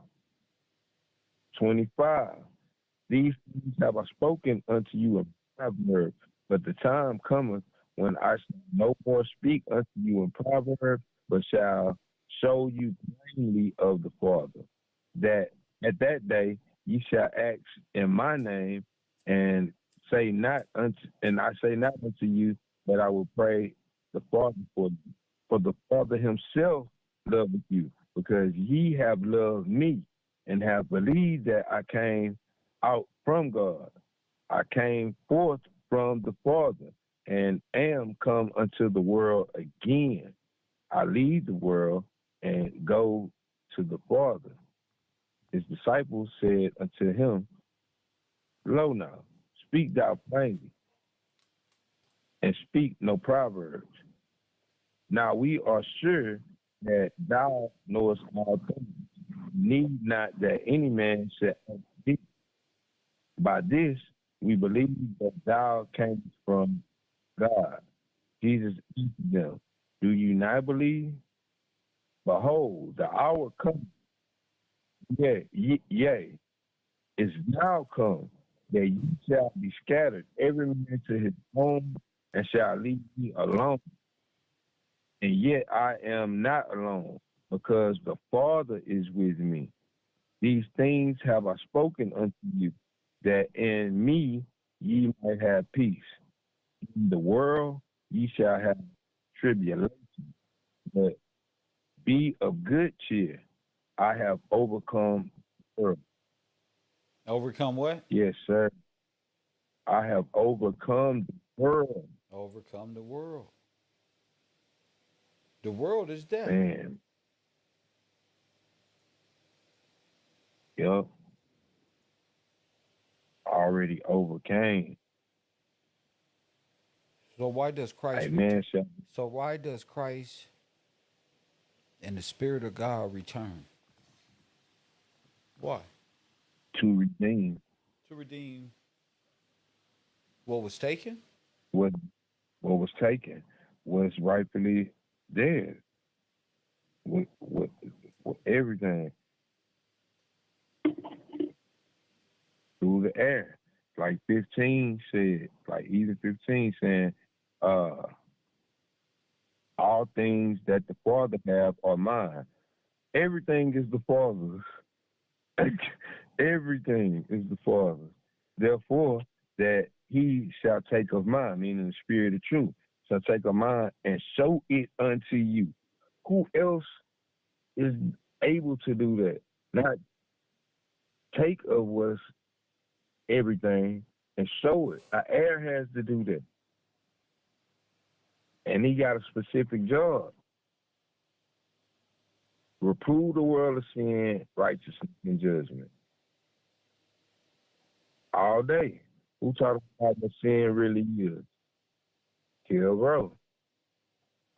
25. These things have I spoken unto you in proverbs, but the time cometh when I shall no more speak unto you in proverbs, but shall show you plainly of the Father. That at that day ye shall ask in my name, and say not unto, and I say not unto you that I will pray the Father for you. For the Father himself loveth you, because ye have loved me, and have believed that I came out from God. I came forth from the Father, and am come unto the world again. I leave the world and go to the Father. His disciples said unto him, Lo now, speak thou plainly, and speak no proverbs. Now we are sure that thou knowest all things. Need not that any man should ask thee. By this we believe that thou camest from God. Jesus answered them, Do you not believe? Behold, the hour cometh, yea, is now come, that ye shall be scattered, every man to his home, and shall leave me alone. And yet I am not alone, because the Father is with me. These things have I spoken unto you, that in me ye might have peace. In the world ye shall have tribulation, but be of good cheer. I have overcome the world. Overcome what? Yes, sir. I have overcome the world. Overcome the world. The world is death. Man. Yup. Already overcame. So why does Christ Amen. So why does Christ and the Spirit of God return? Why? To redeem To redeem what was taken? what was taken, was rightfully theirs. With everything through the air. Like 15 said, like even 15 saying, all things that the Father have are mine. Everything is the Father's. Everything is the Father's. Therefore, that he shall take of mine, meaning the Spirit of truth, shall take of mine and show it unto you. Who else is able to do that? Not take of what's everything and show it. An heir has to do that. And he got a specific job. Reprove the world of sin, righteousness, and judgment. All day. Who taught us about what sin really is? KevRow.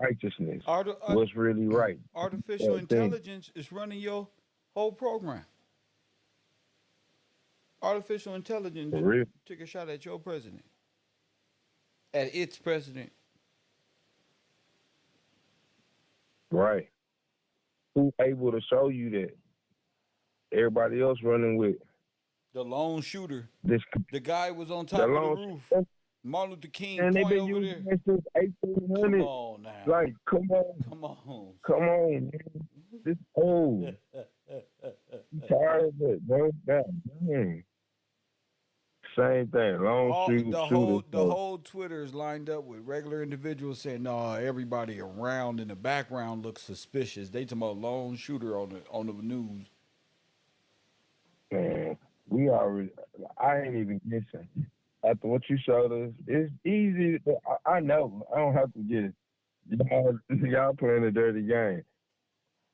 Righteousness. What's really right? Artificial intelligence is running your whole program. Artificial intelligence For real. took a shot at your president. At its president. Right. Who able to show you that? Everybody else running with The lone shooter. this. The guy was on top of the roof. Martin Luther King And they've point been over using there. that since 1800. Come on now. Like, come on. Come on. Come on, man. This old. I'm tired of it, bro. God dang. Same thing. Long The whole Twitter is lined up with regular individuals saying, "No, everybody around in the background looks suspicious." They talking about lone shooter on the news. Man, we already. I ain't even guessing. After what you showed us, it's easy. I know. I don't have to get it. Y'all playing a dirty game.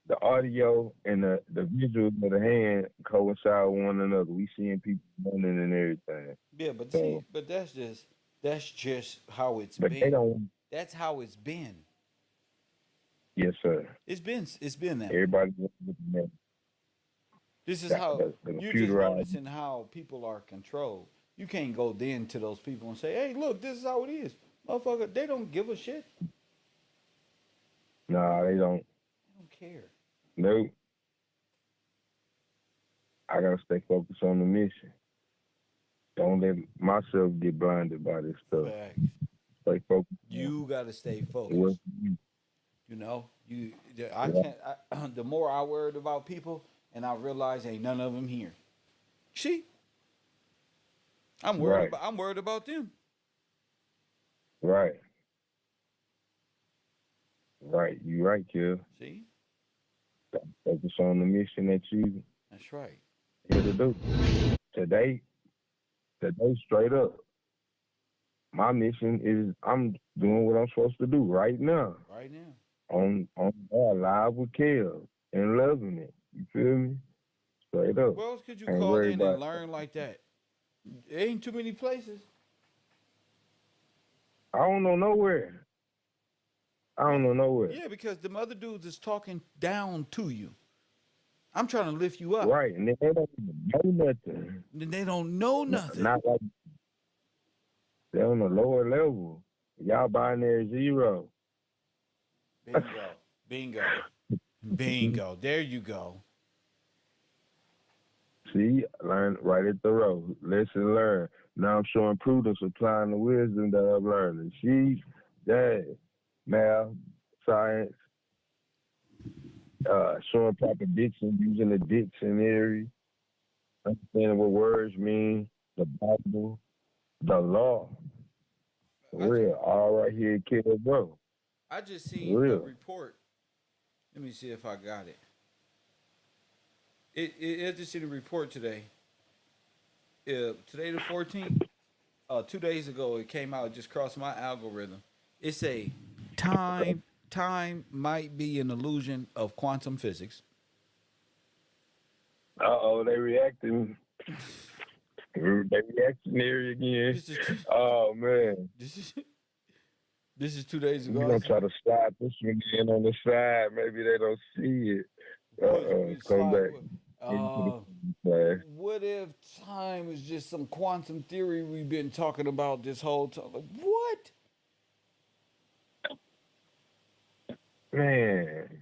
The audio and the visuals of the hand coincide with one another. We seeing people running and everything. Yeah, but So, see, but that's just how it's but been. they don't. That's how it's been. Yes, sir. It's been that way. Everybody looking at This is how the you're just computerized. noticing how people are controlled. You can't go then to those people and say, "Hey, look, this is how it is, motherfucker." They don't give a shit. Nah, they don't. They don't care. Nope. I gotta stay focused on the mission. Don't let myself get blinded by this stuff. Facts. Stay focused. You gotta stay focused. What You know, I can't. The more I worried about people, and I realize ain't none of them here. See, Right. I'm worried about them. Right. Right. You right, Kev. See? Focus on the mission that you That's right. here to do. Today, straight up. My mission is I'm doing what I'm supposed to do right now. Right now. On live with Kev and loving it. You feel me? Straight up. Where else could you Ain't call worried in and about learn like that? There ain't too many places. I don't know nowhere. I don't know nowhere. Yeah, because them other dudes is talking down to you. I'm trying to lift you up. Right. And they don't even know nothing. Then they don't know nothing. Not like they're on the lower level. Y'all binary zero. Bingo. Bingo. Bingo. There you go. See, learn right at the road. Lesson learned. Now I'm showing prudence, applying the wisdom that I've learned. See, that math, science, showing proper diction, using the dictionary, understanding what words mean, the Bible, the law. For real, all right here, KevRow. I just For seen a real. report. Let me see if I got it. I just seen a report today. Today the 14th. 2 days ago it came out. It just crossed my algorithm. It's a time might be an illusion of quantum physics. They reacting. They reactionary again. This is Oh man. this is 2 days ago. We're gonna try to slide this one in on the side. Maybe they don't see it. Come back. What if time is just some quantum theory we've been talking about this whole time? Like, what? Man,